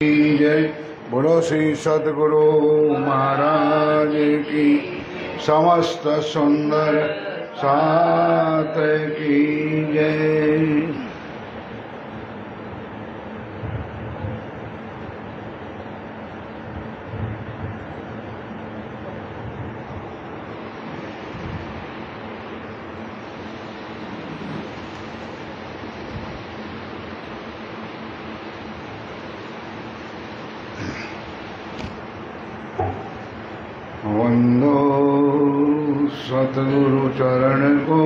जय बोलो श्री सद्गुरु महाराज की, समस्त सुंदर साथ की जय। वंदो सतगुरु चरण को,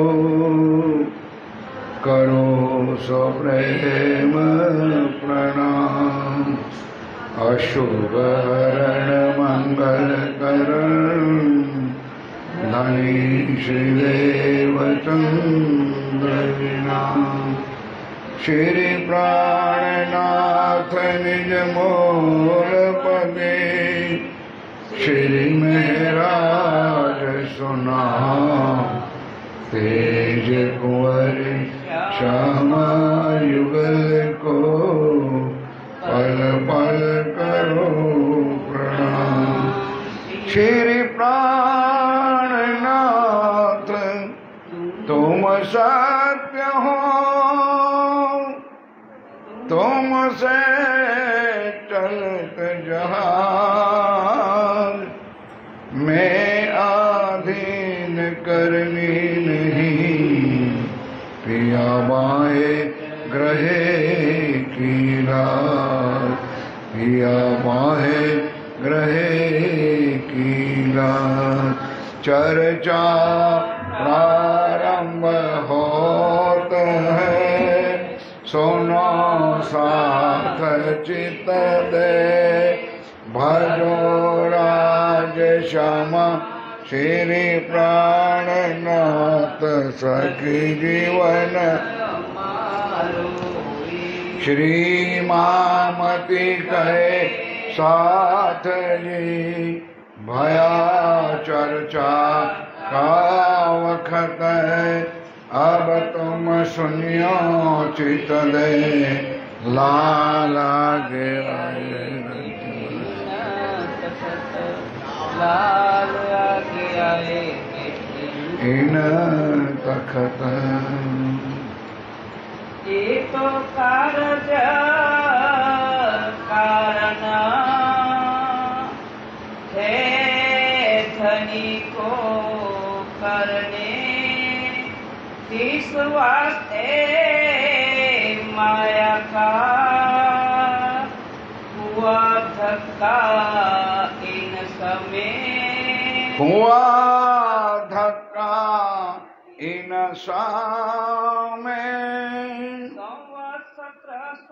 करो सो प्रेम प्रणाम। अशुभ हरण मंगल करण, धनी श्रीदेव चंद्र नाम। श्री प्राणनाथ निज मोर पदे, श्री महराज सुना। तेज कुंवर श्यामा युगल को, पल पल करो प्रणाम। श्री प्राणनाथ तुम सत्य हो, तुमसे चलत जहान। मैं आधीन करनी नहीं, पिया बाए ग्रहे की रात। पिया बाए ग्रहे की रात। चर्चा प्रारंभ होत है, सुनो साथ चित दे। भजो राज श्यामा श्री प्राणनाथ, सखी जीवन श्री मामती कहे साथ जी। भया चर्चा का वखत है, अब तुम सुनियो चित दे। लाला गे इन तखत। तो कारज कारण है, धनी को करने इस वास्ते माया का हुआ धक्का इन समय। हुआ धक्का इन समय। 1714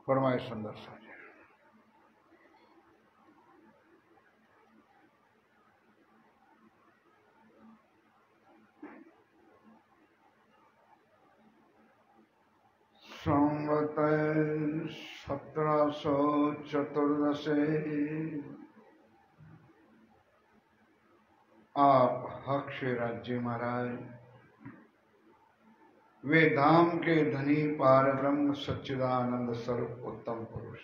फरमाए सुंदर सा। संवत 1714 आप हक्षराज जी महाराज, वे धाम के धनी पार ब्रह्म सच्चिदानंद स्वरूप उत्तम पुरुष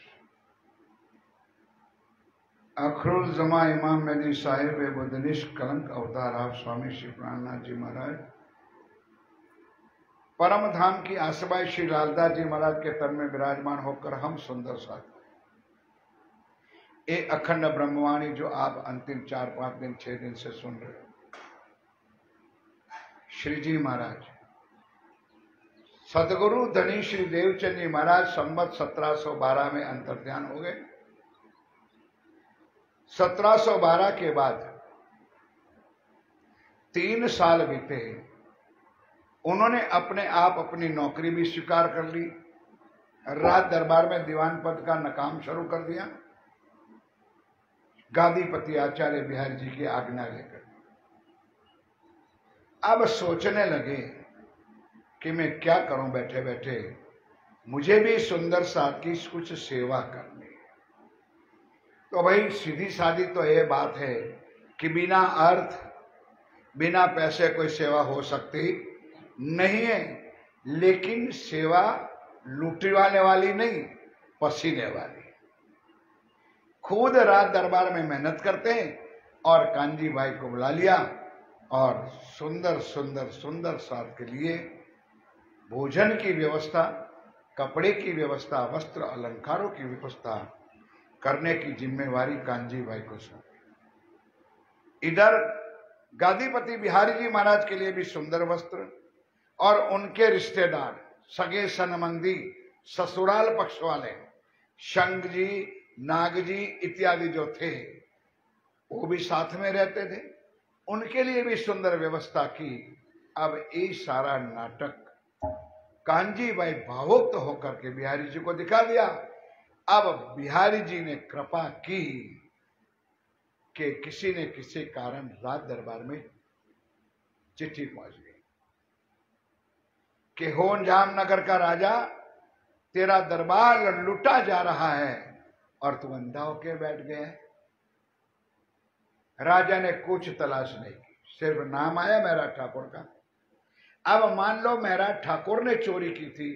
अखरुल जमा इमाम मेहदी साहिब बुद्धनिश कलंक अवतार आप स्वामी श्री प्राणनाथ जी महाराज, परम धाम की आसबाई श्री लालदास जी महाराज के तन में विराजमान होकर हम सुंदर साथ ये अखंड ब्रह्मवाणी जो आप अंतिम 4-5 दिन 6 दिन से सुन रहे हो, श्री जी महाराज सदगुरु धनी श्री देवचंद जी महाराज संवत 1712 में अंतर्ध्यान हो गए। 1712 के बाद 3 साल बीते, उन्होंने अपने आप अपनी नौकरी भी स्वीकार कर ली, राज दरबार में दीवान पद का नकाम शुरू कर दिया, गादीपति आचार्य बिहारी जी की आज्ञा लेकर। अब सोचने लगे कि मैं क्या करूं बैठे बैठे, मुझे भी सुंदर साथ की कुछ सेवा करनी है। तो भाई सीधी सादी तो यह बात है कि बिना अर्थ बिना पैसे कोई सेवा हो सकती नहीं है, लेकिन सेवा लूटने वाली नहीं, पसीने वाली। खुद रात दरबार में मेहनत करते हैं और कांजी भाई को बुला लिया और सुंदर सुंदर सुंदर साथ के लिए भोजन की व्यवस्था, कपड़े की व्यवस्था, वस्त्र अलंकारों की व्यवस्था करने की जिम्मेवारी कांजी भाई को सौंपी। इधर गादीपति बिहारी जी महाराज के लिए भी सुंदर वस्त्र और उनके रिश्तेदार, सगे सनमंदी, ससुराल पक्ष वाले शंख जी, नाग जी इत्यादि जो थे वो भी साथ में रहते थे, उनके लिए भी सुंदर व्यवस्था की। अब ये सारा नाटक कांजी भाई भावुक होकर के बिहारी जी को दिखा दिया। अब बिहारी जी ने कृपा की कि किसी ने किसी कारण राज दरबार में चिट्ठी पहुंच गई कि हो जामनगर का राजा, तेरा दरबार लूटा जा रहा है और तू अंधा होके बैठ गया। राजा ने कुछ तलाश नहीं की, सिर्फ नाम आया मेरा ठाकुर का। अब मान लो मेरा ठाकुर ने चोरी की थी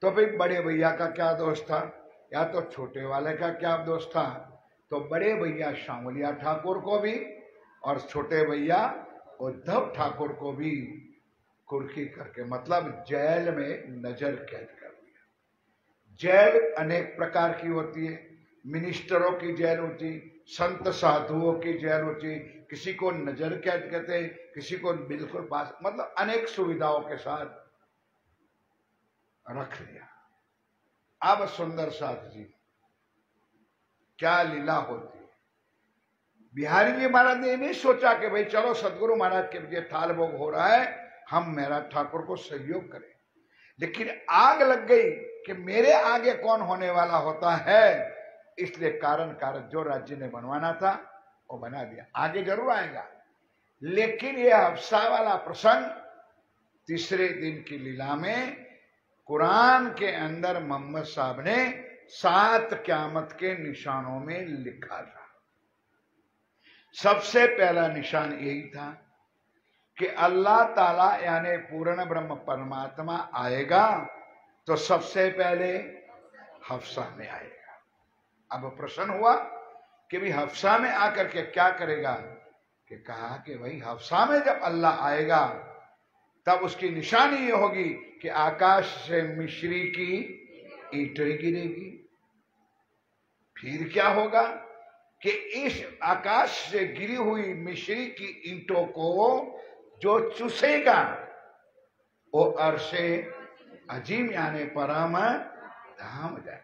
तो भाई बड़े भैया का क्या दोष था, या तो छोटे वाले का क्या दोष था? तो बड़े भैया शामलिया ठाकुर को भी और छोटे भैया उद्धव ठाकुर को भी कुर्की करके, मतलब जेल में नजर कैद कर दिया। जेल अनेक प्रकार की होती है, मिनिस्टरों की जेल होती, संत साधुओं की जेल होती, किसी को नजर कैद कहते, किसी को बिल्कुल पास, मतलब अनेक सुविधाओं के साथ रख लिया। अब सुंदर साथ जी क्या लीला होती है। बिहारी जी महाराज ने नहीं सोचा कि भाई चलो सदगुरु महाराज के लिए थाल भोग हो रहा है, हम मेरा ठाकुर को सहयोग करें, लेकिन आग लग गई कि मेरे आगे कौन होने वाला होता है, इसलिए कारण कारक जो राज्य ने बनवाना था वो बना दिया। आगे जरूर आएगा, लेकिन यह हफ्सा वाला प्रसंग तीसरे दिन की लीला में कुरान के अंदर मोहम्मद साहब ने 7 क़यामत के निशानों में लिखा था। सबसे पहला निशान यही था कि अल्लाह ताला यानी पूर्ण ब्रह्म परमात्मा आएगा तो सबसे पहले हफ्सा में आएगा। अब प्रश्न हुआ कि भाई हफ्सा में आकर के क्या करेगा, कि कहा कि भाई हफ्सा में जब अल्लाह आएगा तब उसकी निशानी ये होगी कि आकाश से मिश्री की ईंटें गिरेगी। फिर क्या होगा कि इस आकाश से गिरी हुई मिश्री की ईंटों को जो चूसेगा वो अर्शे अजीम यानी परम धाम जाए।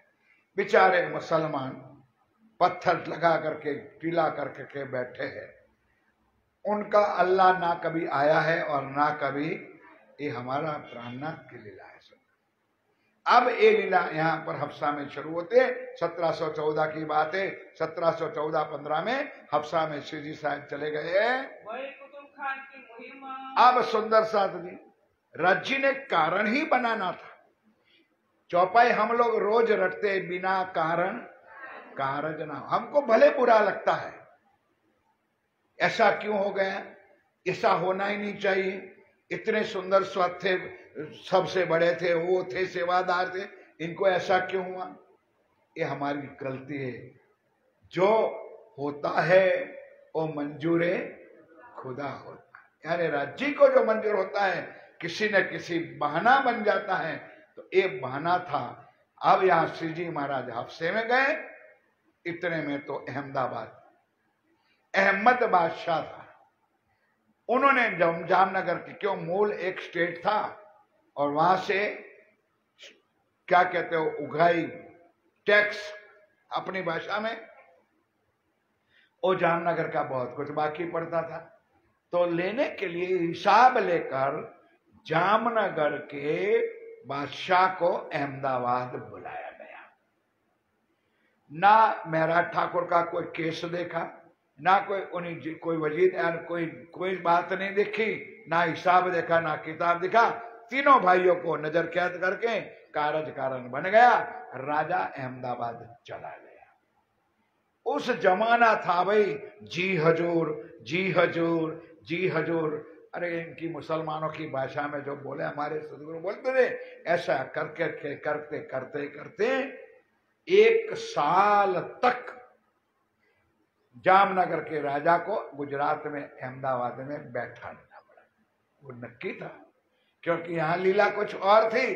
बेचारे मुसलमान पत्थर लगा करके टीला करके बैठे हैं, उनका अल्लाह ना कभी आया है और ना कभी, ये हमारा प्राणनाथ की लीला है। अब ये लीला यहाँ पर हफ्सा में शुरू होते, 1714 की बात है। 1714-15 में हफ्सा में श्री जी साहब चले गए। अब सुंदर साथ जी राज्य ने कारण ही बनाना था। चौपाई हम लोग रोज रटते, बिना कारण कारज ना। हमको भले बुरा लगता है, ऐसा क्यों हो गया, ऐसा होना ही नहीं चाहिए। इतने सुंदर स्वाद थे, सबसे बड़े थे, वो थे, सेवादार थे, इनको ऐसा क्यों हुआ? ये हमारी गलती है। जो होता है वो मंजूर खुदा होता है, यानी राज्य को जो मंजूर होता है किसी न किसी बहाना बन जाता है, तो ये बहाना था। अब यहां श्री जी महाराज हफ्से में गए, इतने में तो अहमद बादशाह था। उन्होंने जामनगर की, क्यों मूल एक स्टेट था और वहां से क्या कहते हो उगाई टैक्स अपनी भाषा में, वो जामनगर का बहुत कुछ बाकी पड़ता था। तो लेने के लिए हिसाब लेकर जामनगर के बादशाह को अहमदाबाद बुलाया गया। ना मेरा ठाकुर का कोई केस देखा, ना कोई वजीर यार कोई बात नहीं देखी, ना हिसाब देखा, ना किताब देखा। तीनों भाइयों को नजर कैद करके कारज कारण बन गया। राजा अहमदाबाद चला गया। उस जमाना था भाई, जी हजूर जी हजूर जी हजूर। अरे इनकी मुसलमानों की भाषा में जो बोले, हमारे सदगुरु बोलते थे, ऐसा करके करते करते करते 1 साल तक जामनगर के राजा को गुजरात में अहमदाबाद में बैठा रहना पड़ा। वो नक्की था, क्योंकि यहां लीला कुछ और थी,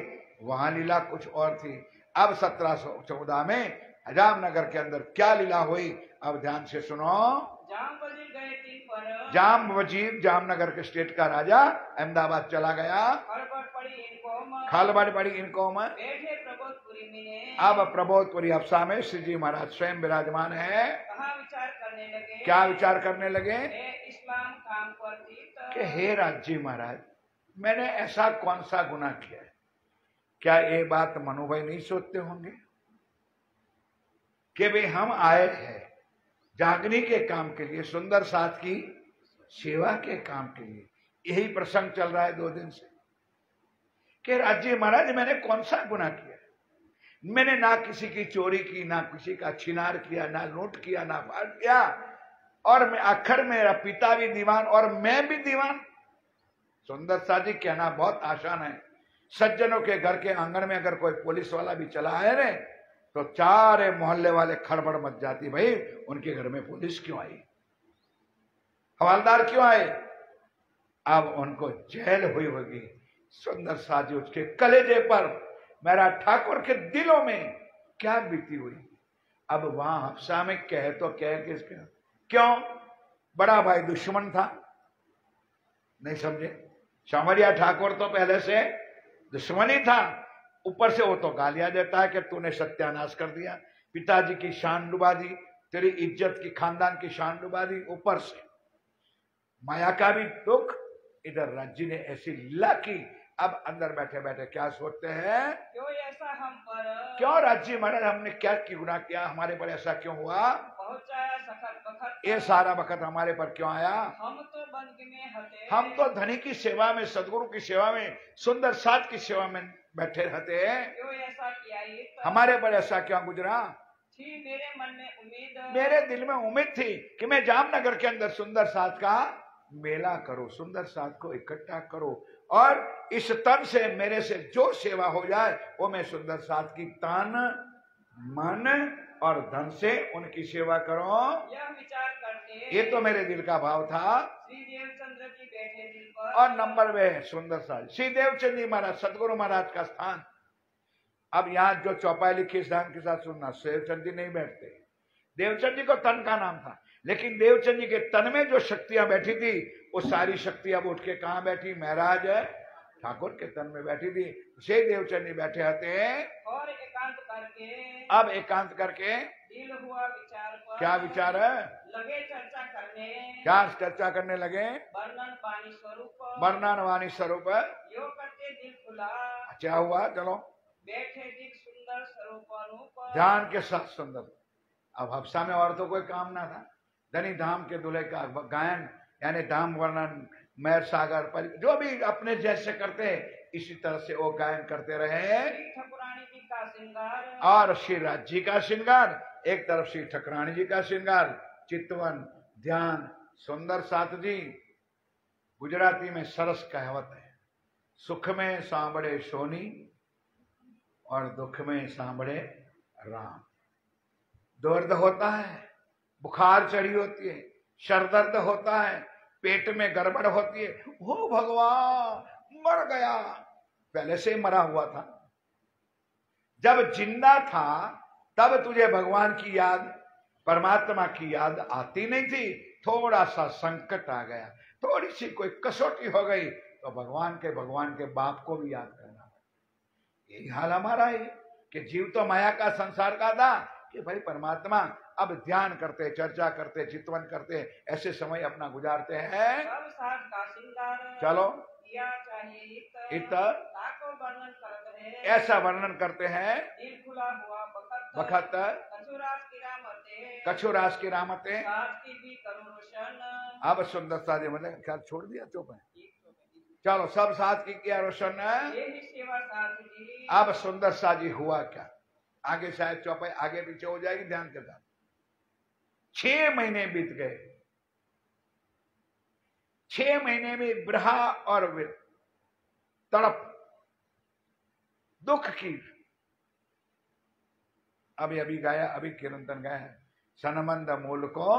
वहां लीला कुछ और थी। अब 1714 में जामनगर के अंदर क्या लीला हुई, अब ध्यान से सुनो। जाम वजीर जामनगर के स्टेट का राजा अहमदाबाद चला गया, खलबड़ पड़ी इनको में। अब प्रबोधपुरी अफसा में श्री जी महाराज स्वयं विराजमान है। क्या विचार करने लगे इस्लाम काम पर कि हे राजी महाराज, मैंने ऐसा कौन सा गुनाह किया है? क्या ये बात मनु भाई नहीं सोचते होंगे कि भाई हम आए हैं जागनी के काम के लिए, सुंदर साथ की सेवा के काम के लिए। यही प्रसंग चल रहा है 2 दिन से कि राजी महाराज मैंने कौन सा गुनाह किया? मैंने ना किसी की चोरी की, ना किसी का छिनार किया, ना लूट किया, ना फाड़ किया। और मैं आखिर मेरा पिता भी दीवान और मैं भी दीवान। सुंदर सा जी कहना बहुत आसान है। सज्जनों के घर के आंगन में अगर कोई पुलिस वाला भी चला है ना, तो चारे मोहल्ले वाले खड़बड़ मच जाती, भाई उनके घर में पुलिस क्यों आई, हवलदार क्यों आए? अब उनको जेल हुई होगी। सुंदर सा जी उसके कलेजे पर, मेरा ठाकुर के दिलों में क्या बीती हुई। अब वहां हफ्सा में कहे तो कह किसके, क्यों? बड़ा भाई दुश्मन था, नहीं समझे? सांवरिया ठाकुर तो पहले से दुश्मन ही था, ऊपर से वो तो गालियां देता है कि तूने सत्यानाश कर दिया, पिताजी की शान डुबा दी, तेरी इज्जत की, खानदान की शान डुबा दी। ऊपर से माया का भी दुख, इधर राज्य ने ऐसी लीला की। अब अंदर बैठे बैठे क्या सोचते हैं, क्यों ऐसा हम पर, क्यों राज्य महाराज हमने क्या गुनाह किया, हमारे पर ऐसा क्यों हुआ, पहुंचाया सखत बखत, ये सारा वक्त हमारे पर क्यों आया? हम तो बंद में हते, हम तो धनी की सेवा में, सदगुरु की सेवा में, सुंदर साथ की सेवा में बैठे रहते हैं, क्यों ऐसा किया? ये हमारे पर ऐसा क्यों गुजरा? थी मेरे मन में उम्मीद, मेरे दिल में उम्मीद थी कि मैं जामनगर के अंदर सुंदर साथ का मेला करो, सुंदर साथ को इकट्ठा करो, और इस तन से मेरे से जो सेवा हो जाए वो मैं सुंदर साथ की तन मन और धन से उनकी सेवा करो। यह विचार करते, ये तो मेरे दिल का भाव था। श्री देवचंद्र जी बैठे दिल पर, और नंबर में है सुंदर साथ श्री देवचंद जी महाराज, सदगुरु महाराज का स्थान। अब यहाँ जो चौपाई लिखी इस ध्यान के साथ सुनना, देवचंद जी नहीं बैठते। देवचंद जी को तन का नाम था, लेकिन देवचंद जी के तन में जो शक्तियां बैठी थी, वो सारी शक्ति अब उठ के कहां बैठी? महाराज ठाकुर के तन में बैठी थी। से देवचंद जी बैठे आते हैं और एकांत करके, अब एकांत करके दिल हुआ विचार पर, क्या विचार है? लगे चर्चा करने, क्या चर्चा करने लगे? वर्णन वाणी स्वरूप, वर्णन वाणी स्वरूप। यो करते दिल खुला, क्या हुआ? चलो बैठे दिल सुंदर स्वरूप, ध्यान के साथ सुंदर। अब हफ्सा में और तो कोई काम ना था, धनी धाम के दूल्हे का गायन, यानी धाम वर्णन, मैर सागर पर जो भी अपने जैसे करते हैं, इसी तरह से वो गायन करते रहे। ठाकुरानी जी का श्रृंगार और श्री राज जी का श्रृंगार, एक तरफ श्री ठकुरानी जी का श्रृंगार, चितवन ध्यान। सुंदर साथ जी, गुजराती में सरस कहावत है, सुख में सांभळे सोनी और दुख में सांभळे राम। दर्द होता है, बुखार चढ़ी होती है, सरदर्द होता है, पेट में गड़बड़ होती है, हो भगवान मर गया, पहले से ही मरा हुआ था। जब जिंदा था तब तुझे भगवान की याद, परमात्मा की याद आती नहीं थी। थोड़ा सा संकट आ गया, थोड़ी सी कोई कसौटी हो गई, तो भगवान के बाप को भी याद करना। यही हाल हमारा है कि जीव तो माया का, संसार का था, कि भाई परमात्मा अब ध्यान करते, चर्चा करते, चितवन करते, ऐसे समय अपना गुजारते हैं। सब साथ का श्रृंगार, चलो किया चाहिए इत ताको वर्णन करते हैं, ऐसा वर्णन करते हैं। दिल खुला हुआ बखत, बखत कछुरास की रामते, कछुरास की रामते, साथ की भी करो रोशन। अब सुंदर साथ मतलब क्या छोड़ दिया? चुप है, चलो सब साथ की किया रोशन। यही सेवा साथ जी, अब सुंदर सा जी हुआ क्या? आगे शायद चौपाई आगे पीछे हो जाएगी, ध्यान के साथ। 6 महीने बीत गए। 6 महीने में विरह और तड़प दुख की। अभी अभी गाया, अभी कीर्तन गाया है, सनमंद मूल को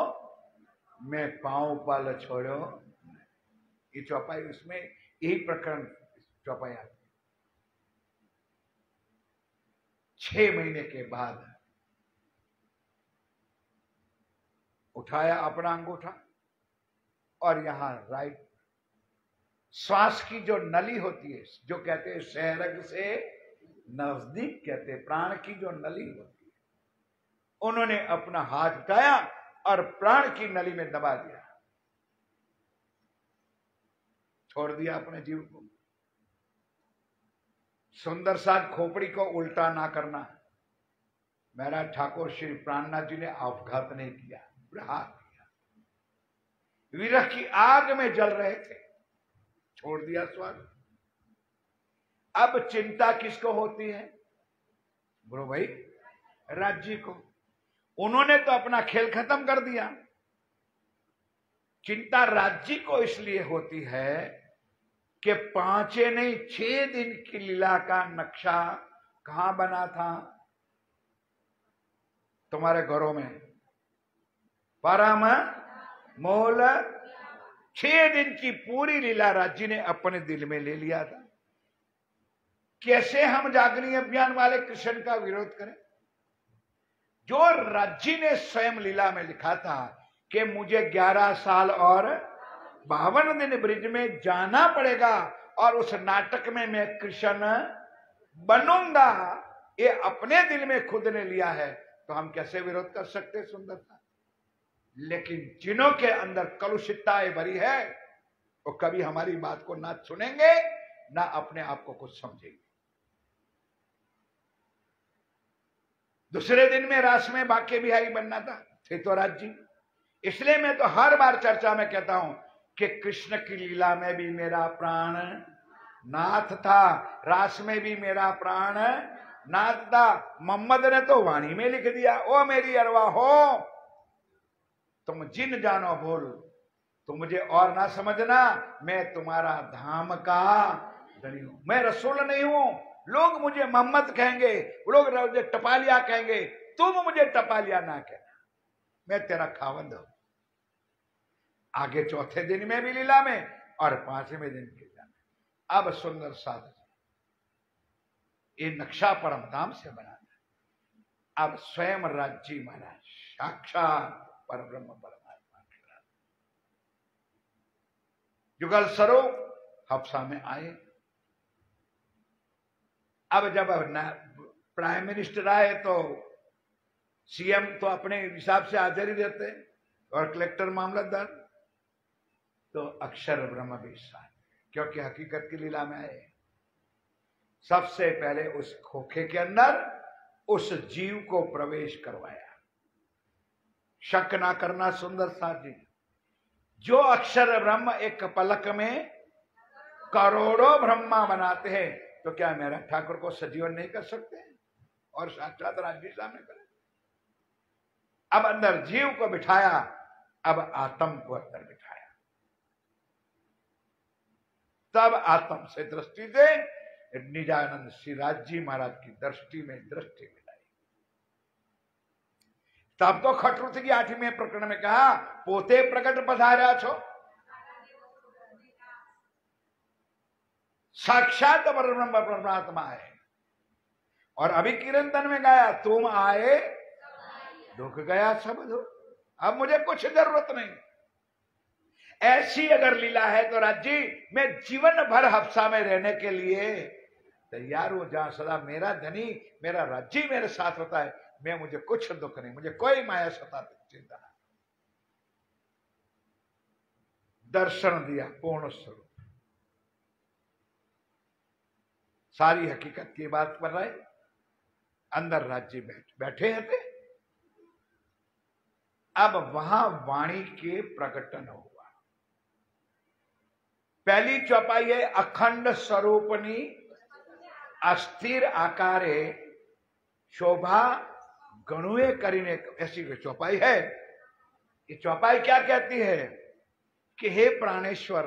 मैं पांव पाल छोड़ो। ये चौपाई, उसमें यही प्रकरण चौपाई आती। 6 महीने के बाद उठाया अपना अंगूठा और यहां राइट श्वास की जो नली होती है, जो कहते हैं सहरग से नजदीक कहते हैं, प्राण की जो नली होती है, उन्होंने अपना हाथ उठाया और प्राण की नली में दबा दिया, छोड़ दिया अपने जीव को। सुंदर साथ खोपड़ी को उल्टा ना करना। मेरा ठाकुर श्री प्राणनाथ जी ने आपघात नहीं किया, प्रहार किया। विरह की आग में जल रहे थे, छोड़ दिया स्वाद। अब चिंता किसको होती है? बोलो भाई, राज्य को। उन्होंने तो अपना खेल खत्म कर दिया। चिंता राज्य को इसलिए होती है कि 5 नहीं 6 दिन की लीला का नक्शा कहां बना था? तुम्हारे घरों में। परम मूल 6 दिन की पूरी लीला राज्य ने अपने दिल में ले लिया था। कैसे हम जागरण अभियान वाले कृष्ण का विरोध करें? जो राज्य ने स्वयं लीला में लिखा था कि मुझे 11 साल और 52 दिन ब्रिज में जाना पड़ेगा और उस नाटक में मैं कृष्ण बनूंगा, ये अपने दिल में खुद ने लिया है, तो हम कैसे विरोध कर सकते? सुंदरता। लेकिन जिन्हों के अंदर कलुषितताएं भरी है, वो कभी हमारी बात को ना सुनेंगे ना अपने आप को कुछ समझेंगे। दूसरे दिन में रास में बाके बिहारी बनना था, थे तो राज्य। इसलिए मैं तो हर बार चर्चा में कहता हूं कि कृष्ण की लीला में भी मेरा प्राण नाथ था, रास में भी मेरा प्राण नाथ था। मोहम्मद ने तो वाणी में लिख दिया, ओ मेरी अरवा हो तुम जिन जानो भूल, तुम मुझे और ना समझना, मैं तुम्हारा धाम का धनी हूं। मैं रसूल नहीं हूं, लोग मुझे मोहम्मद कहेंगे, लोग मुझे टपालिया कहेंगे, तुम मुझे टपालिया ना कहना, मैं तेरा खावंद हूं। आगे चौथे दिन में भी लीला में और 5वें दिन के लीला में। अब सुंदर साधु ये नक्शा परम धाम से बना था। अब स्वयं राज्य महाराज साक्षात पर ब्रह्म परमात्मा के साथ जुगल स्वरूप हफ्सा में आए। अब जब प्राइम मिनिस्टर आए तो सीएम तो अपने हिसाब से हाजिर ही रहते और कलेक्टर मामलतदार तो अक्षर ब्रह्म भी साथ, क्योंकि हकीकत की लीला में आए। सबसे पहले उस खोखे के अंदर उस जीव को प्रवेश करवाया। शक ना करना सुंदर साथ जी, जो अक्षर ब्रह्म एक पलक में करोड़ों ब्रह्मा बनाते हैं, तो क्या मेरा ठाकुर को सजीवन नहीं कर सकते? और साक्षात राज्य सामने करें। अब अंदर जीव को बिठाया, अब आत्म को अंदर बिठाया। तब आत्म से दृष्टि से निजानंद श्री राज्य महाराज की दृष्टि में दृष्टि मिलाई। तब तो खटरुत की 8वें प्रकरण में कहा, पोते प्रकट पधार्या छो, साक्षात परब्रह्म परमात्मा है। और अभी कीर्तन में गाया, तुम आए दुख गया सब दुख, अब मुझे कुछ जरूरत नहीं। ऐसी अगर लीला है तो राज्य मैं जीवन भर हफ्सा में रहने के लिए तैयार हूं, जहां सदा मेरा धनी मेरा राज्य मेरे साथ होता है। मैं मुझे कुछ दुख नहीं, मुझे कोई माया सता चिंता नहीं। दर्शन दिया पूर्ण स्वरूप। सारी हकीकत की बात कर रहे, अंदर राज्य बैठे हैं थे। अब वहां वाणी के प्रकटन हुआ। पहली चौपाई है अखंड स्वरूपनी अस्थिर आकारे शोभा गणुए करीने, ऐसी चौपाई है। ये चौपाई क्या कहती है कि हे प्राणेश्वर,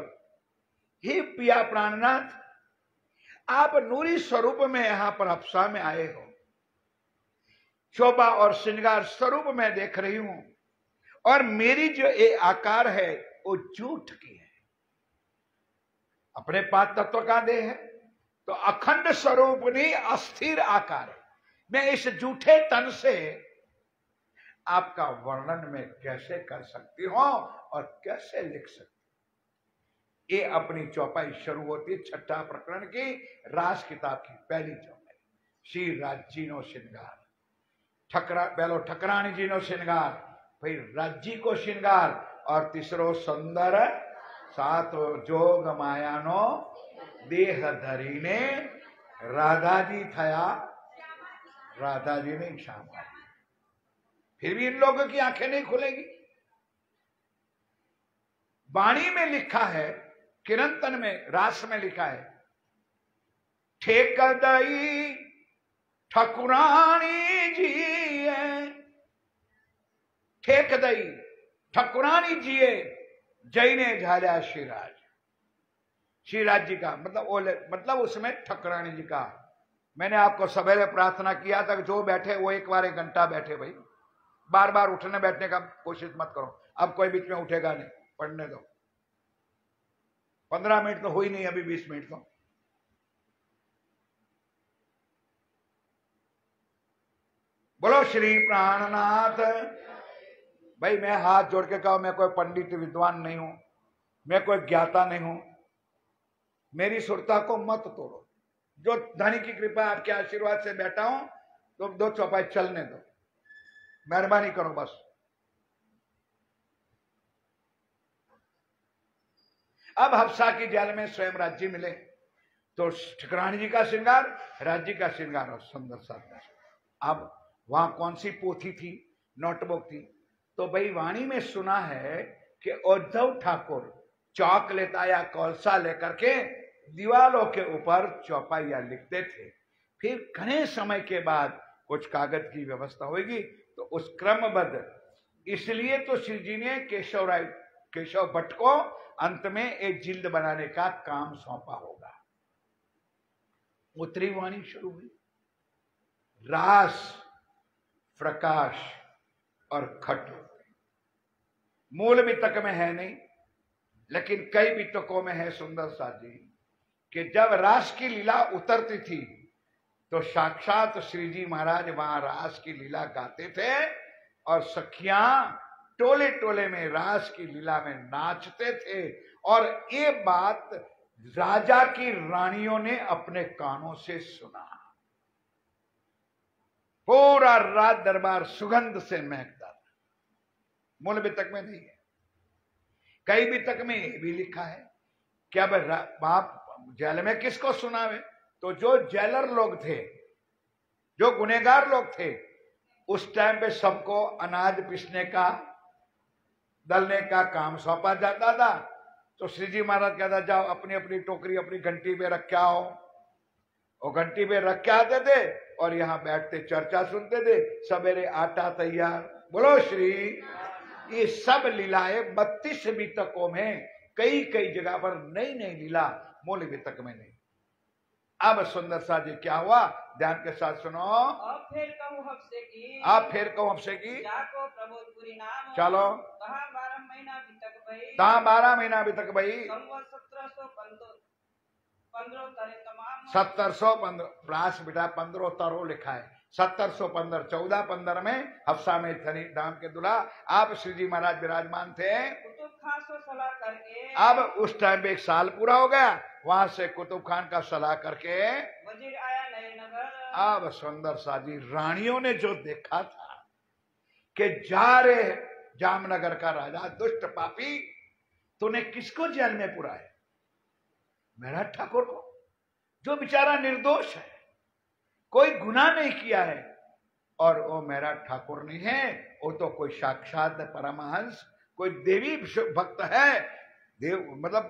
हे पिया प्राणनाथ, आप नूरी स्वरूप में यहां पर अप्सरा में आए हो। शोभा और श्रृंगार स्वरूप में देख रही हूं, और मेरी जो ये आकार है वो झूठ की है। अपने पांच तत्व का देह है तो अखंड स्वरूप नहीं, अस्थिर आकार है। मैं इस झूठे तन से आपका वर्णन में कैसे कर सकती हूं और कैसे लिख सकती हूं। ये अपनी चौपाई शुरू होती है छठा प्रकरण की रास किताब की पहली चौपाई। श्री राज्य नो श्रृंगार, पहलो ठकराणी जी नो श्रृंगार, फिर राज्य को श्रृंगार, और तीसरो सुंदर, सातो जोग मायानो देह धरीने राधा जी थया, राधा जी ने श्यामा। फिर भी इन लोगों की आंखें नहीं खुलेगी। वाणी में लिखा है, कीर्तन में, रास में लिखा है, ठेक दई ठकुरानी जी है, ठेक दई ठकुरानी जी है, जैने झाल्या श्रीराज। श्रीराज जी का मतलब उसमें ठकुरानी जी का। मैंने आपको सवेरे प्रार्थना किया था कि जो बैठे वो एक बार 1 घंटा बैठे भाई, बार बार उठने बैठने का कोशिश मत करो। अब कोई बीच में उठेगा नहीं, पढ़ने दो। 15 मिनट तो हुई नहीं, अभी 20 मिनट तो। बोलो श्री प्राणनाथ। भाई मैं हाथ जोड़ के कहा, मैं कोई पंडित विद्वान नहीं हूं, मैं कोई ज्ञाता नहीं हूं, मेरी सुरता को मत तोड़ो। जो धनी की कृपा आपके आशीर्वाद से बैठा हूं, तो 2 चौपाई चलने दो, मेहरबानी करो बस। अब हफ्सा की जेल में स्वयं राज्य मिले तो ठकुरानी जी का श्रृंगार, राज्य का श्रृंगार और सुंदर सा। अब वहां कौन सी पोथी थी, नोटबुक थी? तो भाई वाणी में सुना है कि उद्धव ठाकुर चौक लेता या कौलसा लेकर के दीवालों के ऊपर चौपाइया लिखते थे। फिर घने समय के बाद कुछ कागज की व्यवस्था होगी तो उस क्रमबद्ध, इसलिए तो श्री जी ने केशव भट्ट को अंत में एक जिल्द बनाने का काम सौंपा होगा। उत्तरी वाणी शुरू हुई। रास, प्रकाश और खट मूल वितक में है नहीं, लेकिन कई वितकों में है सुंदर सा जी कि जब रास की लीला उतरती थी तो साक्षात श्री जी महाराज वहां रास की लीला गाते थे और सखियां टोले टोले में रास की लीला में नाचते थे। और ये बात राजा की रानियों ने अपने कानों से सुना। पूरा रात दरबार सुगंध से महकता था। मूल वितक में नहीं है, कई वितक में ये भी लिखा है कि अब बाप जेल में किसको सुनावे? तो जो जेलर लोग थे, जो गुनहगार लोग थे, उस टाइम पे सबको अनाज पीसने का, दलने का काम सौंपा जाता था। तो श्री जी महाराज कहता, जाओ अपनी अपनी टोकरी अपनी घंटी पे रख के आओ। वो घंटी पे रख के आते थे और यहां बैठते चर्चा सुनते थे। सवेरे आटा तैयार। बोलो श्री। ये सब लीलाएं 32 वितकों में कई कई जगह पर नई नई लीला, मूल वितक में नहीं। अब सुंदर सा जी क्या हुआ, ध्यान के साथ सुनो। अब फिर कहूँ हफ्से की, आप फिर कहूँ हफ्से की, जाको प्रबोधपुरी नाम। चलो। कहाँ 12 महीना बीतक भई, कहाँ 12 महीना अभी तक भाई, संवत 1715 तरे तमाम। 1715 प्रास बेटा 15 तरो लिखा है। 1715 1415 में हफ्सा में धनी धाम के दुल्हा आप श्री जी महाराज विराजमान थे। कुतुब खान से सलाह करके, अब उस टाइम पे 1 साल पूरा हो गया। वहां से कुतुब खान का सलाह करके वजीर आया नए नगर। अब सुंदर सा जी रानियों ने जो देखा था कि जा रे जामनगर का राजा दुष्ट पापी, तूने किसको जेल में पुरा है? मेरा ठाकुर को, जो बेचारा निर्दोष है, कोई गुनाह नहीं किया है। और वो मेरा ठाकुर नहीं है, वो तो कोई साक्षात परमहंस, कोई देवी भक्त है, देव मतलब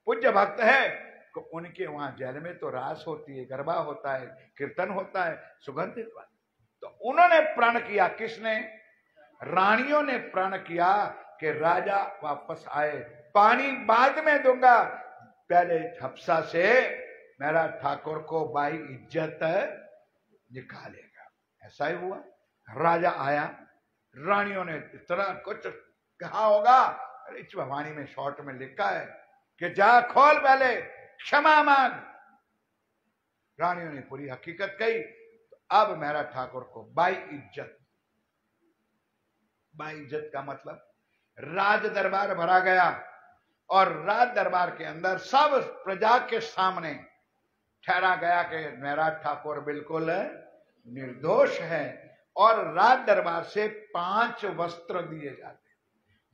पूज्य भक्त है। तो उनके वहां जेल में तो रास होती है, गरबा होता है, कीर्तन होता है, सुगंधित बात। तो उन्होंने प्रण किया, किसने? रानियों ने प्रण किया कि राजा वापस आए, पानी बाद में दूंगा, पहले झपसा से मेरा ठाकुर को बाई इज्जत निकालेगा। ऐसा ही हुआ। राजा आया, रानियों ने इतना कुछ कहा होगा, इस भवानी में शॉर्ट में लिखा है कि जा खोल पहले, क्षमा मांग। रानियों ने पूरी हकीकत कही। तो अब मेरा ठाकुर को बाई इज्जत, बाई इज्जत का मतलब राज दरबार भरा गया और राज दरबार के अंदर सब प्रजा के सामने ठहरा गया कि मेरा ठाकुर बिल्कुल निर्दोष है। और राज दरबार से 5 वस्त्र दिए जाते हैं,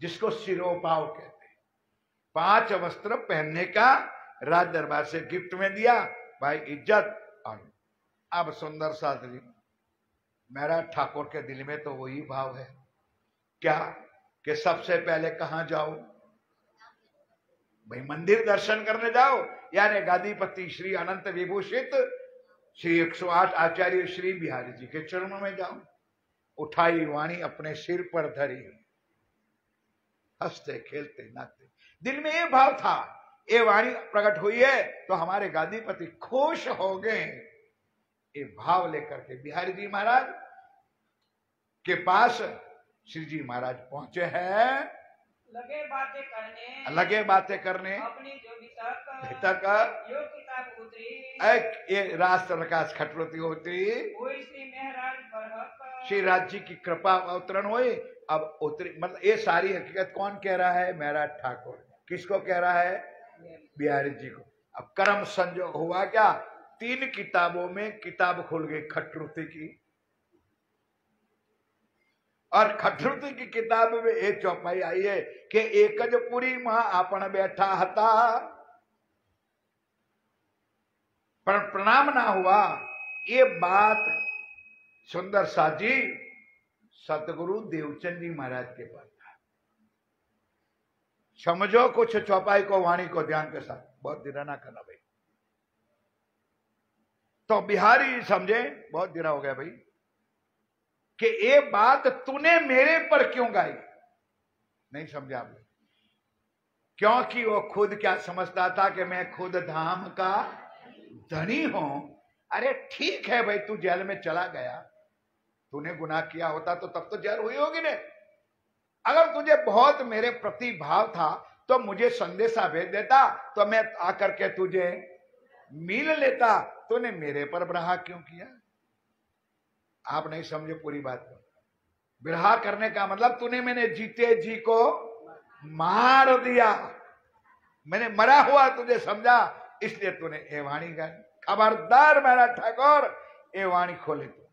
जिसको सिरोपाव कहते हैं। 5 वस्त्र पहनने का राज दरबार से गिफ्ट में दिया, भाई इज्जत। और अब सुंदर साथ जी, मेरा ठाकुर के दिल में तो वही भाव है क्या कि सबसे पहले कहां जाओ भाई, मंदिर दर्शन करने जाओ, यानी गादीपति श्री अनंत विभूषित श्री 108 आचार्य श्री बिहारी जी के चरणों में जाओ। उठाई वाणी अपने सिर पर धरी, हंसते खेलते नाचते, दिल में ये भाव था। ये वाणी प्रकट हुई है तो हमारे गादीपति खुश हो गए। ये भाव लेकर के बिहारी जी महाराज के पास श्री जी महाराज पहुंचे हैं। लगे बातें करने अपनी जो भीतर का यो किताब उतरी, ये राष्ट्र प्रकाश खटरोती होती, कोई श्री महराज बरहक, श्री राज जी की कृपा अवतरण हुई। अब उतरी, मतलब ये सारी हकीकत कौन कह रहा है? मेरा ठाकुर। किसको कह रहा है? बिहारी जी को। अब कर्म संजोग हुआ क्या, 3 किताबों में किताब खुल गई खटरुती की, और खटरुती की किताब में एक चौपाई आई है कि एकजपुरी मां आपण बैठा हता, पर प्रणाम ना हुआ। ये बात सुंदर सा जी सतगुरु देवचंद जी महाराज के पास था। समझो कुछ चौपाई को, वाणी को ध्यान के साथ, बहुत दिना ना करना भाई। तो बिहारी समझे, बहुत दिना हो गया भाई, कि ये बात तूने मेरे पर क्यों गाई? नहीं समझे आप? क्योंकि वो खुद क्या समझता था कि मैं खुद धाम का धनी हूं। अरे ठीक है भाई, तू जेल में चला गया, तूने गुनाह किया होता तो तब तो जेल हुई होगी ने। अगर तुझे बहुत मेरे प्रति भाव था तो मुझे संदेशा भेज देता, तो मैं आकर के तुझे मिल लेता। तूने मेरे पर बिरहा क्यों किया? आप नहीं समझे पूरी बात को। बिरहा करने का मतलब तूने मैंने जीते जी को मार दिया, मैंने मरा हुआ तुझे समझा, इसलिए तूने ए वाणी गाई। खबरदार मेरा ठाकुर, ए वाणी खोले तो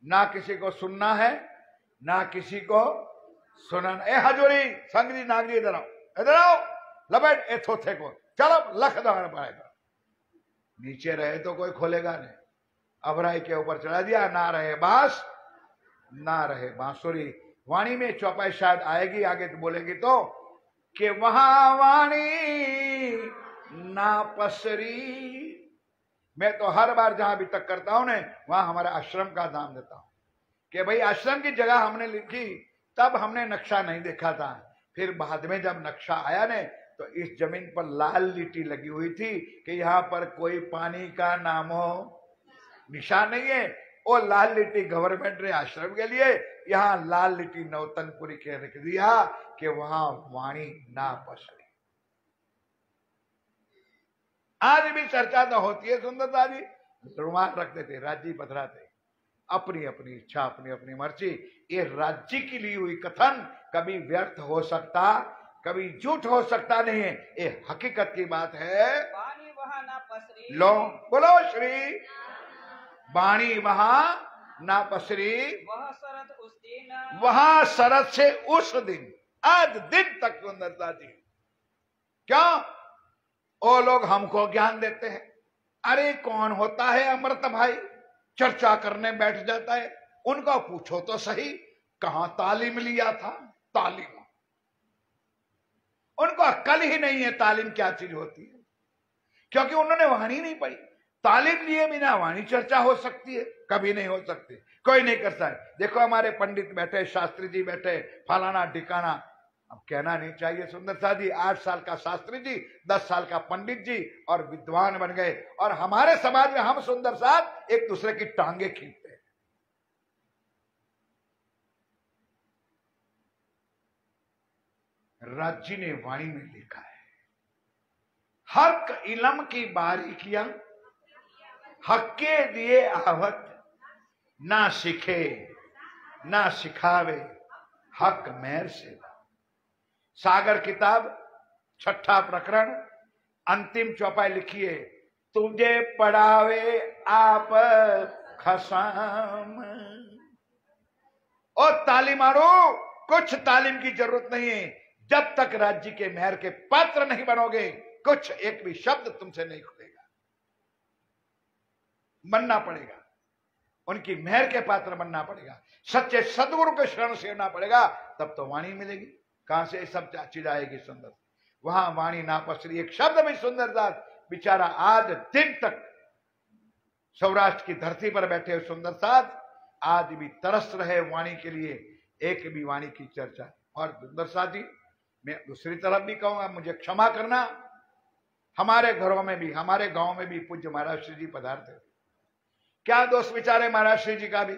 ना किसी को सुनना है ना किसी को सुनना। ए हजूरी संगरी नागरी इधर आओ, इधर आओ, लपेट ए थोथे को, चलो लख दौड़ पाएगा। नीचे रहे तो कोई खोलेगा नहीं, अबराई के ऊपर चढ़ा दिया, ना रहे बांस ना रहे बांसुरी। वाणी में चौपाई शायद आएगी आगे तो बोलेगी तो कि वहां वाणी ना पसरी। मैं तो हर बार जहां अभी तक करता हूं ने, वहां हमारे आश्रम का नाम देता हूं कि भाई आश्रम की जगह हमने लिखी, तब हमने नक्शा नहीं देखा था। फिर बाद में जब नक्शा आया ने, तो इस जमीन पर लाल लिट्टी लगी हुई थी कि यहां पर कोई पानी का नामो निशान नहीं है। वो लाल लिट्टी गवर्नमेंट ने आश्रम के लिए, यहां लाल लिट्टी नौतनपुरी के रख दिया कि वहां वाणी ना पसरी। आज भी चर्चा तो होती है सुंदरता जी, रुमाल रखते थे, राज्य पधराते, अपनी अपनी इच्छा अपनी अपनी मर्जी। ये राज्य की ली हुई कथन कभी व्यर्थ हो सकता, कभी झूठ हो सकता नहीं है, ये हकीकत की बात है। पानी वहां ना पसरी, लो बोलो श्री वाणी वहां ना पसरी, वह शरद उस दिन, वहां शरद से उस दिन, आज दिन तक सुंदरता जी। क्यों? वो लोग हमको ज्ञान देते हैं। अरे कौन होता है अमृत भाई, चर्चा करने बैठ जाता है, उनको पूछो तो सही कहां तालीम लिया था। तालीम उनको अक्ल ही नहीं है, तालीम क्या चीज होती है, क्योंकि उन्होंने वाणी नहीं पढ़ी। तालीम लिए बिना वाणी चर्चा हो सकती है? कभी नहीं हो सकती, कोई नहीं करता है। देखो हमारे पंडित बैठे, शास्त्री जी बैठे, फलाना ठिकाना। अब कहना नहीं चाहिए सुंदर सा जी, 8 साल का शास्त्री जी, 10 साल का पंडित जी और विद्वान बन गए, और हमारे समाज में हम सुंदर साथ एक दूसरे की टांगे खींचते हैं। राज जी ने वाणी में लिखा है, हक इलम की बारीकियां हक के दिए आवत, ना सीखे ना सिखावे हक मेर से। सागर किताब 6ठा प्रकरण अंतिम चौपाई लिखिए, तुझे पढ़ावे आप खसाम। और तालीमारो, कुछ तालीम की जरूरत नहीं है जब तक राज्य के मेहर के पात्र नहीं बनोगे, कुछ एक भी शब्द तुमसे नहीं खुलेगा। बनना पड़ेगा, उनकी मेहर के पात्र बनना पड़ेगा, सच्चे सदगुरु के शरण से लेना पड़ेगा, तब तो वाणी मिलेगी। कहां से सब चीज आएगी सुंदर? वहां वाणी ना पसरी, एक शब्द भी सुंदर दास बेचारा आज दिन तक सौराष्ट्र की धरती पर बैठे हुए सुंदर साथ आज भी तरस रहे वाणी के लिए, एक भी वाणी की चर्चा। और सुंदर साथ जी, मैं दूसरी तरफ भी कहूंगा, मुझे क्षमा करना, हमारे घरों में भी, हमारे गांव में भी पूज्य महाराज श्री जी पधारते थे। क्या दोस्त बेचारे महाराज श्री जी का भी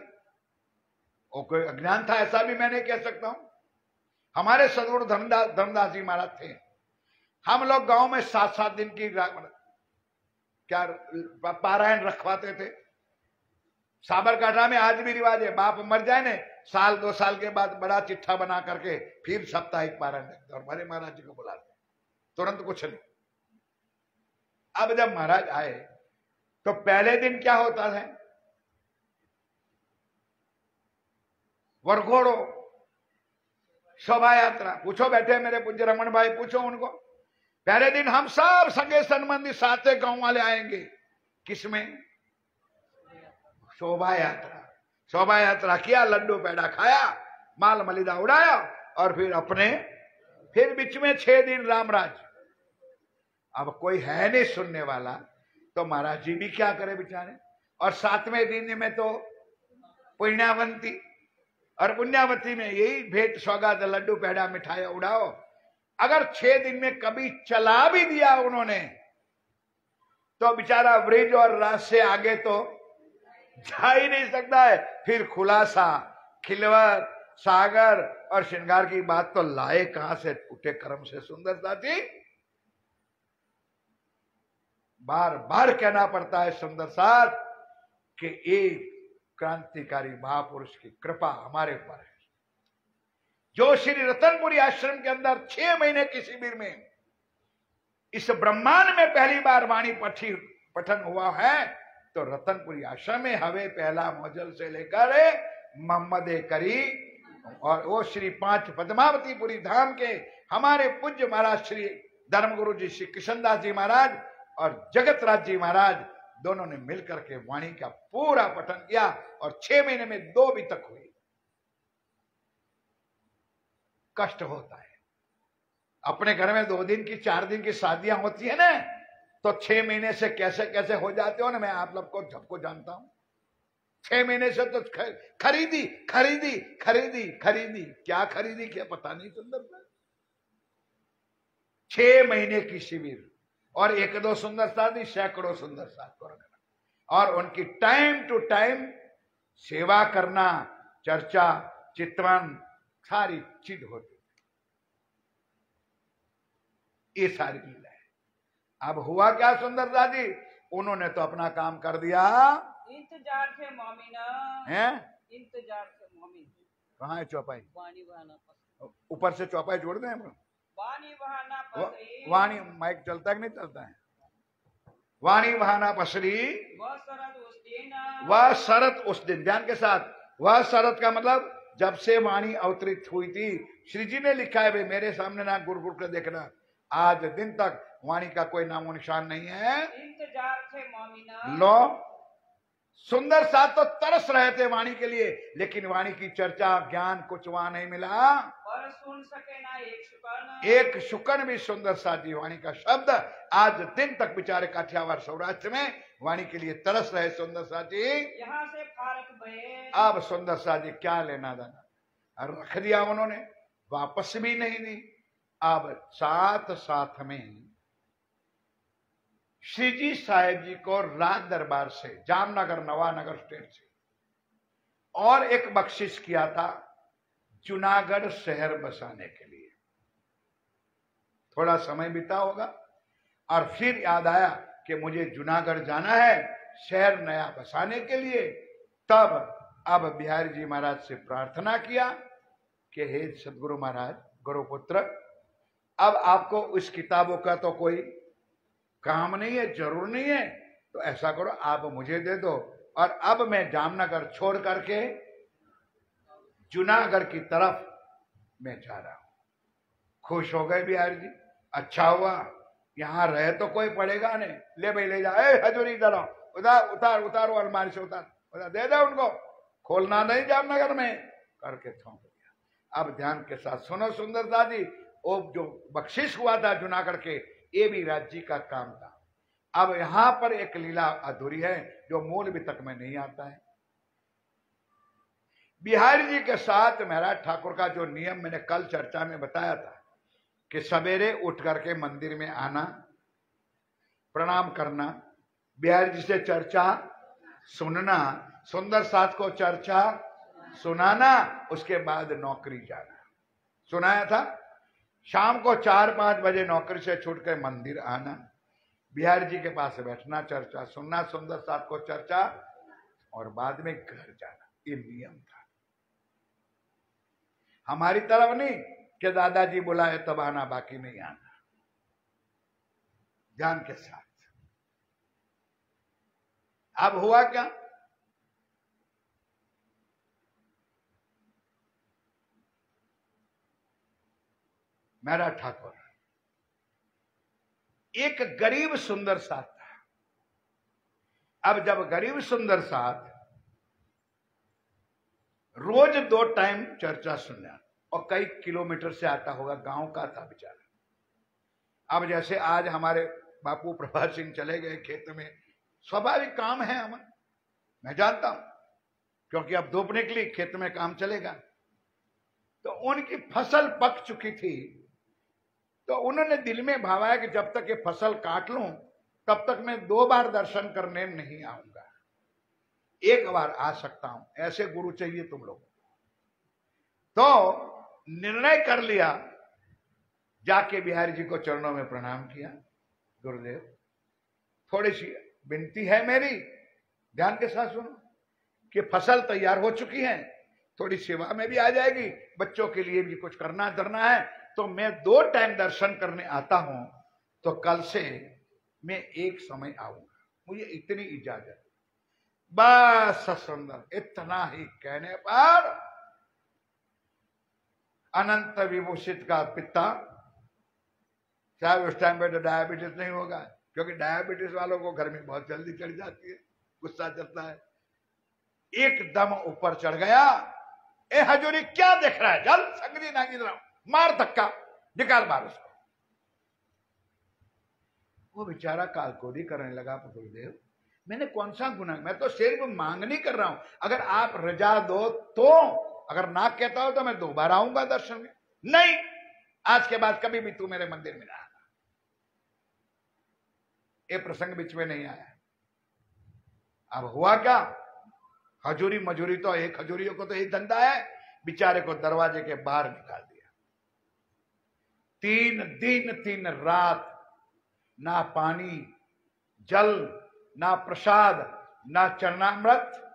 वो कोई अज्ञान था, ऐसा भी मैं नहीं कह सकता हूं। हमारे सदगुरु धर्मदास जी महाराज थे, हम लोग गांव में 7-7 दिन की क्या पारायण रखवाते थे। साबरकाठा में आज भी रिवाज है, बाप मर जाए ने 1-2 साल के बाद बड़ा चिट्ठा बना करके फिर साप्ताहिक पारायण रखते और बड़े महाराज जी को बुलाते, तुरंत कुछ नहीं। अब जब महाराज आए तो पहले दिन क्या होता है, वरघोड़ो, शोभा यात्रा। पूछो बैठे मेरे पूज्य रमन भाई, पूछो उनको। पहले दिन हम सब सगे संबंधी साथे गांव वाले आएंगे, किसमें? शोभा यात्रा। शोभा यात्रा किया, लड्डू पेड़ा खाया, माल मलिदा उड़ाया, और फिर अपने फिर बीच में 6 दिन रामराज। अब कोई है नहीं सुनने वाला, तो महाराज जी भी क्या करे बेचारे। और 7वें दिन में तो पुण्यावंती, और पुण्यावती में यही भेंट सौगात, लड्डू पेड़ा मिठाई उड़ाओ। अगर 6 दिन में कभी चला भी दिया उन्होंने, तो बेचारा ब्रिज और राज से आगे तो जा ही नहीं सकता है। फिर खुलासा, खिलवत, सागर और श्रृंगार की बात तो लाए कहां से, उठे कर्म से सुंदर साथी। बार बार कहना पड़ता है सुंदर साथ कि एक क्रांतिकारी महापुरुष की कृपा हमारे ऊपर है, जो श्री रतनपुरी आश्रम के अंदर 6 महीने के शिविर में इस ब्रह्मांड में पहली बार वाणी पठन हुआ है। तो रतनपुरी आश्रम में हवे पहला मौजल से लेकर मोहम्मद करी, और वो श्री 5 पद्मावतीपुरी धाम के हमारे पूज्य महाराज श्री धर्मगुरु जी श्री कृष्णदास जी महाराज और जगत राज जी महाराज, दोनों ने मिलकर के वाणी का पूरा पठन किया, और 6 महीने में 2 भी तक हुई। कष्ट होता है, अपने घर में 2 दिन की 4 दिन की शादियां होती है ना, तो 6 महीने से कैसे कैसे हो जाते हो ना, मैं आप लोग को सबको जानता हूं। 6 महीने से तो खरीदी खरीदी खरीदी खरीदी, क्या खरीदी क्या पता नहीं सुंदर सा। 6 महीने की शिविर, और 1-2 सुंदर साथी, सैकड़ों सुंदर साथ को रखना, और उनकी टाइम टू टाइम सेवा करना, चर्चा, चित्रण, सारी चीज होती, ये सारी लीला है। अब हुआ क्या सुंदर दादी, उन्होंने तो अपना काम कर दिया। इंतजार थे मोमिना, हैं? इंतजार थे मोमिन। कहाँ है चौपाई? वाणी बहाना पसरी, ऊपर से चौपाई जोड़ दें हम। वाणी बहाना पसरी, वाणी माइक चलता है कि नहीं चलता है? वाणी बहाना पसरी, वह शरद उस दिन, वह शरत उस दिन, ध्यान के साथ, वह शरत का मतलब जब से वाणी अवतरित हुई थी। श्री जी ने लिखा है, भाई मेरे सामने ना गुर गुर के देखना, आज दिन तक वाणी का कोई नामो निशान नहीं है। इंतजार थे मोमिना, लो सुंदर साथ तो तरस रहे थे वाणी के लिए, लेकिन वाणी की चर्चा ज्ञान कुछ वहां नहीं मिला। पर सुन सके ना एक शुकन, एक शुकन भी सुंदर साथ जी वाणी का शब्द आज दिन तक बेचारे काठियावाड़ सौराष्ट्र में वाणी के लिए तरस रहे। सुंदर साथ जी यहाँ से फारक भये, अब सुंदर साथ जी क्या लेना देना, रख दिया उन्होंने, वापस भी नहीं दी। अब साथ साथ में श्री जी साहेब जी को राज दरबार से, जामनगर नवानगर स्टेट से, और एक बख्शिश किया था जूनागढ़ शहर बसाने के लिए। थोड़ा समय बीता होगा और फिर याद आया कि मुझे जूनागढ़ जाना है शहर नया बसाने के लिए। तब अब बिहारी जी महाराज से प्रार्थना किया कि हे सदगुरु महाराज, गुरुपुत्र, अब आपको उस किताबों का तो कोई काम नहीं है, जरूर नहीं है, तो ऐसा करो आप मुझे दे दो, और अब मैं जामनगर छोड़ करके जूनागढ़ की तरफ मैं जा रहा हूं। खुश हो गए बिहारी जी, अच्छा हुआ, यहां रहे तो कोई पड़ेगा नहीं, ले भाई ले जा, हजूरी इधर आओ, उतार उतार उतारो अलमारी से, उतार दे दे उनको, खोलना नहीं जामनगर में, करके थोंक दिया। अब ध्यान के साथ सुनो सुंदर दादी, वो जो बख्शिश हुआ था जूनागढ़ के, ये भी राज्य का काम था। अब यहां पर एक लीला अधूरी है जो मूल भी तक में नहीं आता है। बिहारी जी के साथ महाराज ठाकुर का जो नियम मैंने कल चर्चा में बताया था कि सवेरे उठ करके मंदिर में आना, प्रणाम करना, बिहारी जी से चर्चा सुनना, सुंदर साथ को चर्चा सुनाना, उसके बाद नौकरी जाना। सुनाया था, शाम को 4-5 बजे नौकरी से छूट कर मंदिर आना, बिहारी जी के पास बैठना, चर्चा सुनना, सुंदर साथ को चर्चा, और बाद में घर जाना। ये नियम था। हमारी तरफ नहीं कि दादाजी बुलाए तब आना, बाकी नहीं आना। ध्यान के साथ। अब हुआ क्या, मेरा ठाकुर एक गरीब सुंदर साथ था। अब जब गरीब सुंदर साथ रोज 2 टाइम चर्चा सुनना, और कई किलोमीटर से आता होगा, गांव का था बेचारा। अब जैसे आज हमारे बापू प्रभात सिंह चले गए खेत में, स्वाभाविक काम है हमें, मैं जानता हूं, क्योंकि अब धूप निकली, खेत में काम चलेगा। तो उनकी फसल पक चुकी थी, तो उन्होंने दिल में भावा कि जब तक ये फसल काट लूं तब तक मैं 2 बार दर्शन करने नहीं आऊंगा, 1 बार आ सकता हूं, ऐसे गुरु चाहिए तुम लोग। तो निर्णय कर लिया, जाके बिहारी जी को चरणों में प्रणाम किया, गुरुदेव थोड़ी सी विनती है मेरी, ध्यान के साथ सुनो, कि फसल तैयार हो चुकी है, थोड़ी सेवा में भी आ जाएगी, बच्चों के लिए भी कुछ करना धरना है, तो मैं 2 टाइम दर्शन करने आता हूं, तो कल से मैं एक समय आऊंगा, मुझे इतनी इजाजत। बस सुंदर, इतना ही कहने पर अनंत विभूषित का पिता, शायद उस टाइम पे तो डायबिटीज नहीं होगा, क्योंकि डायबिटीज वालों को घर में बहुत जल्दी चढ़ जाती है, गुस्सा चलता है, एकदम ऊपर चढ़ गया। ए हजूरी क्या देख रहा है, जल संगरी ना गिर रहा हूं, मार धक्का, निकाल मार उसको। वो बेचारा कालकोड़ी करने लगा, गुरुदेव मैंने कौन सा गुनाह, मैं तो सिर्फ मांग नहीं कर रहा हूं, अगर आप रजा दो तो, अगर ना कहता हो तो मैं 2 बार आऊंगा दर्शन में। नहीं, आज के बाद कभी भी तू मेरे मंदिर में ना आना। ये प्रसंग बीच में नहीं आया। अब हुआ क्या, हजूरी मजूरी तो एक, हजूरियों को तो एक धंधा है, बेचारे को दरवाजे के बाहर निकाल दिया। 3 दिन 3 रात, ना पानी जल, ना प्रसाद, ना चरणामृत।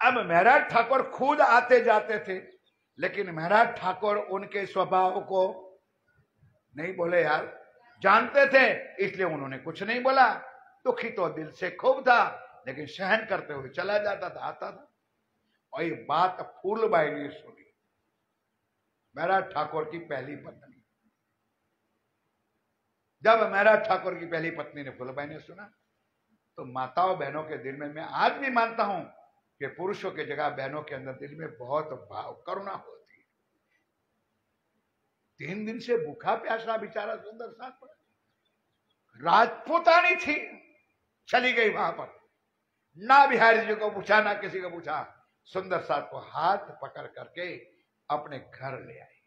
अब महाराज ठाकुर खुद आते जाते थे, लेकिन महाराज ठाकुर उनके स्वभाव को नहीं बोले यार, जानते थे, इसलिए उन्होंने कुछ नहीं बोला। दुखी तो दिल से खूब था, लेकिन सहन करते हुए चला जाता था, आता था। और ये बात फूलबाई ने सुनी, महाराज ठाकुर की पहली पत्नी। जब महाराज ठाकुर की पहली पत्नी ने फूलबाई ने सुना, तो माताओं बहनों के दिल में मैं आज भी मानता हूं कि पुरुषों की जगह बहनों के अंदर दिल में बहुत भाव करुणा होती है। 3 दिन से भूखा प्यासा बेचारा सुंदर साथ पड़ा, राजपूतानी थी, चली गई वहां पर, ना बिहारी जी को पूछा ना किसी को पूछा, सुंदर साथ को हाथ पकड़ करके अपने घर ले आई।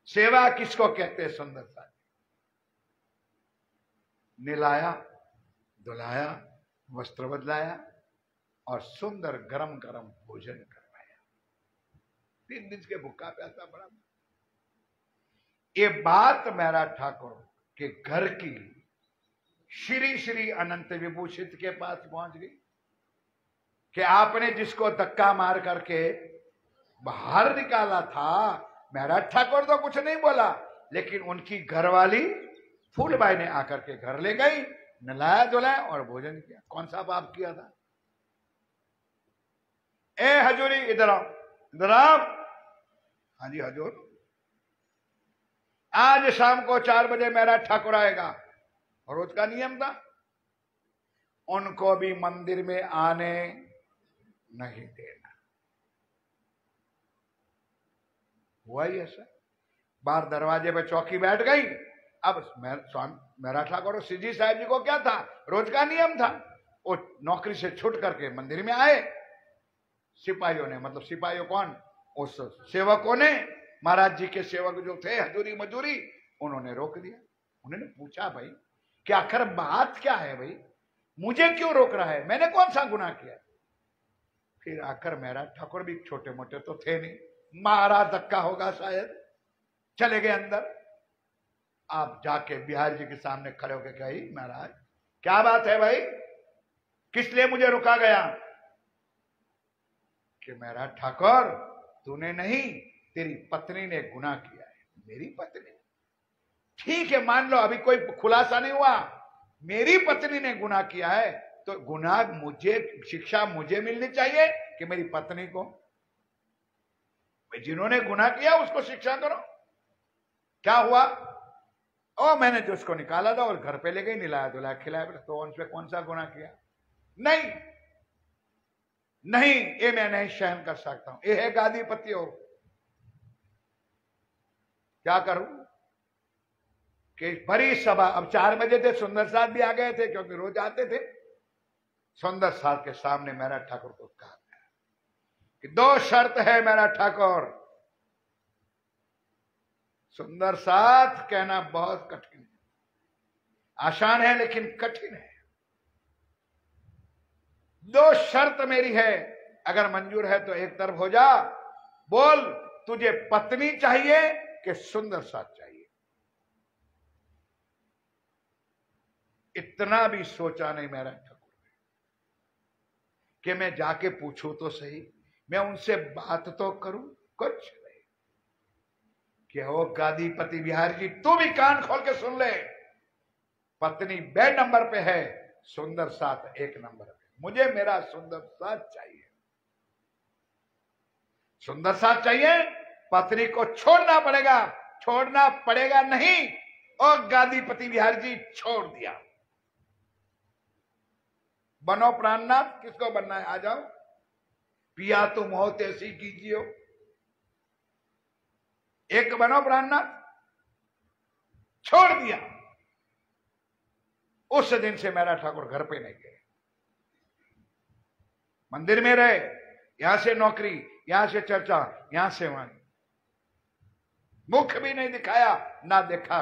सेवा किसको कहते हैं? सुंदर साथ निलाया, धुलाया, वस्त्र बदलाया और सुंदर गरम गरम भोजन करवाया। 3 दिन के भूखा प्यासा पड़ा। ये बात मेरा ठाकुर के घर की श्री श्री अनंत विभूषित के पास पहुंच गई कि आपने जिसको धक्का मार करके बाहर निकाला था, मेरा ठाकुर तो कुछ नहीं बोला, लेकिन उनकी घरवाली फूलबाई ने आकर के घर ले गई, नलाया धुलाया और भोजन किया। कौन सा पाप किया था? ए हजूरी इधर आओ, इधर आओ। हाँ जी हजूर, आज शाम को 4 बजे मेरा ठाकुर आएगा, और रोज का नियम था, उनको भी मंदिर में आने नहीं देना। हुआ ही ऐसा, बाहर दरवाजे पे चौकी बैठ गई। अब मेरा ठाकुर और सिजी साहब जी को क्या था, रोज का नियम था, वो नौकरी से छूट करके मंदिर में आए। सिपाहियों ने, मतलब सिपाहियों कौन, उस सेवकों ने, महाराज जी के सेवक जो थे हजूरी मजूरी, उन्होंने रोक दिया। उन्होंने पूछा भाई कि आखिर बात क्या है भाई, मुझे क्यों रोक रहा है, मैंने कौन सा गुनाह किया? फिर आकर मेरा ठाकुर भी छोटे मोटे तो थे नहीं, मारा धक्का होगा शायद, चले गए अंदर। आप जाके बिहारी जी के सामने खड़े होकर कही, महाराज क्या बात है भाई, किस लिए मुझे रुका गया? कि मेरा ठाकुर तूने नहीं, तेरी पत्नी ने गुनाह किया है। मेरी पत्नी? ठीक है, मान लो अभी कोई खुलासा नहीं हुआ, मेरी पत्नी ने गुनाह किया है, तो गुनाह मुझे, शिक्षा मुझे मिलनी चाहिए कि मेरी पत्नी को? जिन्होंने गुनाह किया उसको शिक्षा करो। क्या हुआ? ओ मैंने जो उसको निकाला था और घर पे ले गई, निलाया धुलाया खिलाया, तो उन पे कौन सा गुनाह किया? नहीं नहीं, ये मैं नहीं सहन कर सकता हूं, ये है गादीपति हो। क्या करूं कि बड़ी सभा, अब 4 बजे थे, सुंदर साथ भी आ गए थे क्योंकि रोज आते थे। सुंदर साथ के सामने मेरा ठाकुर को कहा कि 2 शर्त है मेरा ठाकुर। सुंदर साथ कहना बहुत कठिन है, आसान है लेकिन कठिन है। 2 शर्त मेरी है, अगर मंजूर है तो एक तरफ हो जा, बोल तुझे पत्नी चाहिए कि सुंदर साथ चाहिए? इतना भी सोचा नहीं मेरा ठाकुर कि मैं जाके पूछूं तो सही, मैं उनसे बात तो करूं, कुछ नहीं। कि हो गादीपति बिहारी जी, तू भी कान खोल के सुन ले, पत्नी बे नंबर पे है, सुंदर साथ 1 नंबर पे। मुझे मेरा सुंदर साथ चाहिए, सुंदर साथ चाहिए, पत्नी को छोड़ना पड़ेगा नहीं। और गादीपति बिहारी जी छोड़ दिया। बनो प्राणनाथ, किसको बनना है आ जाओ, पिया तुम हो तैसी कीजिए, एक बनो प्राणनाथ। छोड़ दिया। उस दिन से मेरा ठाकुर घर पे नहीं गए, मंदिर में रहे, यहां से नौकरी, यहां से चर्चा, यहां से वहां, मुख भी नहीं दिखाया, ना देखा।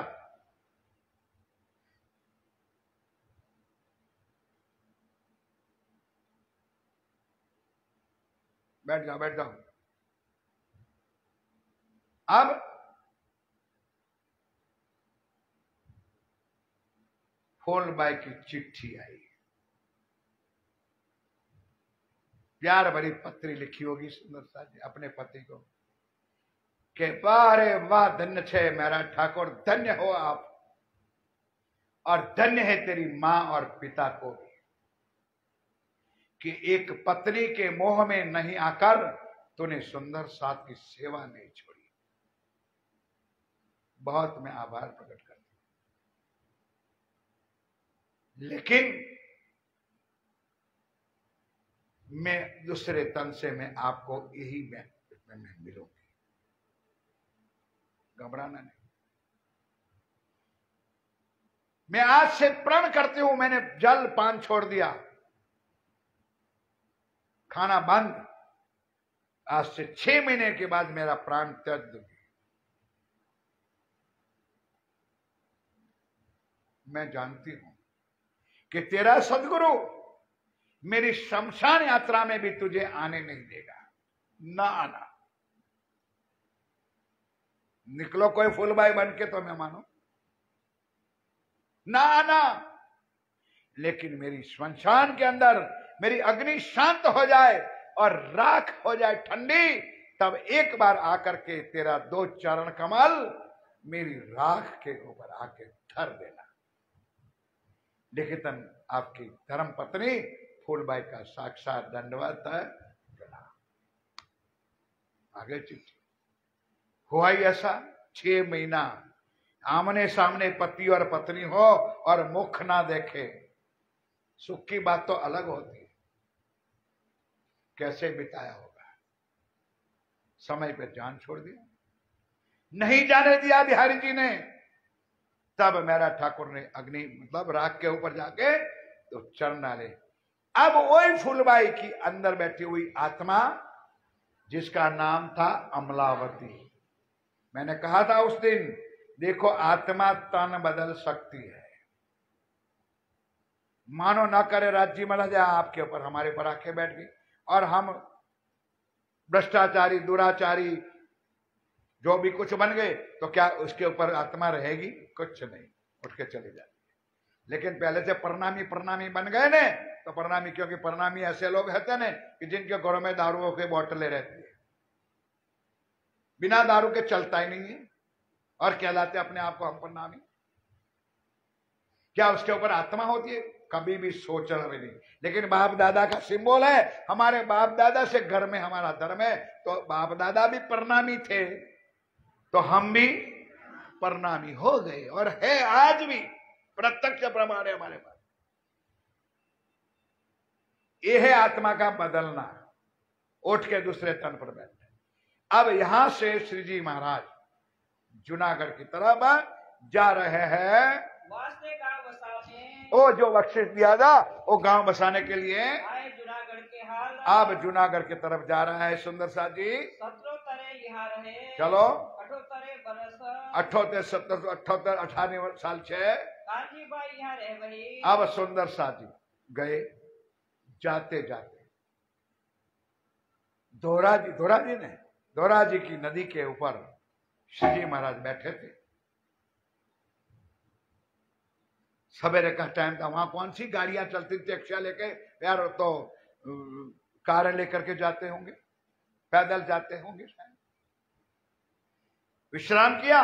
बैठ जाओ बैठ जाओ। अब फूलबाई की चिट्ठी आई, प्यार भरी पत्री लिखी होगी सुंदर साथ जी अपने पति को कि वारे वाह धन्य छे मेरा ठाकुर, धन्य हो आप, और धन्य है तेरी मां और पिता को भी कि एक पत्नी के मोह में नहीं आकर तूने सुंदर साथ की सेवा नहीं छोड़ी। बहुत मैं आभार प्रकट करता हूं, लेकिन मैं दूसरे तन से मैं आपको यही मैं मिलूंगी, घबराना नहीं। मैं आज से प्रण करती हूं, मैंने जल पान छोड़ दिया, खाना बंद, आज से 6 महीने के बाद मेरा प्राण त्याग दूंगी। मैं जानती हूं कि तेरा सदगुरु मेरी शमशान यात्रा में भी तुझे आने नहीं देगा, ना आना। निकलो कोई फुलबाई बन के तो मैं मानू, ना आना। लेकिन मेरी शमशान के अंदर मेरी अग्नि शांत हो जाए और राख हो जाए ठंडी, तब एक बार आकर के तेरा 2 चरण कमल मेरी राख के ऊपर आके धर देना। लेकिन आपकी धर्म पत्नी फूलबाई का साक्षात दंडवत है। आगे चिट्ठी हुआ ही ऐसा, 6 महीना आमने सामने पति और पत्नी हो और मुख ना देखे। सुख की बात तो अलग होती है, कैसे बिताया होगा। समय पे जान छोड़ दिया, नहीं जाने दिया बिहारी जी ने। तब मेरा ठाकुर ने अग्नि मतलब राख के ऊपर जाके तो चरण डाले। अब वही फूलबाई की अंदर बैठी हुई आत्मा, जिसका नाम था अमलावती। मैंने कहा था उस दिन, देखो आत्मा तन बदल सकती है। मानो ना करे राज्य महाराजा आपके ऊपर हमारे पर आके बैठ गई और हम भ्रष्टाचारी दुराचारी जो भी कुछ बन गए, तो क्या उसके ऊपर आत्मा रहेगी? कुछ नहीं, उठ के चली जाती है। लेकिन पहले से प्रणामी बन गए ने, तो प्रणामी, क्योंकि प्रणामी ऐसे लोग रहते ने कि जिनके घरों में दारुओं के बोतलें रहती है, बिना दारू के चलता ही नहीं है, और कहलाते अपने आप को हम प्रणामी। क्या उसके ऊपर आत्मा होती है? कभी भी सोचना भी नहीं। लेकिन बाप दादा का सिंबल है, हमारे बाप दादा से घर में हमारा धर्म है, तो बाप दादा भी प्रणामी थे, तो हम भी प्रणामी हो गए और है आज भी प्रत्यक्ष प्रमाण है हमारे पास। यह है आत्मा का बदलना, उठ के दूसरे तन पर बैठे। अब यहां से श्री जी महाराज जूनागढ़ की तरफ जा रहे हैं। वो जो बख्शिश दिया था वो गांव बसाने के लिए जूनागढ़ के हाल। अब जूनागढ़ की तरफ जा रहा है सुंदर सा जी। 17 यहाँ रहे, चलो 78 बरस, 78 17 78 18 साल 6 कांजीबाई यहाँ रह वही। अब सुंदर सा जी गए, जाते जाते दोरा जी की नदी के ऊपर श्री जी महाराज बैठे थे। सवेरे का टाइम था, वहां कौन सी गाड़ियां चलती थी रिक्शा लेके यार, तो कारें लेकर के जाते होंगे, पैदल जाते होंगे शायद। विश्राम किया,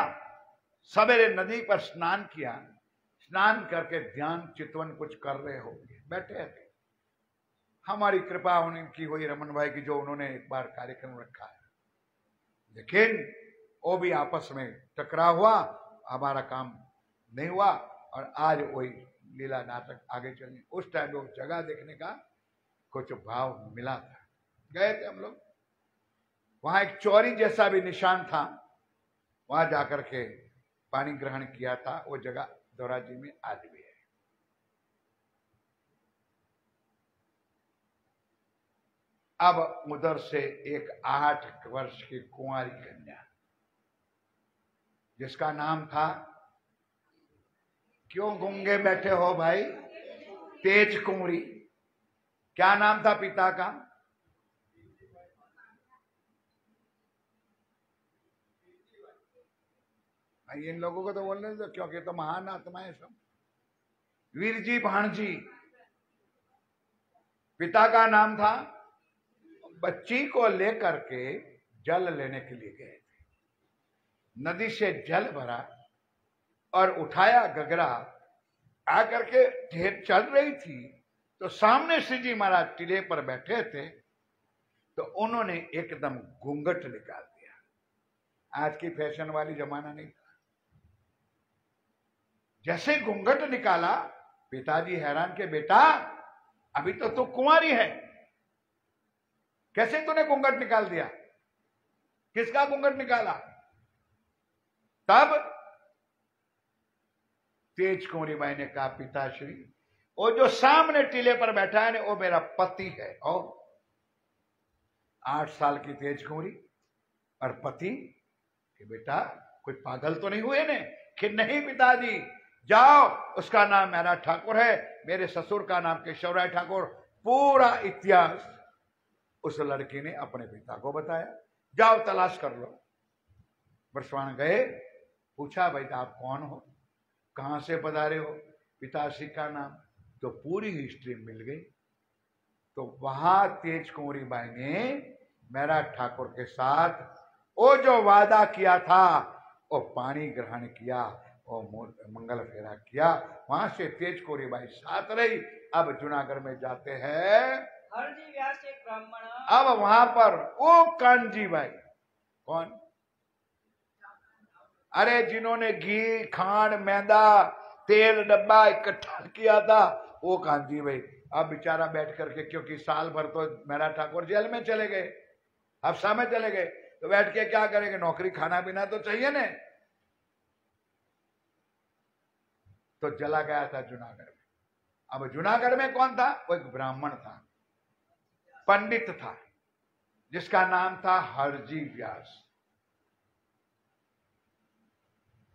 सवेरे नदी पर स्नान किया, स्नान करके ध्यान चितवन कुछ कर रहे होंगे, बैठे थे। हमारी कृपा उनकी हुई रमन भाई की, जो उन्होंने एक बार कार्यक्रम रखा है, लेकिन वो भी आपस में टकराव हुआ, हमारा काम नहीं हुआ और आज वही लीला नाटक आगे चलने। उस टाइम वो जगह देखने का कुछ भाव मिला था, गए थे हम लोग। वहां एक चौरी जैसा भी निशान था, वहां जाकर के पानी ग्रहण किया था। वो जगह दोराजी में आज भी है। अब उधर से एक 8 वर्ष की कुंवारी कन्या, जिसका नाम था, क्यों गूंगे बैठे हो भाई? तेज कुंवरी। क्या नाम था पिता का? इन लोगों को तो बोलने दो, क्योंकि तो महान आत्माएं सब। वीरजी भाणजी, पिता का नाम था। बच्ची को लेकर के जल लेने के लिए गए थे, नदी से जल भरा और उठाया गगरा, आकर के ढेर चल रही थी, तो सामने श्री जी महाराज टीले पर बैठे थे, तो उन्होंने एकदम घूंघट निकाल दिया। आज की फैशन वाली जमाना नहीं था। जैसे घूंघट निकाला, पिताजी हैरान के, बेटा अभी तो तू कुंवारी है, कैसे तूने घूंघट निकाल दिया? किसका घूंघट निकाला? तब तेज कुंवरी बाई ने कहा, पिताश्री, वो जो सामने टीले पर बैठा है वो मेरा पति है। और 8 साल की तेज कुंवरी और पति कि बेटा कोई पागल तो नहीं हुए ने? कि नहीं पिताजी, जाओ, उसका नाम मेरा ठाकुर है, मेरे ससुर का नाम केशवराय ठाकुर। पूरा इतिहास उस लड़की ने अपने पिता को बताया। जाओ तलाश कर लो। बरसवान गए, पूछा, भाई आप कौन हो, कहां से पधारे हो? पिताश्री का नाम। तो पूरी हिस्ट्री मिल गई। तो वहां तेज कुंवरी बाई ने मेरा ठाकुर के साथ वो जो वादा किया था वो पानी ग्रहण किया और मंगल फेरा किया। वहां से तेज कुंवरी बाई साथ रही। अब जूनागढ़ में जाते हैं, हरजी व्यास एक ब्राह्मण। अब वहां पर वो कांजी बाई, कौन? अरे जिन्होंने घी, खांड, मैदा, तेल डब्बा इकट्ठा किया था, वो कांजी भाई। अब बेचारा बैठ करके, क्योंकि साल भर तो मेरा ठाकुर जेल में चले गए, हफ्सा में चले गए, तो बैठ के क्या करेंगे? नौकरी, खाना पीना तो चाहिए ना। तो चला गया था जूनागढ़ में। अब जूनागढ़ में कौन था? वो एक ब्राह्मण था, पंडित था, जिसका नाम था हरजी व्यास।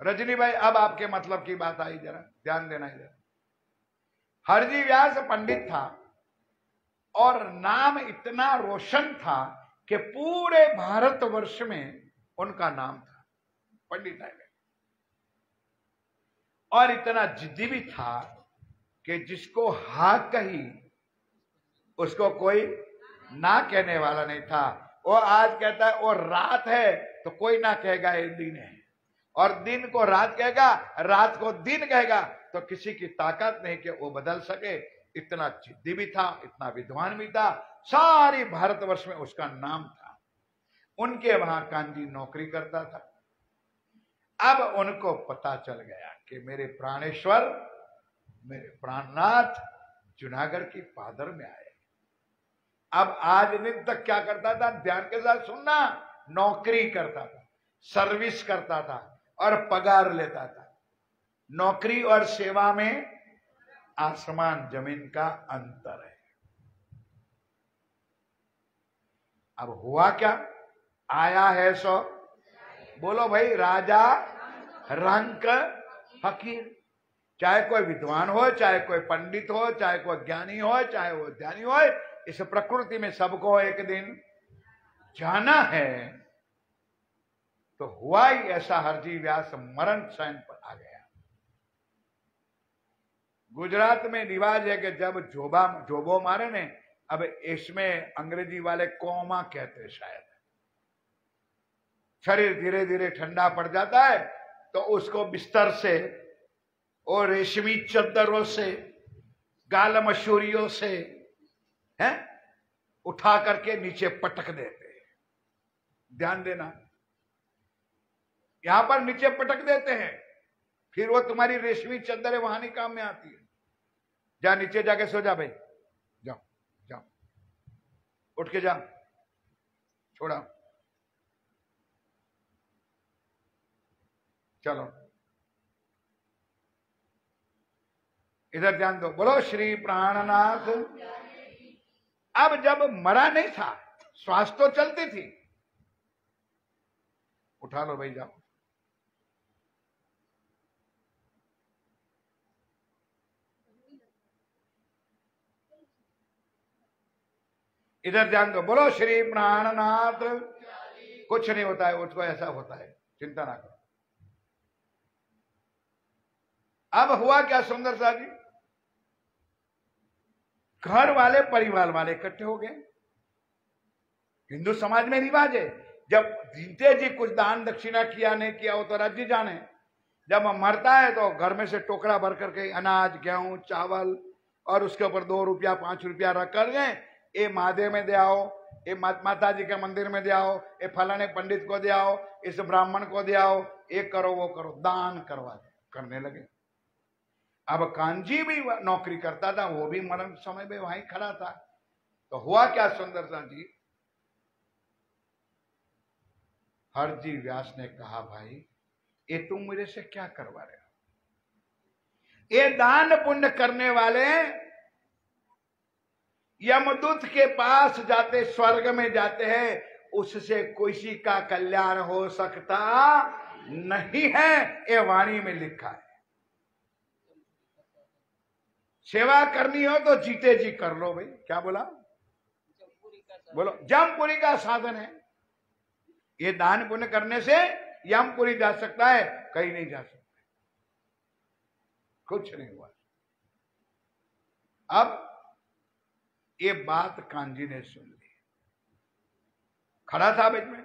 रजनी भाई, अब आपके मतलब की बात आई, जरा ध्यान देना इधर। हरजी व्यास पंडित था और नाम इतना रोशन था कि पूरे भारतवर्ष में उनका नाम था, पंडित है। और इतना जिद्दी भी था कि जिसको हा कही उसको कोई ना कहने वाला नहीं था। वो आज कहता है वो रात है तो कोई ना कहेगा ये दिन है, और दिन को रात कहेगा, रात को दिन कहेगा, तो किसी की ताकत नहीं कि वो बदल सके। इतना जिद्दी भी था, इतना विद्वान भी था, सारी भारतवर्ष में उसका नाम था। उनके वहां कांजी नौकरी करता था। अब उनको पता चल गया कि मेरे प्राणेश्वर, मेरे प्राणनाथ जूनागढ़ की पादर में आए। अब आज दिन तक क्या करता था? ध्यान के साथ सुनना, नौकरी करता था, सर्विस करता था और पगार लेता था। नौकरी और सेवा में आसमान जमीन का अंतर है। अब हुआ क्या? आया है सो बोलो भाई, राजा रंक फकीर। चाहे कोई विद्वान हो, चाहे कोई पंडित हो, चाहे कोई ज्ञानी हो, चाहे वो ध्यानी हो, इस प्रकृति में सबको एक दिन जाना है। तो हुआ ही ऐसा, हरजी व्यास मरण शयन पर आ गया। गुजरात में रिवाज है कि जब जोबो मारे ने, अब इसमें अंग्रेजी वाले कोमा कहते शायद, शरीर धीरे धीरे ठंडा पड़ जाता है तो उसको बिस्तर से और रेशमी चद्दरों से, गाल मशूरियों से हैं उठा करके नीचे पटक देते हैं। ध्यान देना, यहां पर नीचे पटक देते हैं, फिर वो तुम्हारी रेशमी चद्दरें वहां नहीं काम में आती है। जा नीचे जाके सो जा भाई, जाओ जाओ, उठ के जा, छोड़ा, चलो इधर ध्यान दो, बोलो श्री प्राणनाथ। अब जब मरा नहीं था, श्वास तो चलती थी, उठा लो भाई, जाओ। इधर ध्यान दो, बोलो श्री प्राणनाथ। कुछ नहीं होता है, उसको ऐसा होता है, चिंता ना करो। अब हुआ क्या सुंदर सा जी, घर वाले परिवार वाले इकट्ठे हो गए। हिंदू समाज में रिवाज है, जब जीते जी कुछ दान दक्षिणा किया नहीं किया हो तो राज्य जाने। जब मरता है तो घर में से टोकरा भर करके अनाज, गेहूं, चावल और उसके ऊपर 2 रुपया 5 रुपया रख कर गए, ये महादेव में दे आओ, ये माता जी के मंदिर में दे आओ, ये फलाने पंडित को दे आओ, इस ब्राह्मण को दे आओ, ये करो वो करो, दान करने लगे। अब कांजी भी नौकरी करता था, वो भी मरण समय में वहीं खड़ा था। तो हुआ क्या सुंदर सा जी, हरजी व्यास ने कहा, भाई ये तुम मेरे से क्या करवा रहे हो? ये दान पुण्य करने वाले यमदूत के पास जाते, स्वर्ग में जाते हैं, उससे किसी का कल्याण हो सकता नहीं है। ये वाणी में लिखा है। सेवा करनी हो तो जीते जी कर लो भाई। क्या बोला? बोलो। जमपुरी का साधन है ये। दान पुण्य करने से यमपुरी जा सकता है, कहीं नहीं जा सकता। कुछ नहीं हुआ। अब ये बात कांजी ने सुन ली, खड़ा था बीच में,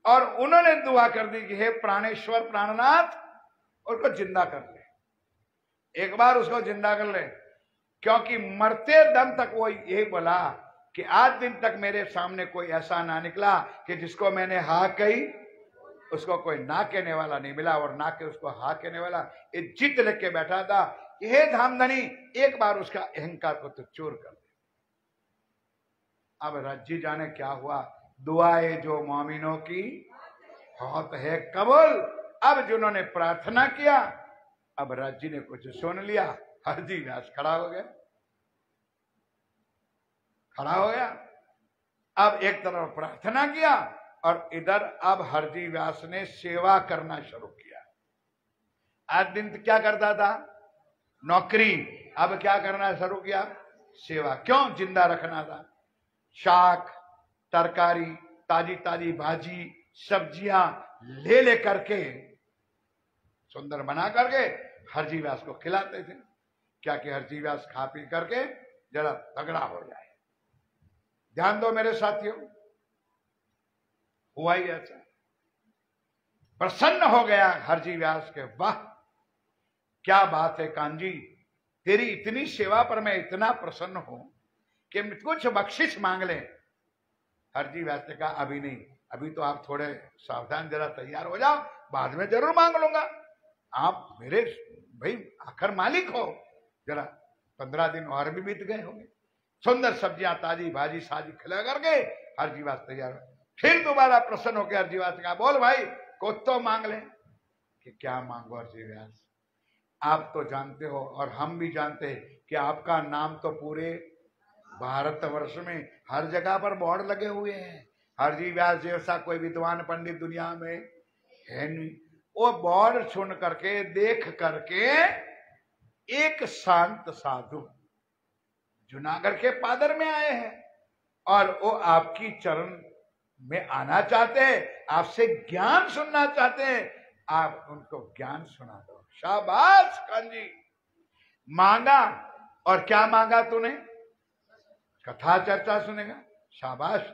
और उन्होंने दुआ कर दी कि हे प्राणेश्वर प्राणनाथ, उसको जिंदा कर ले, एक बार उसको जिंदा कर ले। क्योंकि मरते दम तक वो यही बोला कि आज दिन तक मेरे सामने कोई ऐसा ना निकला कि जिसको मैंने हा कही उसको कोई ना कहने वाला नहीं मिला, और ना के उसको हा कहने वाला। ये जिद लेके बैठा था, हे धामधनी, एक बार उसका अहंकार को तो चूर कर दे। अब रज्जी जाने क्या हुआ। दुआएं जो मोमिनों की होत है कबूल। अब जिन्होंने प्रार्थना किया, अब रज्जी ने कुछ सुन लिया। हरजी व्यास खड़ा हो गया, खड़ा हो गया। अब एक तरफ प्रार्थना किया और इधर अब हरजी व्यास ने सेवा करना शुरू किया। आज दिन क्या करता था? नौकरी। अब क्या करना शुरू किया? सेवा। क्यों? जिंदा रखना था। शाक, तरकारी, ताजी ताजी भाजी, सब्जियां ले ले करके, सुंदर बना करके हरजी व्यास को खिलाते थे। क्या कि हरजी व्यास खा पी करके जरा तगड़ा हो जाए। ध्यान दो मेरे साथियों, हुआ ही ऐसा। प्रसन्न हो गया हरजी व्यास के, वाह क्या बात है कांजी, तेरी इतनी सेवा पर मैं इतना प्रसन्न हूं कि कुछ बख्शिश मांग ले। हरजी व्यास ने कहा, अभी नहीं, अभी तो आप थोड़े सावधान, जरा तैयार हो जाओ, बाद में जरूर मांग लूंगा। आप मेरे भाई आखिर मालिक हो, जरा 15 दिन और भी बीत गए होंगे। सुंदर सब्जियां, ताजी भाजी साजी खिला करके हरजी व्यास तैयार हो। फिर दोबारा प्रसन्न होकर हरजी व्यास ने कहा, बोल भाई कुछ तो मांग ले। कि क्या मांगो हरजी व्यास, आप तो जानते हो और हम भी जानते हैं कि आपका नाम तो पूरे भारतवर्ष में हर जगह पर बोर्ड लगे हुए हैं। हरजी व्यास जैसा कोई विद्वान पंडित दुनिया में है नहीं। वो बोर्ड सुन करके, देख करके, एक शांत साधु जूनागढ़ के पादर में आए हैं और वो आपकी चरण में आना चाहते हैं, आपसे ज्ञान सुनना चाहते हैं। आप उनको ज्ञान सुना दो। शाबाश कांजी, मांगा। और क्या मांगा तूने? कथा चर्चा सुनेगा। शाबाश,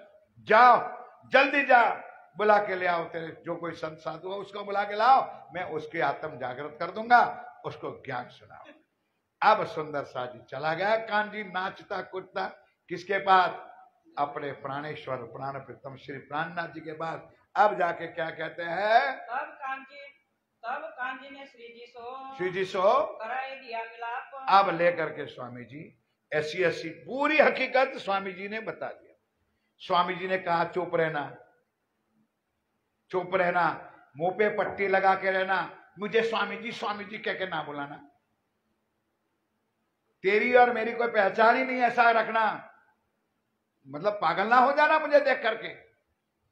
जाओ जल्दी जा, बुला के ले आओ, तेरे जो कोई संत साधु हो उसको बुला के लाओ, मैं उसके आत्म जागृत कर दूंगा, उसको ज्ञान सुनाओ। अब सुंदर सा जी चला गया कांजी नाचता कूदता। किसके पास? अपने प्राणेश्वर प्राण प्रीतम श्री प्राणनाथ जी के पास। अब जाके क्या कहते हैं? तब कांजी ने श्री जी सो कराए दिया मिलाप। अब लेकर के स्वामी जी ऐसी ऐसी पूरी हकीकत स्वामी जी ने बता दिया। स्वामी जी ने कहा, चुप रहना, चुप रहना, मुंह पे पट्टी लगा के रहना, मुझे स्वामी जी कह के ना बुलाना। तेरी और मेरी कोई पहचान ही नहीं, ऐसा रखना। मतलब पागल ना हो जाना मुझे देख करके।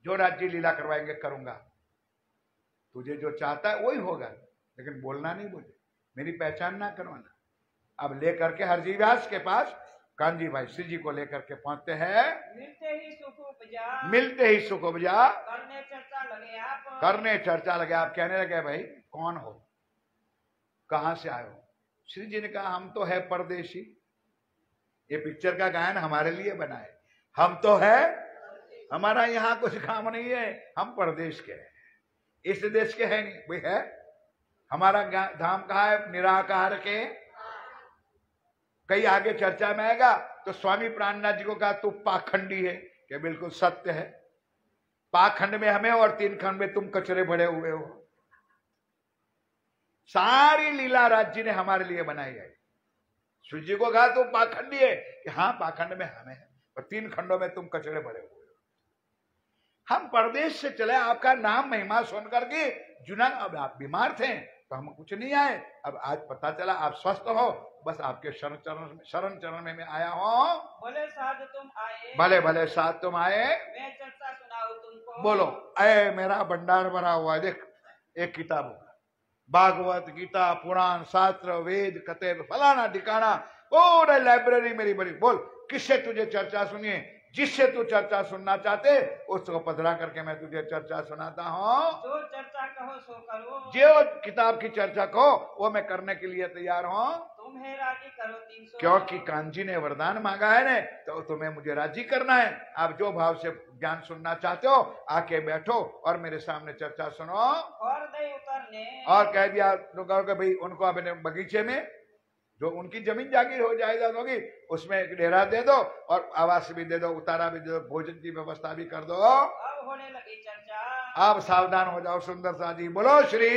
जो राज्य लीला करवाएंगे करूंगा, तुझे जो चाहता है वही होगा, लेकिन बोलना नहीं मुझे, मेरी पहचान ना करवाना। अब लेकर के हरजी व्यास के पास कांजी भाई श्री जी को लेकर के पहुंचते हैं। मिलते ही सुख उपजा, मिलते ही सुख उपजा, करने चर्चा लगे आप। करने चर्चा लगे आप। कहने लगे, भाई कौन हो, कहां से आए हो? श्री जी ने कहा, हम तो है परदेशी, ये पिक्चर का गायन हमारे लिए बना है, हम तो है, हमारा यहाँ कुछ काम नहीं है, हम परदेश के हैं, इस देश के है नहीं। भाई है, हमारा धाम कहाँ है? निराकार के। कई आगे चर्चा में आएगा तो स्वामी प्राणनाथ जी को कहा, तू पाखंडी है, कि बिल्कुल सत्य है। पाखंड में हमें और 3 खंड में तुम कचरे भरे हुए हो। सारी लीला राज जी ने हमारे लिए बनाई है। शिव जी को कहा तू पाखंडी है, कि हाँ पाखंड में हमें है और 3 खंडों में तुम कचरे भरे हुए हो। हम परदेश से चले, आपका नाम महिमा सुन करके जुनन, अब आप बीमार थे तो हम कुछ नहीं आए, अब आज पता चला आप स्वस्थ हो, बस आपके शरण चरण में मैं आया हूँ। भले साथ तुम आए, भले भले साथ तुम आए, मैं चर्चा सुनाऊं तुमको। बोलो। अरे मेरा भंडार भरा हुआ है, देख एक किताब होगा, भागवत गीता पुराण शास्त्र वेद कथे फलाना ठिकाना, पूरे लाइब्रेरी मेरी बड़ी। बोल किससे तुझे चर्चा सुनिए, जिससे तू चर्चा सुनना चाहते उसको पधरा करके मैं तुझे चर्चा सुनाता हूँ। जो चर्चा कहो सो करो, जो किताब की चर्चा कहो वो मैं करने के लिए तैयार हूँ। तुम्हें राजी करो 300। क्योंकि कांजी ने वरदान मांगा है ने, तो तुम्हें मुझे राजी करना है। आप जो भाव से ज्ञान सुनना चाहते हो आके बैठो और मेरे सामने चर्चा सुनो। और दे उतरने, और कह दिया लोगों को भाई उनको अपने बगीचे में जो उनकी जमीन जागीर हो जायदाद होगी उसमें एक डेरा दे दो और आवास भी दे दो, उतारा भी दे दो, भोजन की व्यवस्था भी कर दो। अब होने लगी चर्चा, अब सावधान हो जाओ सुंदर सा जी, बोलो श्री।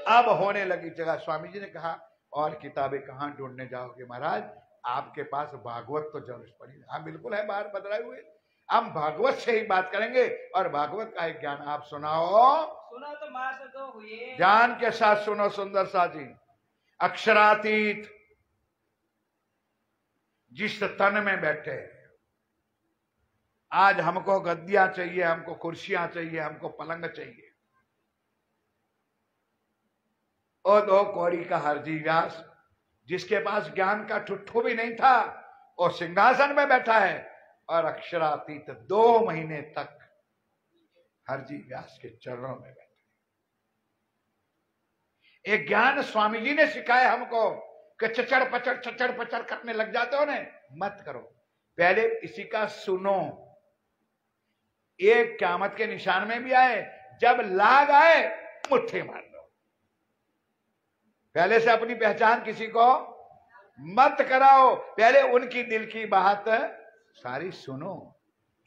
अब होने लगी जगह। स्वामी जी ने कहा और किताबें कहाँ ढूंढने जाओगे महाराज, आपके पास भागवत तो जरूर पड़ी। हाँ बिल्कुल है, बाहर बदलाए हुए। हम भागवत से ही बात करेंगे और भागवत का एक ज्ञान आप सुनाओ। सुनो तो मास दो हुए, ज्ञान के साथ सुनो सुंदर सा जी। अक्षरातीत जिस तन में बैठे, आज हमको गद्दियां चाहिए, हमको कुर्सियां चाहिए, हमको पलंग चाहिए, ओ दो कौड़ी का हरजी व्यास जिसके पास ज्ञान का ठुट्ठू भी नहीं था और सिंहासन में बैठा है और अक्षरातीत 2 महीने तक हरजी व्यास के चरणों में बैठे। एक ज्ञान स्वामी जी ने सिखाया हमको कि चचड़ पचड़ करने लग जाते हो ने, मत करो, पहले इसी का सुनो। एक क़यामत के निशान में भी आए, जब लाग आए मुट्ठी मार दो। पहले से अपनी पहचान किसी को मत कराओ, पहले उनकी दिल की बात सारी सुनो।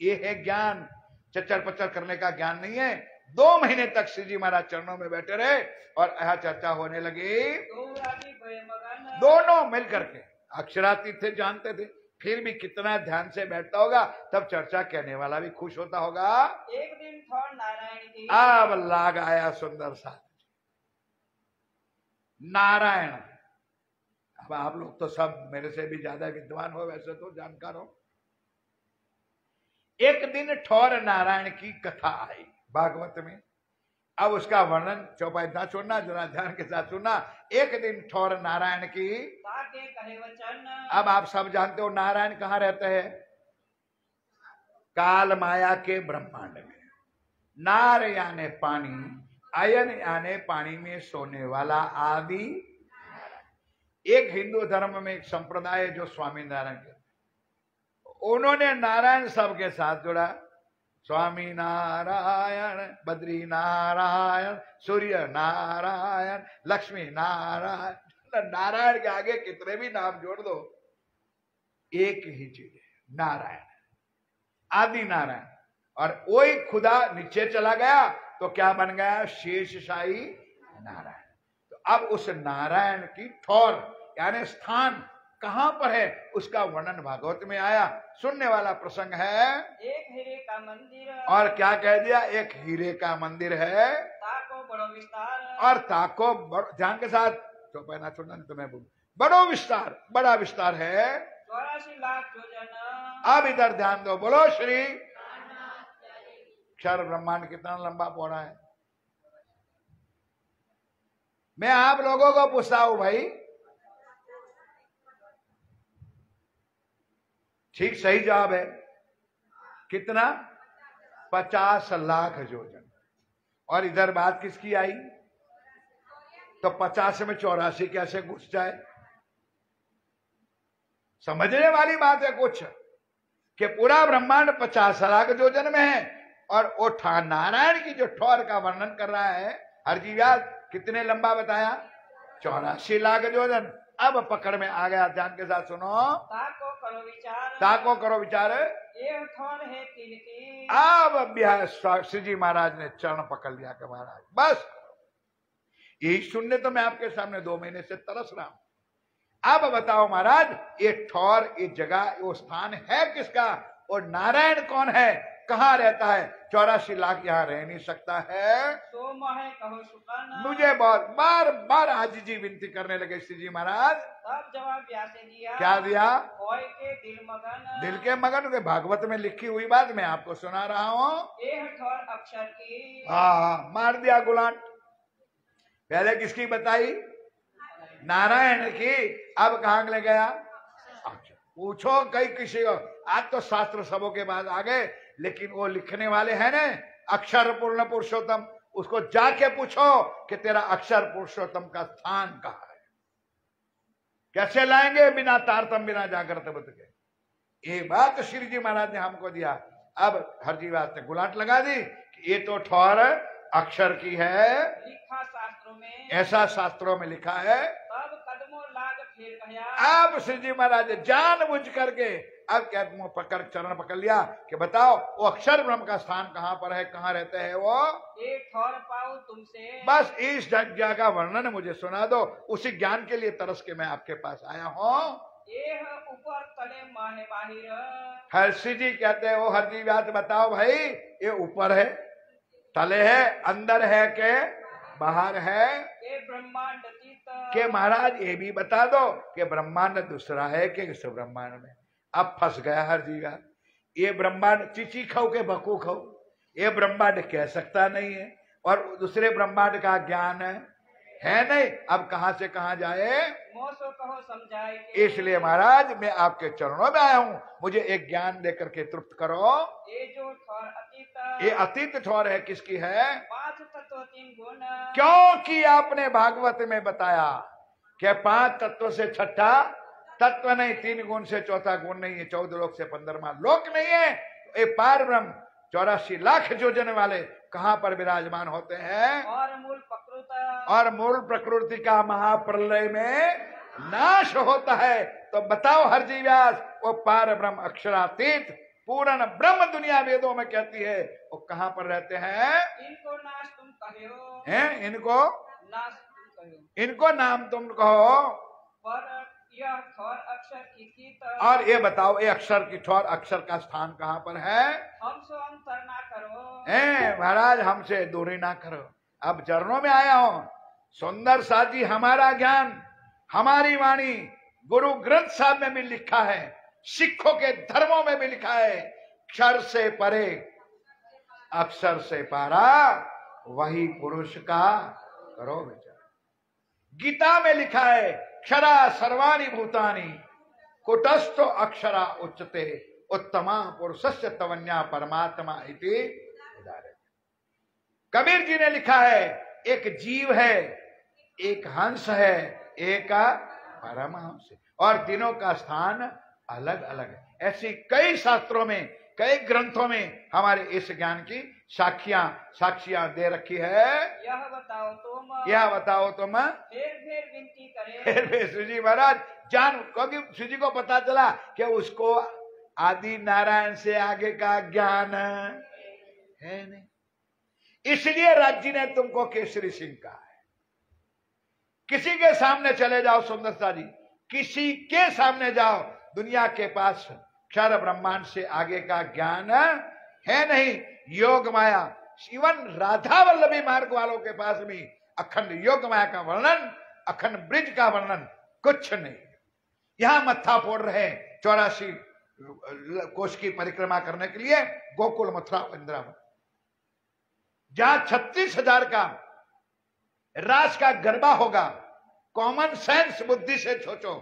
ये है ज्ञान, चचड़ पचड़ करने का ज्ञान नहीं है। 2 महीने तक श्री जी महाराज चरणों में बैठे रहे और यह चर्चा होने लगी। दोनों मिलकर के अक्षरातीत थे, जानते थे, फिर भी कितना ध्यान से बैठता होगा, तब चर्चा कहने वाला भी खुश होता होगा। एक दिन थोड़ नारायण की, अब लाग आया सुंदर सा नारायण। अब आप लोग तो सब मेरे से भी ज्यादा विद्वान हो, वैसे तो जानकार हो। एक दिन ठौर नारायण की कथा आई भागवत में। अब उसका वर्णन चौपाई ना छोड़ना, जरा ध्यान के साथ सुनना। एक दिन ठौर नारायण की, कहे वचन। अब आप सब जानते हो नारायण कहाँ रहते हैं, काल माया के ब्रह्मांड में। नार यानी पानी, अयन यानी पानी में सोने वाला आदि। एक हिंदू धर्म में एक संप्रदाय है जो स्वामी नारायण के, उन्होंने नारायण शब्द के साथ जोड़ा। स्वामी नारायण, बद्री नारायण, सूर्य नारायण, लक्ष्मी नारायण। नारायण के आगे कितने भी नाम जोड़ दो एक ही चीज है, नारायण, आदि नारायण। और वही खुदा नीचे चला गया तो क्या बन गया, शेषशाही नारायण। तो अब उस नारायण की ठौर यानी स्थान कहां पर है उसका वर्णन भागवत में आया। सुनने वाला प्रसंग है, एक हीरे का मंदिर। और क्या कह दिया, एक हीरे का मंदिर है, ताको बड़ो विस्तार। और ताको ध्यान के साथ, तो पहना छोड़ना नहीं तो मैं बोलूं, बड़ो विस्तार, बड़ा विस्तार है, 84 लाख योजन। अब इधर ध्यान दो, बोलो श्री। क्षर ब्रह्मांड कितना लंबा पौड़ा है। मैं आप लोगों को पूछता हूं भाई, ठीक सही जवाब है कितना, 50 लाख योजन। और इधर बात किसकी आई, तो 50 में 84 कैसे घुस जाए। समझने वाली बात है कुछ, कि पूरा ब्रह्मांड 50 लाख योजन में है और वो नारायण की जो ठौर का वर्णन कर रहा है हरजीव्यास, कितने लंबा बताया, 84 लाख योजन। अब पकड़ में आ गया, ध्यान के साथ सुनो। ताको करो विचार, ताको करो विचार। ये ठौर है तिल की। अब श्री जी महाराज ने चरण पकड़ लिया कि महाराज बस, यही सुनने तो मैं आपके सामने 2 महीने से तरस रहा हूं। अब बताओ महाराज, ये ठौर, ये जगह, वो स्थान है किसका, और नारायण कौन है, कहाँ रहता है? 84 लाख यहाँ रह नहीं सकता है। तो महे कहो सुकन। मुझे बहुत बार बार आजीजी विनती करने लगे श्री जी महाराज। तब जवाब व्यासे दिया। क्या दिया? होय के दिल मगन। दिल के मगन के भागवत में लिखी हुई बात मैं आपको सुना रहा हूँ। एह ठोर अक्षर की। हाँ, मार दिया गुलाट। पहले किसकी बताई? नारायण की। अब कहाँ ले गया? अच्छा, पूछो कई किसी को। आज तो शास्त्र सबों के बाद आ गए, लेकिन वो लिखने वाले हैं ना अक्षर पूर्ण पुरुषोत्तम, उसको जाके पूछो कि तेरा अक्षर पुरुषोत्तम का स्थान कहाँ है। कैसे लाएंगे? बिना तारतम, बिना जागृत बुद्ध के। ये बात श्री जी महाराज ने हमको दिया। अब हरजीवास ने गुलाट लगा दी कि ये तो ठोर अक्षर की है, लिखा शास्त्रों में, ऐसा शास्त्रों में लिखा है। तब कदमों लाग फिर गया। अब श्री जी महाराज जानबूझ करके अब क्या पकड़ चरण पकड़ लिया कि बताओ वो अक्षर ब्रह्म का स्थान कहाँ पर है, कहाँ रहते हैं वो? एक ठोर पाऊं तुमसे। बस इस जगह का वर्णन मुझे सुना दो, उसी ज्ञान के लिए तरस के मैं आपके पास आया हूँ। एह ऊपर तले माहे बाहिर। हर्षि जी कहते हैं वो हरजी व्यास बताओ भाई, ये ऊपर है, तले है, अंदर है के बाहर है? ये ब्रह्मांड अतीत के महाराज ये भी बता दो कि ब्रह्मांड दूसरा है कि इस ब्रह्मांड में? अब फंस गया हरजी व्यास। ये ब्रह्मांड चिची खाओ के बकू खाओ, ये ब्रह्मांड कह सकता नहीं है और दूसरे ब्रह्मांड का ज्ञान है नहीं। अब कहां से कहां जाए? मोसो कहो समझाए। इसलिए महाराज मैं आपके चरणों में आया हूं, मुझे एक ज्ञान देकर के तृप्त करो। ये जो ठोर अतीत, ये अतीत ठोर है, किसकी है? 5 तत्व 3 गुण। क्योंकि आपने भागवत में बताया कि 5 तत्व से छठा तत्व नहीं, 3 गुण से चौथा गुण नहीं है, 14 लोक से 15वां लोक नहीं है। ये पार ब्रह्म 84 लाख योजन वाले कहां पर विराजमान होते हैं? और मूल प्रकृति, और मूल प्रकृति का महाप्रलय में नाश होता है। तो बताओ हरजी व्यास, वो पार ब्रह्म अक्षरातीत पूर्ण ब्रह्म दुनिया वेदों में कहती है, वो कहां पर रहते हैं? इनको नाश तुम कहो। हैं? इनको नाश तुम कहो। इनको नाम तुम कहो। पर यह ठोर अक्षर की और ये बताओ, ये अक्षर की ठोर अक्षर का स्थान कहां पर है? हमसे अंतर ना करो। महाराज हमसे दूरी ना करो। अब चरणों में आया हूं। सुंदर साजी हमारा ज्ञान, हमारी वाणी गुरु ग्रंथ साहब में भी लिखा है, सिखों के धर्मों में भी लिखा है, क्षर से परे अक्षर से पारा वही पुरुष का करो विचार। गीता में लिखा है, क्षरा सर्वाणि भूतानि कुटस्थो अक्षरा उच्चते उत्तमा पुरुषस्य तवन्या परमात्मा इति उदाहरण। कबीर जी ने लिखा है, एक जीव है, एक हंस है, एक परमहंस है, और तीनों का स्थान अलग अलग है। ऐसी कई शास्त्रों में, कई ग्रंथों में हमारे इस ज्ञान की साक्षियां दे रखी है। यह बताओ तुम फिर विनती करे। फिर श्री महाराज जान, क्योंकि श्री को पता चला कि उसको आदि नारायण से आगे का ज्ञान है नहीं, इसलिए राज्य ने तुमको केसरी सिंह कहा है। किसी के सामने चले जाओ सुंदरता जी, किसी के सामने जाओ, दुनिया के पास क्षर ब्रह्मांड से आगे का ज्ञान है नहीं। योग माया, इवन राधा वल्लभी मार्ग वालों के पास भी अखंड योग माया का वर्णन, अखंड ब्रिज का वर्णन कुछ नहीं। यहां मत्था फोड़ रहे 84 कोष की परिक्रमा करने के लिए गोकुल मथुरा वृंदावन, जहां 36,000 का रास का गरबा होगा। कॉमन सेंस बुद्धि से सोचो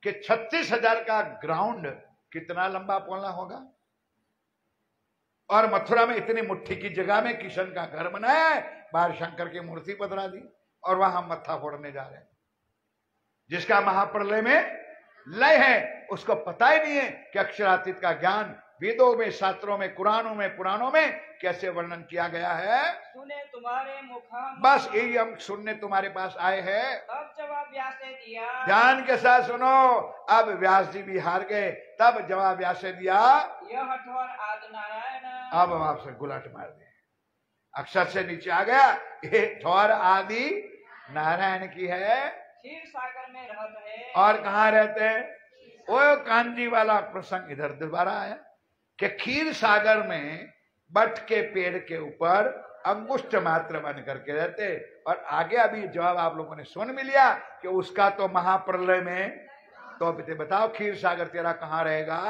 कि 36,000 का ग्राउंड कितना लंबा पौना होगा, और मथुरा में इतनी मुट्ठी की जगह में किशन का घर बनाया है, बाहर शंकर की मूर्ति पधरा दी, और वहां हम मत्था फोड़ने जा रहे हैं। जिसका महाप्रलय में लय है, उसको पता ही नहीं है कि अक्षरातीत का ज्ञान वेदों में, शास्त्रों में, कुरानों में, पुराणों में कैसे वर्णन किया गया है। सुने तुम्हारे मुख, बस यही हम सुनने तुम्हारे पास आए हैं। तब जवाब व्यास ने दिया। ध्यान के साथ सुनो। अब व्यास जी भी हार गए, तब जवाब व्यास ने दिया, यह ठोर आदि नारायण। अब हम आपसे गुलाट मार दे, अक्षर से नीचे आ गया। ये ठोर आदि नारायण की है, क्षीर सागर में रहते हैं। और कहाँ रहते हैं? वो कांजी वाला प्रसंग इधर दोबारा आया कि क्षीर सागर में बट के पेड़ के ऊपर अंगुष्ठ मात्र बन करके रहते। और आगे अभी जवाब आप लोगों ने सुन भी लिया कि उसका तो महाप्रलय में, तो बताओ क्षीर सागर तेरा कहाँ रहेगा?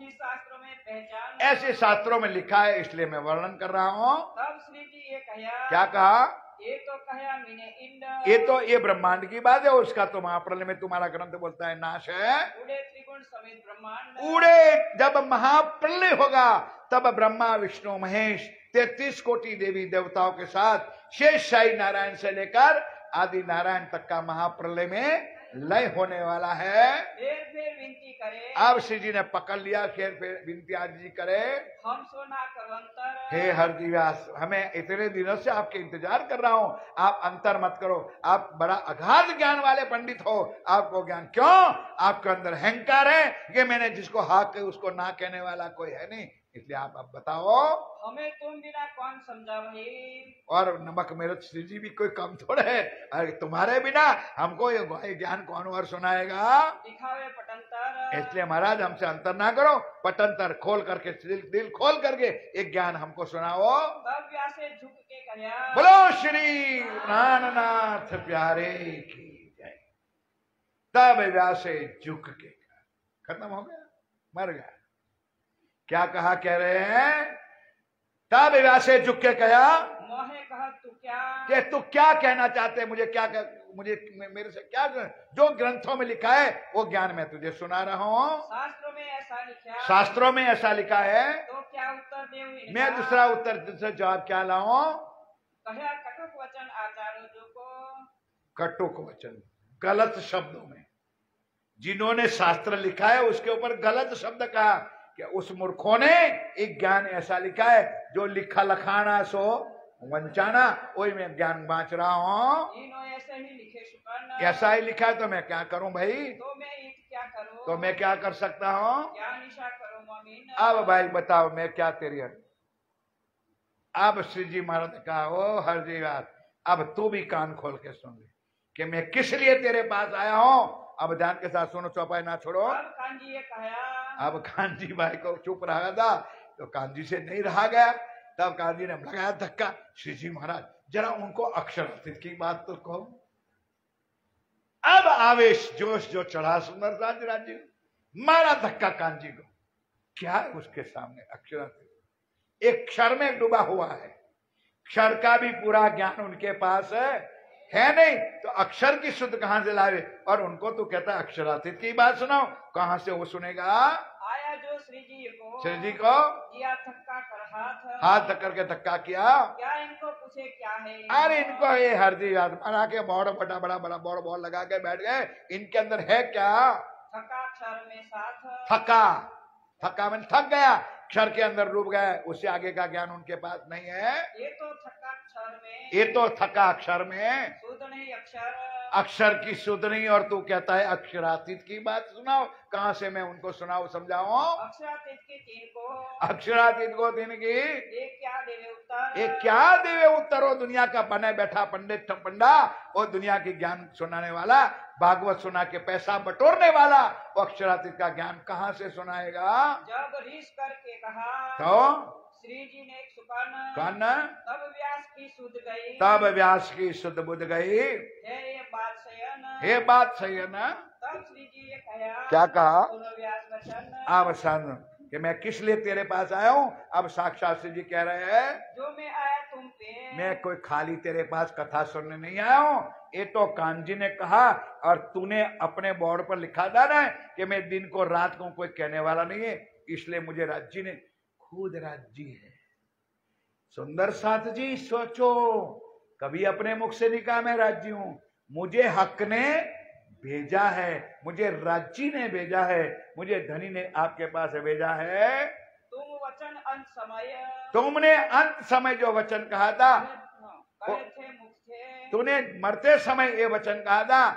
शास्त्रों में पहचान, ऐसे शास्त्रों में लिखा है, इसलिए मैं वर्णन कर रहा हूँ। तब श्री जी ये कहा, क्या कहा? ये तो कहा मैंने इंड, ये तो ये ब्रह्मांड की बात है, उसका तो महाप्रलय में तुम्हारा ग्रंथ बोलता है नाश है। उड़े त्रिगुण समेत ब्रह्मांड, उड़े जब महाप्रलय होगा तब ब्रह्मा विष्णु महेश 33 कोटि देवी देवताओं के साथ शेष शाही नारायण से लेकर आदि नारायण तक का महाप्रलय में लय होने वाला है। फिर विनती करे, अब श्री जी ने पकड़ लिया, फिर विनती आज जी करे, हम सोना करो अंतर। हे हरजी व्यास, हमें इतने दिनों से आपके इंतजार कर रहा हूं, आप अंतर मत करो। आप बड़ा अगाध ज्ञान वाले पंडित हो, आपको ज्ञान क्यों? आपके अंदर अहंकार है कि मैंने जिसको हाँ कहे उसको ना कहने वाला कोई है नहीं, इसलिए आप अब बताओ हमें तुम बिना कौन समझावे। और नमक मेरे श्री जी भी कोई कम थोड़े है, अरे तुम्हारे बिना हमको ये ज्ञान कौन और सुनाएगा? दिखावे पटंतर, इसलिए महाराज हमसे अंतर ना करो, पटंतर खोल करके दिल खोल करके एक ज्ञान हमको सुनाओ। तब व्यासे झुक के कहा, बोलो श्री प्राणनाथ प्यारे की जय। तब व्यासे झुक के, खत्म हो गया, मर गया। क्या कहा कह रहे हैं? तब व्यासे झुक के कहा, मोहे कहा तू क्या, कि तू क्या कहना चाहते हैं? मुझे क्या मुझे मेरे से क्या, जो ग्रंथों में लिखा है वो ज्ञान मैं तुझे सुना रहा हूँ। शास्त्रों में ऐसा लिखा, शास्त्रों में ऐसा लिखा है, तो क्या उत्तर दे? मैं दूसरा उत्तर दूसरा जवाब क्या लाऊं? कहा कटुक वचन आचार्यों जो को, कटुक वचन, गलत शब्दों में जिन्होंने शास्त्र लिखा है उसके ऊपर गलत शब्द कहा कि उस मूर्खों ने एक ज्ञान ऐसा लिखा है जो लिखा लखाना सो वंचाना, वही मैं ज्ञान बांच रहा हूँ। ऐसे ही लिखे सुकन, ऐसा ही लिखा है तो मैं क्या करूं भाई? तो मैं क्या करूं? तो मैं क्या कर सकता हूँ? क्या निशा करूं मोमिन? अब भाई बताओ मैं क्या तेरी है? अब श्री जी महाराज ने कहा, ओ हरजी बात, अब तू भी कान खोल के सुन ले कि मैं किस लिए तेरे पास आया हूँ। अब ध्यान के साथ सुनो, चौपाई ना छोड़ो। अब कानजी भाई को चुप रहा था तो कानजी से नहीं रहा गया, तब कानजी ने लगाया धक्का, श्री जी महाराज जरा उनको अक्षरार्थित की बात तो कहो। अब आवेश जोश जो चढ़ा सुंदर राज्य मारा धक्का कानजी को। क्या है उसके सामने? अक्षरार्थित एक क्षर में डूबा हुआ है, क्षर का भी पूरा ज्ञान उनके पास है नहीं, तो अक्षर की शुद्ध कहां से लावे? और उनको तो कहता है अक्षरातीत की बात सुनाओ, कहां से वो सुनेगा? आया जो श्री जी को किया धक्का कर हाथ करके धक्का किया। क्या इनको पूछे क्या है? अरे इनको ये हरदी याद बना के बड़ा बॉल लगा के बैठ गए, इनके अंदर है क्या? थका क्षर में साथ, थका मैंने थक गया, क्षर के अंदर डूब गए, उससे आगे का ज्ञान उनके पास नहीं है। ये तो थका अक्षर में, ये तो थका अक्षर में, शुद्ध नहीं अक्षर, अक्षर की शुद्ध नहीं, और तू कहता है अक्षरातीत की बात सुनाओ। कहां से मैं उनको सुनाऊं, समझाओ? अक्षरातीत की तीन को, अक्षरातीत को तीन की एक क्या देवे उत्तर, एक क्या देवे उत्तर? हो दुनिया का बने बैठा पंडित पंडा, और दुनिया की ज्ञान सुनाने वाला, भागवत सुना के पैसा बटोरने वाला, वो अक्षरातीत का ज्ञान कहां से सुनाएगा? जब रीस करके कहा तो श्री जी ने एक सुकन, तब व्यास की सुध गई, तब व्यास की शुद्ध बुद्ध गई। हे बात सयन, हे बात सही है ना? तब श्री जी ये कहा, क्या कहा? व्यास वचन, अब सन कि मैं किस लिए तेरे पास आया हूँ। अब साक्षात श्री जी कह रहे हैं, जो मैं आया तुम पे, मैं कोई खाली तेरे पास कथा सुनने नहीं आया हूँ। ये तो कानजी ने कहा, और तूने अपने बोर्ड पर लिखा था ना कि मैं दिन को रात को कोई कहने वाला नहीं है, इसलिए मुझे राज्य ने खुद राज्य है। सुंदर साथ जी सोचो, कभी अपने मुख से नहीं कहा मैं राज्य हूं, मुझे हक ने भेजा है, मुझे राज्य ने भेजा है, मुझे धनी ने आपके पास भेजा है। तुम वचन अंत समय, तुमने अंत समय जो वचन कहा था, तूने मरते समय ये वचन कहा था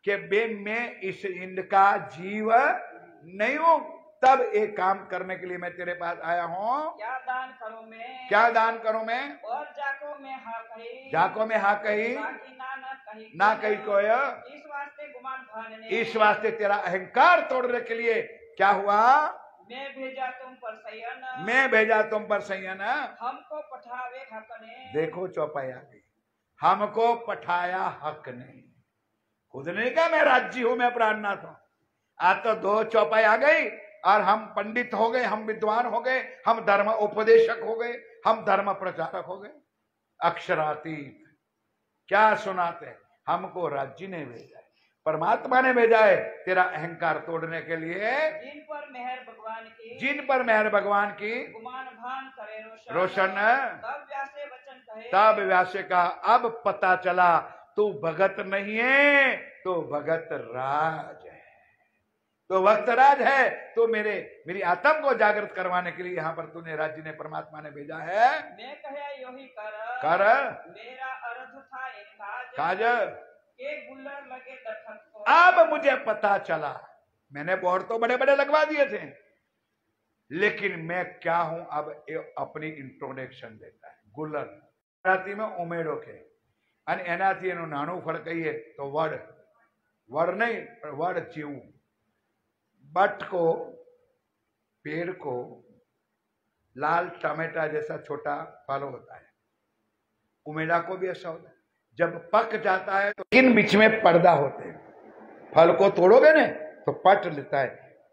कि बे मैं इस इंद का जीव नहीं हूं, तब एक काम करने के लिए मैं तेरे पास आया हूँ। क्या दान करूं मैं, क्या दान करूं मैं? और जाको में हाँ कही, जाको में हाँ कही, ना कही कोई। इस वास्ते गुमान भानने, इस वास्ते तेरा अहंकार तोड़ने के लिए क्या हुआ? मैं भेजा तुम पर सयन, मैं भेजा तुम पर सयन, हमको पठावे हक ने। देखो चौपाई आ गई, हमको पठाया हक ने। खुद ने कहा मैं राज्य हूं, मैं प्राणनाथ हूं। आज तो दो चौपाई आ गई और हम पंडित हो गए, हम विद्वान हो गए, हम धर्म उपदेशक हो गए, हम धर्म प्रचारक हो गए। अक्षरातीत क्या सुनाते, हमको राज्य ने भेजा है, परमात्मा ने भेजा है तेरा अहंकार तोड़ने के लिए। जिन पर मेहर भगवान की, जिन पर मेहर भगवान की, गुमान भान करे रोशन, रोशन। तब व्यासे वचन कहे, तब व्यास का अब पता चला तू भगत नहीं है, तो भगत राज है, तो भक्त राज है। तो मेरी आत्म को जागृत करवाने के लिए यहाँ पर तूने राज्य ने, परमात्मा ने भेजा है। मैं कहा यो ही कर मेरा अर्थ था एक काज, के गुल्लर लगे दरखत को। अब मुझे पता चला, मैंने बोर्ड तो बड़े बड़े लगवा दिए थे, लेकिन मैं क्या हूं अब अपनी इंट्रोडक्शन देता है। गुल्लर ગુજરાતી में उमेड़ो के અને એનાથી એનું નાનું ફળ કહીએ તો વડ, વડ નહીં પણ વડ જેવું, बट को, पेड़ को लाल टमाटा जैसा छोटा फल होता है, उमेड़ा को भी ऐसा होता है। जब पक जाता है तो इन बीच में पर्दा होते हैं, फल को तोड़ोगे ना तो पट लेता है,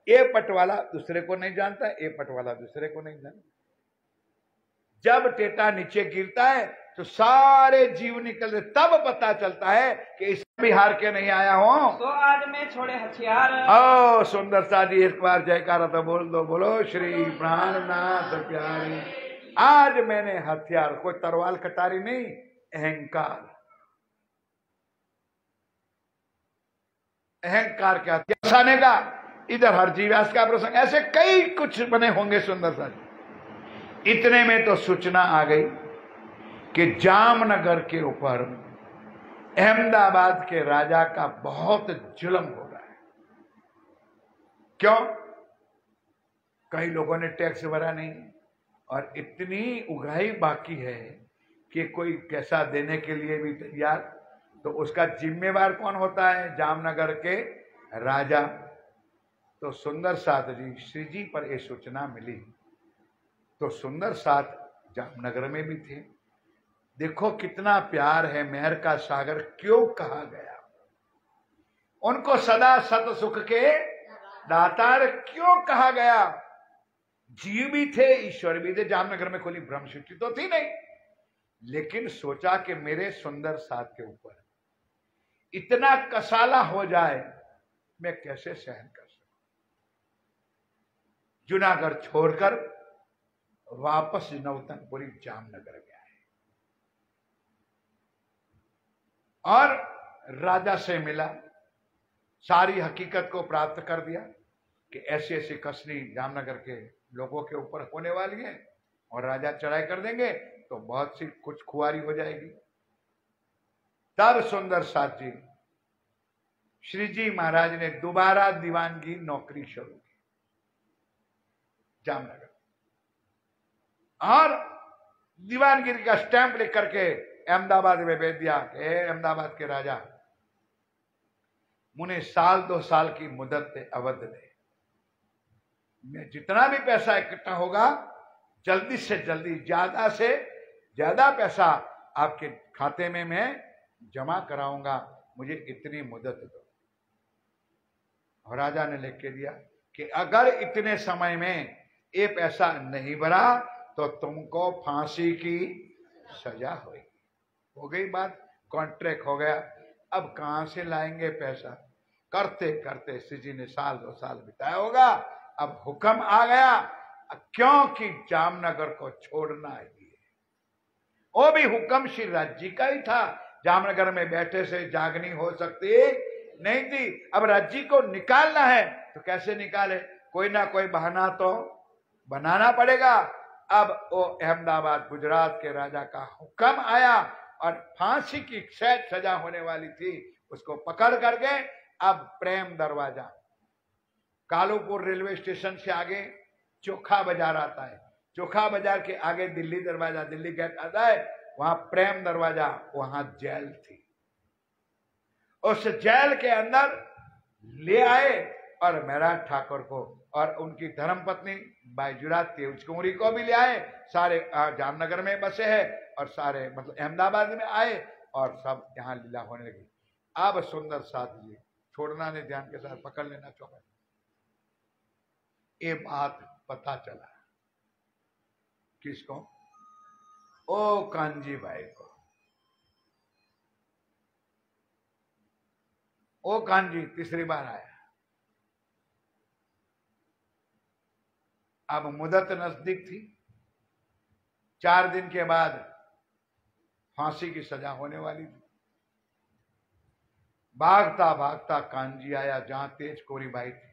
ये पट वाला दूसरे को नहीं जानता, ये पट वाला दूसरे को नहीं जानता। जब टेटा नीचे गिरता है तो सारे जीव निकलते, तब पता चलता है कि इस बिहार के नहीं आया हूं। तो आज मैं छोड़े हथियार, ओ सुंदर सा जी एक बार जयकारा तो बोल दो, बोलो श्री प्राणनाथ प्यारी। आज मैंने हथियार, कोई तरवाल कटारी नहीं, अहंकार, अहंकार क्या हथियार का। इधर हरजी व्यास का प्रसंग, ऐसे कई कुछ बने होंगे सुंदर सा जी। इतने में तो सूचना आ गई कि जामनगर के ऊपर अहमदाबाद के राजा का बहुत जुल्म हो रहा है। क्यों? कई लोगों ने टैक्स भरा नहीं और इतनी उगाही बाकी है कि कोई कैसा देने के लिए भी तैयार। तो उसका जिम्मेवार कौन होता है? जामनगर के राजा। तो सुंदर साथ जी, श्री जी पर यह सूचना मिली तो सुंदर साथ जामनगर में भी थे। देखो कितना प्यार है, मेहर का सागर क्यों कहा गया, उनको सदा सत सुख के दातार क्यों कहा गया। जीव भी थे, ईश्वर भी थे। जामनगर में कोई ब्रह्मसूची तो थी नहीं, लेकिन सोचा कि मेरे सुंदर साथ के ऊपर इतना कसाला हो जाए, मैं कैसे सहन कर सकूं। जूनागढ़ छोड़कर वापस नवतनपुरी जामनगर गया है और राजा से मिला, सारी हकीकत को प्राप्त कर दिया कि ऐसी ऐसी कसनी जामनगर के लोगों के ऊपर होने वाली है और राजा चढ़ाई कर देंगे तो बहुत सी कुछ खुआरी हो जाएगी। तब सुंदर साथ जी, श्री जी महाराज ने दोबारा दीवानगी नौकरी शुरू की जामनगर और दीवानगिरी का स्टैंप लिख करके अहमदाबाद में भेज दिया कि अहमदाबाद के राजा, मुझे 1-2 साल की मुद्दत पे अवध दे, मैं जितना भी पैसा इकट्ठा होगा जल्दी से जल्दी, ज्यादा से ज्यादा पैसा आपके खाते में मैं जमा कराऊंगा, मुझे इतनी मुद्दत दो। और राजा ने लिख के दिया कि अगर इतने समय में ये पैसा नहीं भरा तो तुमको फांसी की सजा होगी। हो गई बात, कॉन्ट्रैक्ट हो गया। अब कहां से लाएंगे पैसा? करते करते श्री जी ने 1-2 साल बिताया होगा। अब हुक्म आ गया, क्योंकि जामनगर को छोड़ना ही है। वो भी हुक्म श्री राज जी का ही था, जामनगर में बैठे से जागनी हो सकती नहीं थी। अब राज जी को निकालना है तो कैसे निकाले, कोई ना कोई बहाना तो बनाना पड़ेगा। अब वो अहमदाबाद गुजरात के राजा का हुक्म आया और फांसी की सजा होने वाली थी, उसको पकड़ करके अब प्रेम दरवाजा, कालूपुर रेलवे स्टेशन से आगे चोखा बाजार आता है, चोखा बाजार के आगे दिल्ली दरवाजा, दिल्ली गेट आता है, वहां प्रेम दरवाजा, वहां जेल थी। उस जेल के अंदर ले आए और महराज ठाकुर को और उनकी धर्मपत्नी बाईजुरा तेज कुंवरी को भी ले आए। सारे जामनगर में बसे हैं और सारे मतलब अहमदाबाद में आए और सब यहाँ लीला होने लगी। अब सुंदर साथ जी छोड़ना ने ध्यान के साथ पकड़ लेना चौबे। ये बात पता चला किसको? ओ कांजी भाई को। ओ कांजी तीसरी बार आया। अब मुदत नजदीक थी, 4 दिन के बाद फांसी की सजा होने वाली थी। भागता भागता कांजी आया जहां तेज कोरी बाई थी,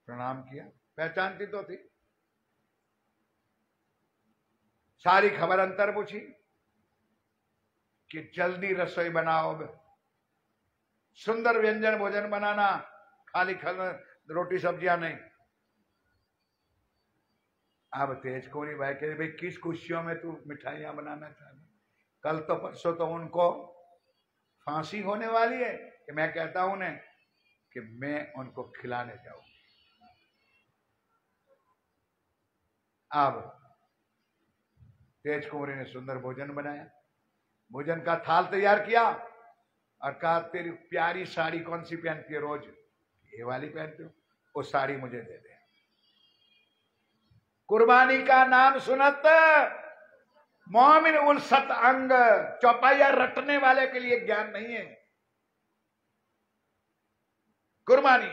प्रणाम किया, पहचानती तो थी। सारी खबर अंतर पूछी कि जल्दी रसोई बनाओ, सुंदर व्यंजन भोजन बनाना, खाली रोटी सब्जियां नहीं। अब तेज कोरी भाई कह भाई किस खुशियों में तू मिठाइयां बनाना चाहता? कल तो परसों तो उनको फांसी होने वाली है कि मैं कहता हूं ने कि मैं उनको खिलाने जाऊं। अब तेज कुंवरी ने सुंदर भोजन बनाया, भोजन का थाल तैयार किया और कहा तेरी प्यारी साड़ी कौन सी पहनती है रोज? ये वाली पहनती हूं, वो साड़ी मुझे दे दे। कुर्बानी का नाम सुनत मोमिन उल सत अंग, चौपाइया रटने वाले के लिए ज्ञान नहीं है। कुर्बानी,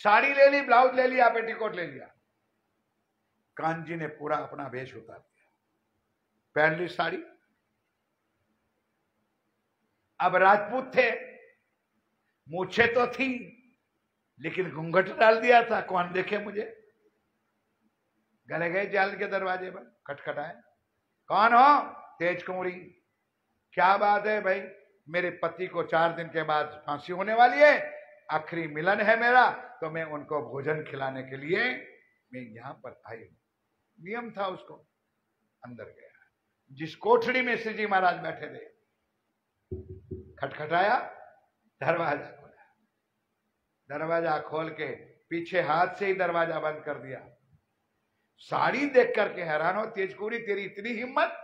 साड़ी ले ली, ब्लाउज ले लिया, पेटीकोट ले लिया। कांजी ने पूरा अपना वेश उतार दिया, पहन ली साड़ी। अब राजपूत थे, मूछे तो थी लेकिन घूंघट डाल दिया था, कौन देखे मुझे। गले गए जाल के दरवाजे पर, खटखटाए, कौन हो? तेज कुंवरी। क्या बात है भाई? मेरे पति को 4 दिन के बाद फांसी होने वाली है, आखिरी मिलन है मेरा, तो मैं उनको भोजन खिलाने के लिए मैं यहां पर आई हूं। नियम था उसको। अंदर गया, जिस कोठड़ी में श्री जी महाराज बैठे थे, खटखटाया, दरवाजा खोला। दरवाजा खोल के पीछे हाथ से ही दरवाजा बंद कर दिया। साड़ी देख करके हैरान हो तेज कुंवरी, तेरी इतनी हिम्मत,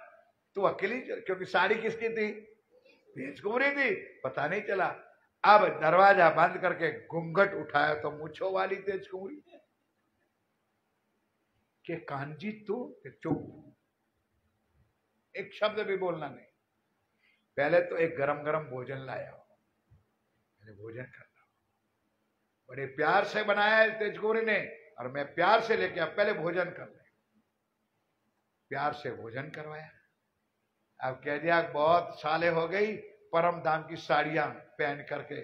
तू अकेली, क्योंकि साड़ी किसकी थी? तेज कुंवरी थी, पता नहीं चला। अब दरवाजा बंद करके घूंघट उठाया तो मूछों वाली तेज कुंवरी के कांजी तू? चुप, एक शब्द भी बोलना नहीं। पहले तो एक गरम गरम भोजन लाया, भोजन करना बड़े प्यार से बनाया है तेज कुंवरी ने, और मैं प्यार से लेके अब पहले भोजन कर ले। प्यार से भोजन करवाया। अब कह दिया बहुत साले हो गई परम धाम की साड़ियां पहन करके,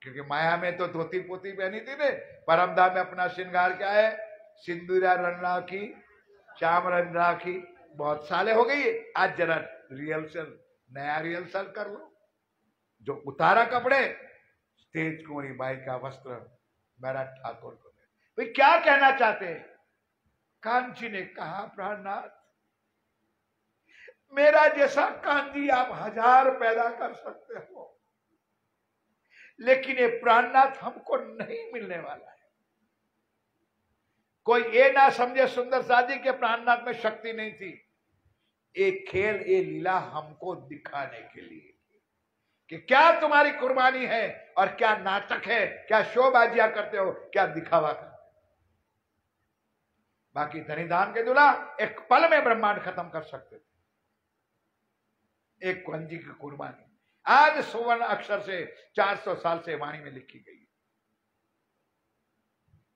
क्योंकि माया में तो धोती पोती पहनी थी ने, परम धाम में अपना श्रृंगार क्या है? सिंदूरा रंगना की, चाम रंगना की, बहुत साले हो गई। आज जरा रिहर्सल, नया रिहर्सल कर लो। जो उतारा कपड़े, तेज कुंवरी बाई का वस्त्र मेरा ठाकुर को दे। भाई क्या कहना चाहते हैं? कांची ने कहा प्राणनाथ, मेरा जैसा कांजी आप 1000 पैदा कर सकते हो, लेकिन ये प्राणनाथ हमको नहीं मिलने वाला है। कोई ये ना समझे सुंदर साजी के प्राणनाथ में शक्ति नहीं थी। एक खेल, ये लीला हमको दिखाने के लिए कि क्या तुम्हारी कुर्बानी है और क्या नाटक है, क्या शोबाजियां करते हो, क्या दिखावा करते हो। बाकी धनीधाम के दूल्हा एक पल में ब्रह्मांड खत्म कर सकते थे। एक कांजी की कुर्बानी आज सुवर्ण अक्षर से 400 साल से वाणी में लिखी गई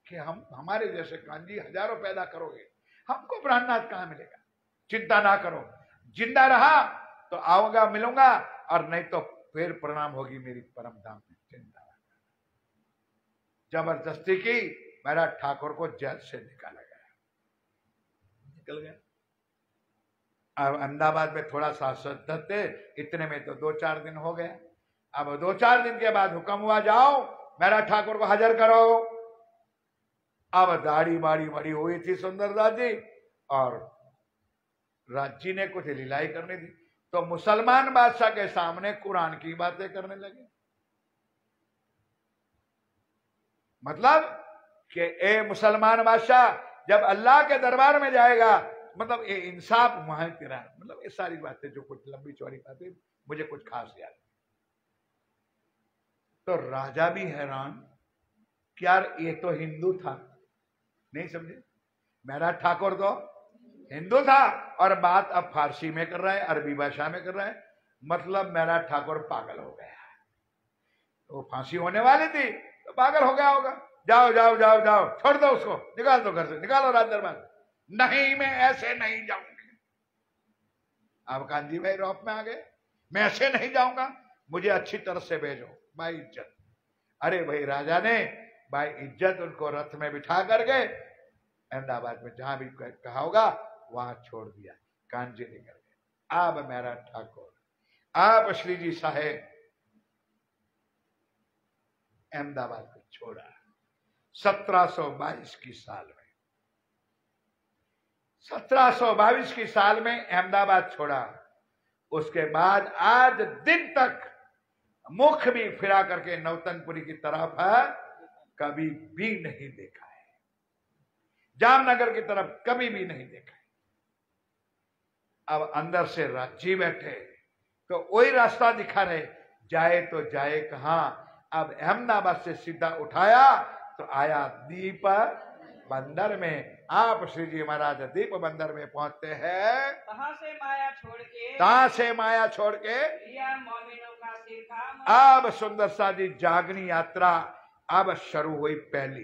कि हम हमारे जैसे कांजी हजारों पैदा करोगे, हमको प्राणनाथ कहां मिलेगा? चिंता ना करो, जिंदा रहा तो आऊंगा, मिलूंगा, और नहीं तो फिर प्रणाम होगी मेरी परम धाम में। चिंता ना। जबरदस्ती की मेरा ठाकुर को जेल से निकाला गया, निकल गया। अब अहमदाबाद में थोड़ा सा सद्दत थे, इतने में तो 2-4 दिन हो गए। अब 2-4 दिन के बाद हुक्म हुआ, जाओ मेरा ठाकुर को हाजिर करो। अब दाढ़ी बाड़ी बड़ी हुई थी सुंदरदास जी, और राज जी ने कुछ लीलाई करनी थी, तो मुसलमान बादशाह के सामने कुरान की बातें करने लगे। मतलब कि ए मुसलमान बादशाह जब अल्लाह के दरबार में जाएगा, मतलब ये इंसाफ वहां तेरा, मतलब ये सारी बातें जो कुछ लंबी चौड़ी बातें मुझे कुछ खास याद। तो राजा भी हैरान कि यार ये तो हिंदू था, नहीं समझे, मेरा ठाकुर तो हिंदू था और बात अब फारसी में कर रहा है, अरबी भाषा में कर रहा है, मतलब मेरा ठाकुर पागल हो गया। तो फांसी होने वाली थी तो पागल हो गया होगा। जाओ जाओ जाओ जाओ, छोड़ दो उसको, निकाल दो घर से, निकालो राज दरबार। नहीं मैं ऐसे नहीं जाऊंगी। अब कांजी भाई रौप में आ गए, मैं ऐसे नहीं जाऊंगा, मुझे अच्छी तरह से भेजो भाई इज्जत। अरे भाई राजा ने भाई इज्जत उनको रथ में बिठा करके अहमदाबाद में जहां भी कहा होगा वहां छोड़ दिया। कांजी निकल गए। अब मेरा ठाकुर, आप श्री जी साहेब अहमदाबाद को छोड़ा 1722 की साल में। 1722 की साल में अहमदाबाद छोड़ा। उसके बाद आज दिन तक मुख भी फिरा करके नौतनपुरी की तरफ कभी भी नहीं देखा है, जामनगर की तरफ कभी भी नहीं देखा है। अब अंदर से राजी बैठे तो वही रास्ता दिखा रहे, जाए तो जाए कहां। अब अहमदाबाद से सीधा उठाया तो आया दीप बंदर में। आप श्री जी महाराज दीप बंदर में पहुंचते हैं। कहां से माया छोड़ के, कहां से माया छोड़ के मोमिनों का सिर था। अब सुंदर सा जी जागनी यात्रा अब शुरू हुई। पहली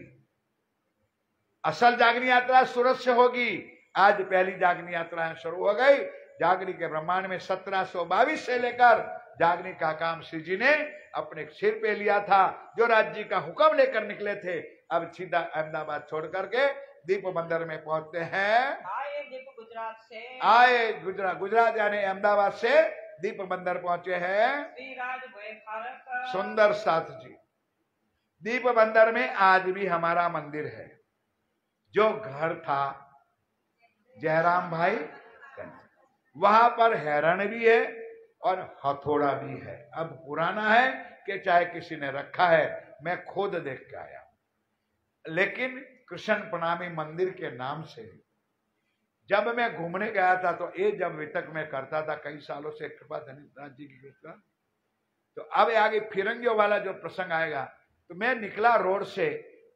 असल जागनी यात्रा सूरत से होगी, आज पहली जागनी यात्रा शुरू हो गई। जागनी के ब्रह्मांड में 1722 से लेकर जागनी का काम श्री जी ने अपने सिर पे लिया था। जो राज्य का हुक्म लेकर निकले थे, अब सीधा अहमदाबाद छोड़ करके दीप बंदर में पहुंचते हैं। आए दीप गुजरात से, आए गुजरात यानी अहमदाबाद से दीप बंदर पहुंचे हैं सुंदर साथ जी। दीप बंदर में आज भी हमारा मंदिर है। जो घर था जयराम भाई, वहां पर हिरण भी है और हथौड़ा भी है। अब पुराना है कि चाहे किसी ने रखा है, मैं खुद देख के आया। लेकिन कृष्ण प्रणामी मंदिर के नाम से जब मैं घूमने गया था, तो ये जब वितक में करता था कई सालों से, कृपा धनीराज जी की कृपा, तो अब आगे फिरंगियों वाला जो प्रसंग आएगा, तो मैं निकला रोड से,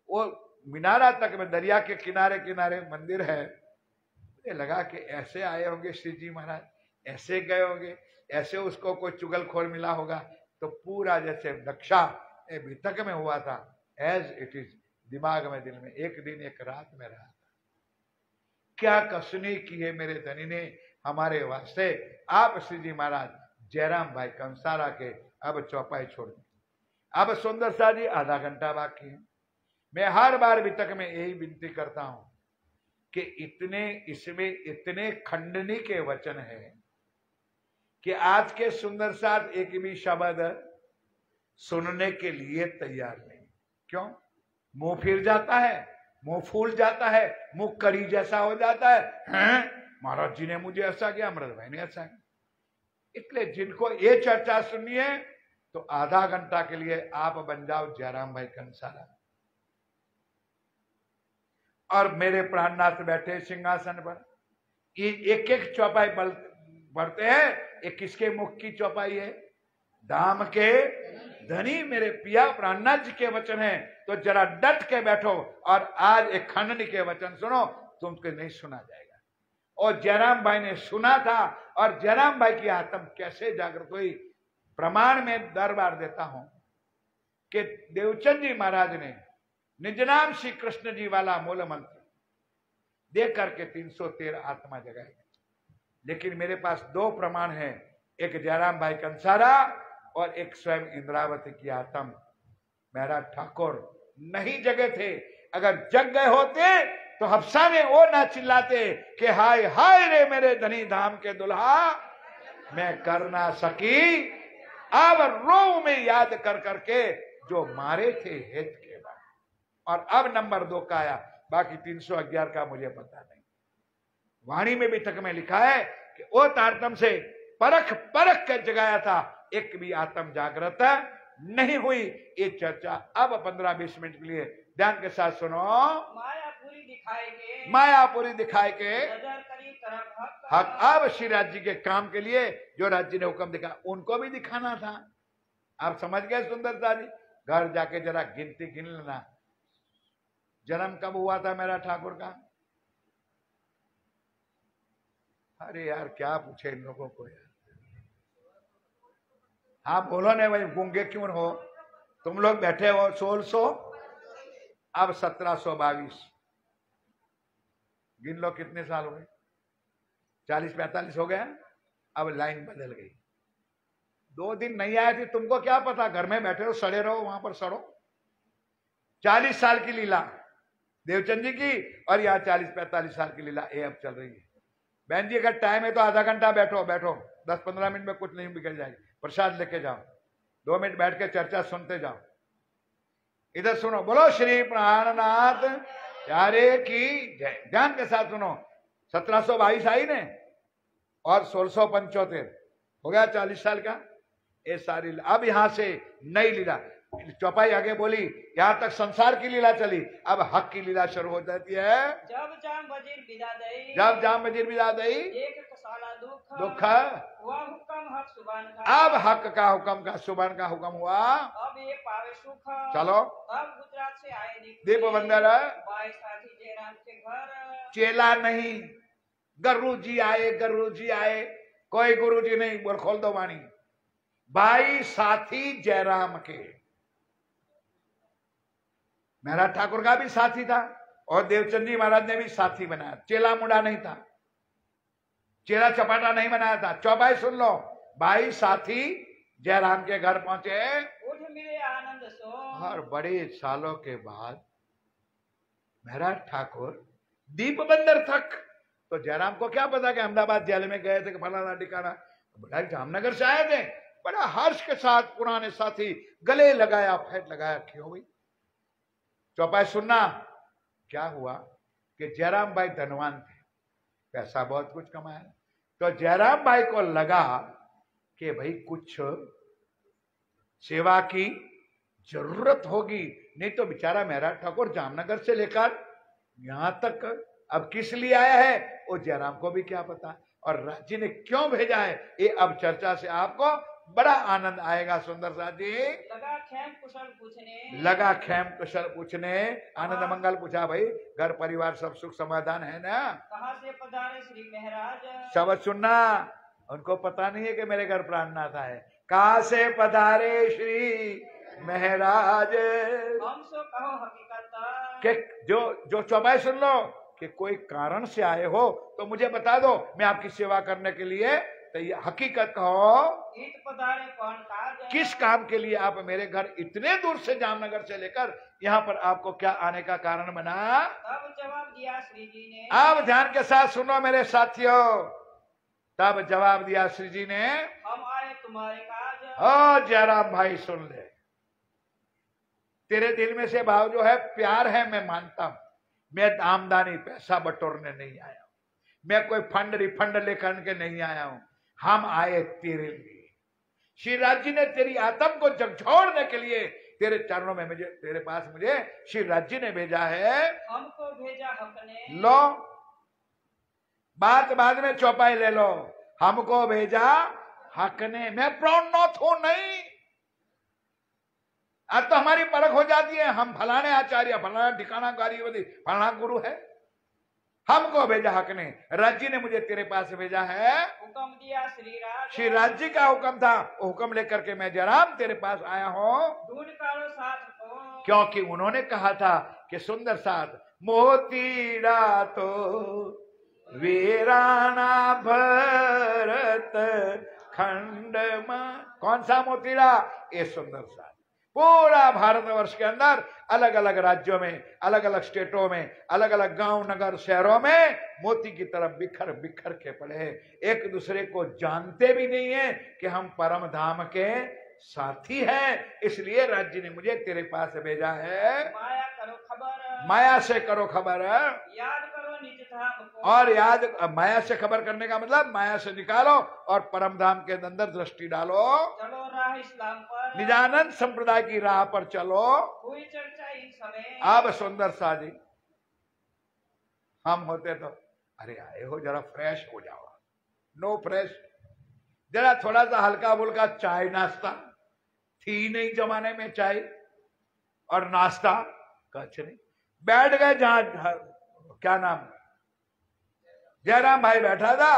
वो मीनारा तक में दरिया के किनारे किनारे मंदिर है। मुझे लगा कि ऐसे आए होंगे श्री जी महाराज, ऐसे गए होंगे, ऐसे उसको कोई चुगलखोर मिला होगा। तो पूरा जैसे नक्शा वितक में हुआ था, एज इट इज दिमाग में, दिल में। एक दिन एक रात में रहा था। क्या कसनी की है मेरे धनी ने हमारे वास्ते। आप श्री जी महाराज जयराम भाई कंसारा के अब चौपाई छोड़ दी। अब सुंदर सा जी आधा घंटा बाकी है। मैं हर बार वितक में यही विनती करता हूं कि इसमें इतने खंडनी के वचन है कि आज के सुंदर साथ एक भी शब्द सुनने के लिए तैयार नहीं। क्यों? मुंह फिर जाता है, मुंह फूल जाता है, मुंह कड़ी जैसा हो जाता है। हैं? महाराज जी ने मुझे ऐसा किया, अमृत भाई ने ऐसा किया। इसलिए जिनको ये चर्चा सुननी है तो आधा घंटा के लिए आप बन जाओ जयराम भाई कंसारा, और मेरे प्राणनाथ बैठे सिंहासन पर। ये एक एक चौपाई बढ़ते हैं। ये किसके मुख की चौपाई है? दाम के धनी मेरे पिया प्राणनाथ जी के वचन है। तो जरा डट के बैठो और आज एक खंडनी के वचन सुनो, तुमको नहीं सुना जाएगा। और जयराम भाई ने सुना था, और जयराम भाई की आत्म कैसे जागृत हुई, प्रमाण में दरबार देता हूं कि देवचंद जी महाराज ने निज नाम श्री कृष्ण जी वाला मूल मंत्र दे करके 313 आत्मा जगाई। लेकिन मेरे पास दो प्रमाण हैं, एक जयराम भाई कंसारा और एक स्वयं इंद्रावती की आत्म। मेरा ठाकुर नहीं जगे थे। अगर जग गए होते तो हफ्सा में वो ना चिल्लाते कि हाय हाय रे मेरे धनी धाम के दुल्हा, मैं कर ना सकी। अब रो में याद कर करके जो मारे थे हित के बाद। और अब नंबर 2 का आया, बाकी 311 का मुझे पता नहीं। वाणी में भी तक में लिखा है कि वो तारतम से परख कर जगाया था, एक भी आत्म जागृत नहीं हुई। ये चर्चा अब 15-20 मिनट के लिए ध्यान के साथ सुनो, मायापुरी दिखाए के, मायापुरी दिखाए के नजर करी तरफ हक, हक। अब श्री राज जी के काम के लिए जो राज जी ने हुक्म दिखा उनको भी दिखाना था। आप समझ गए सुंदरता जी? घर जाके जरा गिनती गिन लेना, जन्म कब हुआ था मेरा ठाकुर का? अरे यार क्या पूछे इन लोगों को यार। हाँ बोलो ने भाई, गूंगे क्यों हो तुम लोग? बैठे हो 1600, अब 1722, गिन लो कितने साल हो गए? 40-45 हो गए। अब लाइन बदल गई। 2 दिन नहीं आए थे, तुमको क्या पता? घर में बैठे रहो, सड़े रहो, वहां पर सड़ो। 40 साल की लीला देवचंद जी की, और यहाँ 40-45 साल की लीला ये अब चल रही है। बहन जी अगर टाइम है तो आधा घंटा बैठो, 10-15 मिनट में कुछ नहीं बिगड़ जाएगी। प्रसाद लेके जाओ, 2 मिनट बैठ के चर्चा सुनते जाओ। इधर सुनो, बोलो श्री प्राणनाथ प्यारे की जय। ध्यान के साथ सुनो, 1722 आई ने और 1675 हो गया 40 साल का। ये सारी अब यहां से नई लीला, चौपाई आगे बोली, यहां तक संसार की लीला चली, अब हक की लीला शुरू हो जाती है। जब जाम वजीर विदा दई, जब जाम वजीर विदा दई, एक कसाला दुख, दुख, हुआ हुक्म हक सुबान का, अब हक का हुक्म का सुबह का हुक्म हुआ, अब ये पावे सुख। चलो अब गुजरात से आए दीप बंदर, 22 साथी जयराम के घर, चेला नहीं, गुरु जी आए, गुरु जी आए, कोई गुरु जी नहीं। बोल खोल दो वाणी। 22 साथी जयराम के, मेरा ठाकुर का भी साथी था और देवचंद जी महाराज ने भी साथी बनाया। चेला मुंडा नहीं था, चेला चपाटा नहीं बनाया था। चौपाई सुन लो, 22 साथी जयराम के घर पहुंचे, उठ मिले आनंद सो, और बड़े सालों के बाद मेरा ठाकुर दीप बंदर तक। तो जयराम को क्या पता कि अहमदाबाद जेल में गए थे कि फलाना ठिकाना, बड़ा जामनगर से आए थे, बड़ा हर्ष के साथ पुराने साथी गले लगाया, फेंट लगाया। क्यों भाई? चौपाई सुनना, क्या हुआ कि जयराम भाई धनवान थे, पैसा बहुत कुछ कमाया। तो जयराम भाई को लगा कि भाई कुछ सेवा की जरूरत होगी, नहीं तो बेचारा मेरा ठाकुर जामनगर से लेकर यहां तक अब किस लिए आया है वो जयराम को भी क्या पता, और राज्य ने क्यों भेजा है, ये अब चर्चा से आपको बड़ा आनंद आएगा। सुंदर साथ जी लगा खेम कुशल पूछने, लगा खेम कुशल पूछने, आनंद मंगल पूछा, भाई घर परिवार सब सुख समाधान है ना? कहां से पधारे श्री महाराज, शब्द सुनना, उनको पता नहीं है कि मेरे घर प्राणनाथ है। कहां से पधारे श्री महाराज, हमसे कहो हकीकत, के जो चौपाई सुन लो कि कोई कारण से आए हो तो मुझे बता दो, मैं आपकी सेवा करने के लिए तो ये हकीकत कहो, ईट पधारे कौन काज, किस काम के लिए आप मेरे घर इतने दूर से जामनगर से लेकर यहाँ पर आपको क्या आने का कारण बना? तब जवाब दिया श्री जी ने, अब ध्यान के साथ सुनो मेरे साथियों, तब जवाब दिया श्री जी ने, हम आए तुम्हारे काज। ओ जयराम भाई सुन ले, तेरे दिल में से भाव जो है प्यार है, मैं मानता हूं। मैं आमदनी पैसा बटोरने नहीं आया हूं, मैं कोई फंड रिफंड लेकर के नहीं आया हूं, हम आए तेरे लिए। श्री राज जी ने तेरी आत्म को झकझोरने के लिए तेरे चरणों में मुझे, तेरे पास मुझे श्री राज जी ने भेजा है। हमको भेजा हक ने, लो बात बाद में चौपाई ले लो, हमको भेजा हक ने, मैं प्रोन्नत हूं नहीं। आज तो हमारी परख हो जाती है, हम फलाने आचार्य, फलाना ठिकाना कार्यवती, फलाना गुरु है। हमको भेजा हक ने, राज्य ने मुझे तेरे पास भेजा है। हुक्म दिया श्री राज जी का हुक्म था, वो हुक्म लेकर के मैं जयराम तेरे पास आया हूं। ढूंढ करो साथ को, क्योंकि उन्होंने कहा था कि सुंदर साथ मोतीड़ा तो वीराना भरत खंड में, कौन सा मोतीड़ा? ये सुंदर साथ पूरा भारतवर्ष के अंदर अलग अलग राज्यों में, अलग अलग स्टेटों में, अलग अलग गांव नगर शहरों में मोती की तरफ बिखर बिखर के पड़े हैं, एक दूसरे को जानते भी नहीं है कि हम परम धाम के साथी हैं। इसलिए राज्य ने मुझे तेरे पास भेजा है। माया करो खबर, माया से करो खबर, याद करो निज धाम को, और याद, माया से खबर करने का मतलब माया से निकालो और परम धाम के अंदर दृष्टि डालो। चलो राह इस्लाम पर, निजानंद संप्रदाय की राह पर चलो। हुई चर्चा इन समय। अब सुंदर सा जी, हम होते तो अरे आए हो जरा फ्रेश हो जाओ, नो फ्रेश, जरा थोड़ा सा हल्का फुल्का चाय नाश्ता, थी नहीं जमाने में चाय और नाश्ता, कुछ नहीं, बैठ गए जहां, क्या नाम, जयराम भाई बैठा था,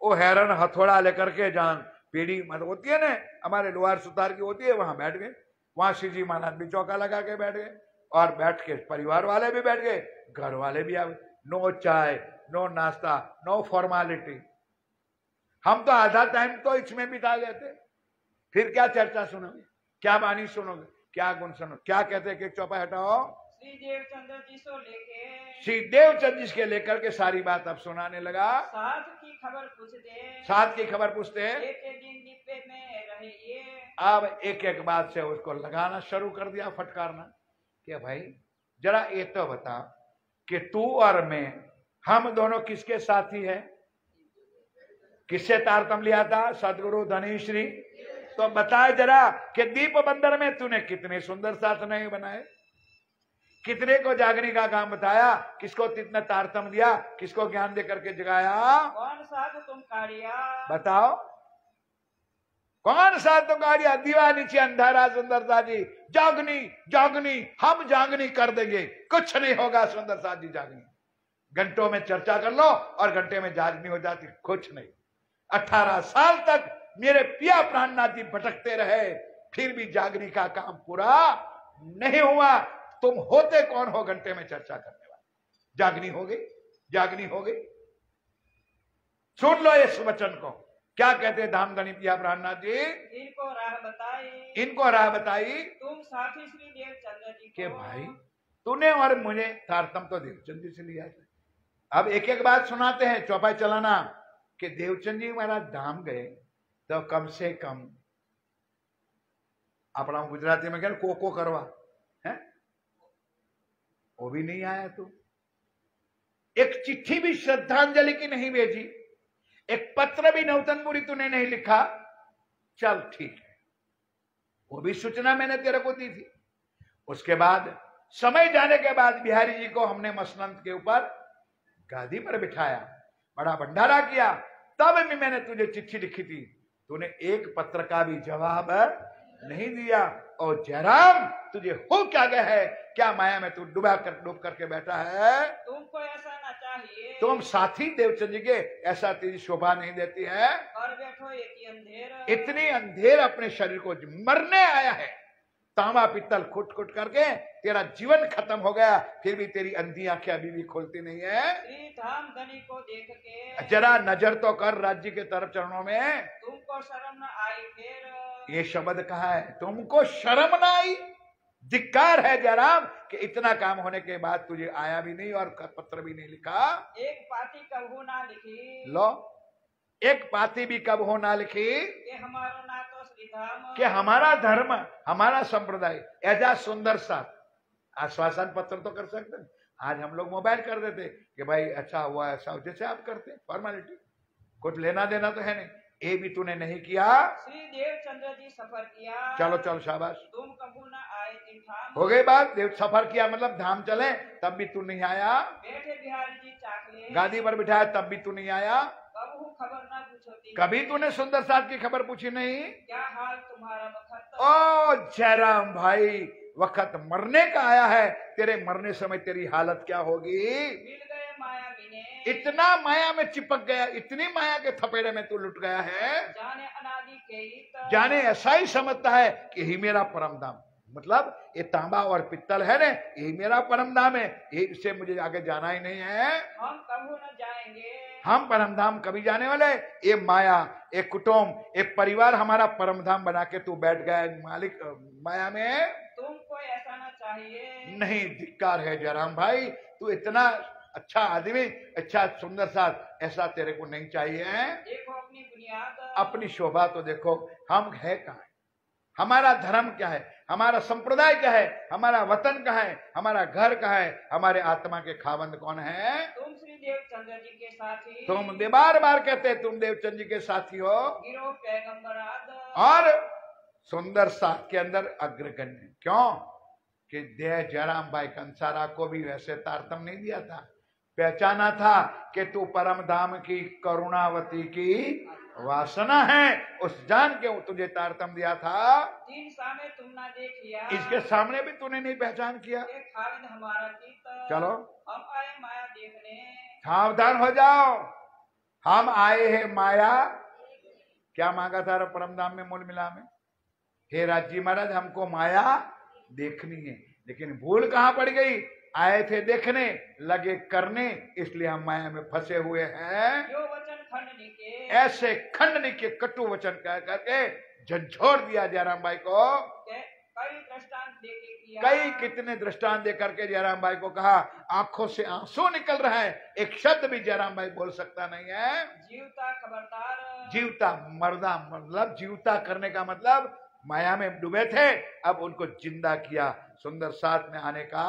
वो हैरन हथौड़ा लेकर के जहां पीढ़ी मतलब होती है ना हमारे लोहार सुतार की होती है, वहां बैठ गए। वहां श्री जी महाराज भी चौका लगा के बैठ गए और बैठ के परिवार वाले भी बैठ गए, घर वाले भी आ गए। नो चाय, नो नाश्ता, नो फॉर्मालिटी। हम तो आधा टाइम तो इसमें बिता लेते, फिर क्या चर्चा सुनोगे, क्या बानी सुनोगे, क्या गुण सुनोगे, क्या कहते हैं कि चौपाई हटाओ। श्री देवचंद्र जी से लेके, श्री देवचंद जी के लेकर के सारी बात अब सुनाने लगा। साथ की खबर पूछ दे, साथ की खबर पूछते हैं। एक दिन डिब्बे में रहिए। अब एक एक बात से उसको लगाना शुरू कर दिया, फटकारना कि भाई जरा ये तो बता कि तू और मैं, हम दोनों किसके साथी है, किससे तारतम्य लिया था, सदगुरु धनीश्री। तो बताए जरा कि दीप बंदर में तूने कितने सुंदर साथ नहीं बनाए, कितने को जागने का काम बताया, किसको कितना तारतम्य दिया, किसको ज्ञान दे करके जगाया। कौन साथ तुम कारिया, बताओ कौन सा तो गाड़िया, दीवा नीचे अंधारा, सुंदरता जी जागनी जागनी, हम जागनी कर देंगे, कुछ नहीं होगा सुंदरता जी जागनी। घंटों में चर्चा कर लो और घंटे में जागनी हो जाती, कुछ नहीं। 18 साल तक मेरे पिया प्राणनाथ जी भटकते रहे, फिर भी जागनी का काम पूरा नहीं हुआ। तुम होते कौन हो घंटे में चर्चा करने वाले, जागनी हो गई, जागनी हो गई। सुन लो इस वचन को, क्या कहते हैं धामधनी पिया प्राणनाथ जी, इनको राह बताई, इनको राह बताई। तुम साथी श्री देवचंद्र जी के को, भाई तूने और मुझे तारतम्य तो देवचंद जी से लिया था। अब एक एक बात सुनाते हैं, चौपाई चलाना कि देवचंद जी महाराज धाम गए तो कम से कम अपना गुजराती में क्या कोको करवा है, वो भी नहीं आया। तू एक चिट्ठी भी श्रद्धांजलि की नहीं भेजी, एक पत्र भी नौतनपुरी तूने नहीं लिखा। चल ठीक है, वो भी सूचना मैंने तेरे को दी थी। उसके बाद समय जाने के बाद बिहारी जी को हमने मसनद के ऊपर गादी पर बिठाया, बड़ा भंडारा किया, तब भी मैंने तुझे चिट्ठी लिखी थी, तूने एक पत्र का भी जवाब नहीं दिया। और जयराम तुझे हो क्या गया है, क्या माया में तू डूब करके बैठा है। तुमको ऐसा ना चाहिए, तुम साथी देवचंद जी के, ऐसा तेरी शोभा नहीं देती है। और बैठो एक अंधेर, इतनी अंधेर अपने शरीर को मरने आया है, तांबा पित्तल खुट खुट करके तेरा जीवन खत्म हो गया, फिर भी तेरी अंधी आंखें अभी भी खोलती नहीं है। श्री धाम धनी को देख के, जरा नजर तो कर राज्य के तरफ चरणों में। तुमको शर्म न आई फिर, ये शब्द कहा है, तुमको शर्म ना आई। धिक्कार है जयराम कि इतना काम होने के बाद तुझे आया भी नहीं और पत्र भी नहीं लिखा। एक पाती कबू ना लिखी, लो एक पाती भी कब हो ना लिखी कि हमारो ना तो श्री धाम, कि हमारा धर्म, हमारा संप्रदाय ऐसा सुंदर सा आश्वासन पत्र तो कर सकते हैं। आज हम लोग मोबाइल कर देते कि भाई अच्छा हुआ, ऐसा जैसे आप करते फॉर्मेलिटी, कुछ लेना देना तो है नहीं, ये भी तूने नहीं किया। श्री देवचंद्र जी सफर किया, चलो चलो शाबाश, तुम कबू न आए दिन धाम, हो गई बात। देव सफर किया मतलब धाम चले, तब भी तू नहीं आया। बैठे बिहारी जी चाकले, गादी पर बिठाया तब भी तू नहीं आया। कबहू खबर ना पूछोती, कभी तूने सुंदर साथ की खबर पूछी नहीं। क्या हाल तुम्हारा वक्त, ओ जयराम भाई, वक्त मरने का आया है, तेरे मरने समय तेरी हालत क्या होगी। मिल गए माया मिने, इतना माया में चिपक गया, इतनी माया के थपेड़े में तू लुट गया है, जाने अनादि के हित, जाने ऐसा ही समझता है कि ही मेरा परम धाम, मतलब ये तांबा और पित्तल है ना, यही मेरा परम धाम है, इससे मुझे आगे जाना ही नहीं है। हम कबू न जाएंगे, हम परम धाम कभी जाने वाले, ये माया, एक कुटुंब, एक परिवार हमारा परम धाम बना के तू बैठ गया मालिक माया में। तुमको ऐसा ना चाहिए, नहीं, धिक्कार है जयराम भाई, तू इतना अच्छा आदमी, अच्छा सुंदर सा, ऐसा तेरे को नहीं चाहिए। देखो अपनी बुनियाद, अपनी शोभा तो देखो, हम है कहाँ, हमारा धर्म क्या है, हमारा संप्रदाय क्या है, हमारा वतन कहाँ है, हमारा घर कहाँ है, हमारे आत्मा के खावंद कौन है। तुम श्री देवचंद्र जी के साथी, तुम बार बार कहते तुम देवचंद जी के साथी हो, गिरो पैगंबर आद, और सुंदर साथ के अंदर अग्रगण्य। क्यों कि जयराम भाई कंसारा को भी वैसे तारतम नहीं दिया था, पहचाना था कि तू परम धाम की करुणावती की वासना है, उस जान के तुझे तारतम दिया था। तीन सामने तुम ना देखिया, इसके सामने भी तूने नहीं पहचान किया। खाविंद हमारा चित्त, चलो हम आए माया देखने, सावधान हो जाओ, हम आए हैं माया। क्या मांगा था परम धाम में मूल मिला में? हे राजी महाराज हमको माया देखनी है, लेकिन भूल कहां पड़ गई? आए थे देखने, लगे करने, इसलिए हम माया में फंसे हुए हैं। जो वचन खंडनी के, ऐसे खंडनी के कटु वचन कह करके झंझोड़ दिया जयराम भाई को। कई दृष्टांत देके किया, कई कितने दृष्टांत दे करके जयराम भाई को कहा, आंखों से आंसू निकल रहा है, एक शब्द भी जयराम भाई बोल सकता नहीं है। जीवता खबरदार, जीवता मर्दा, मतलब जीवता करने का मतलब माया में डूबे थे, अब उनको जिंदा किया। सुंदर साथ में आने का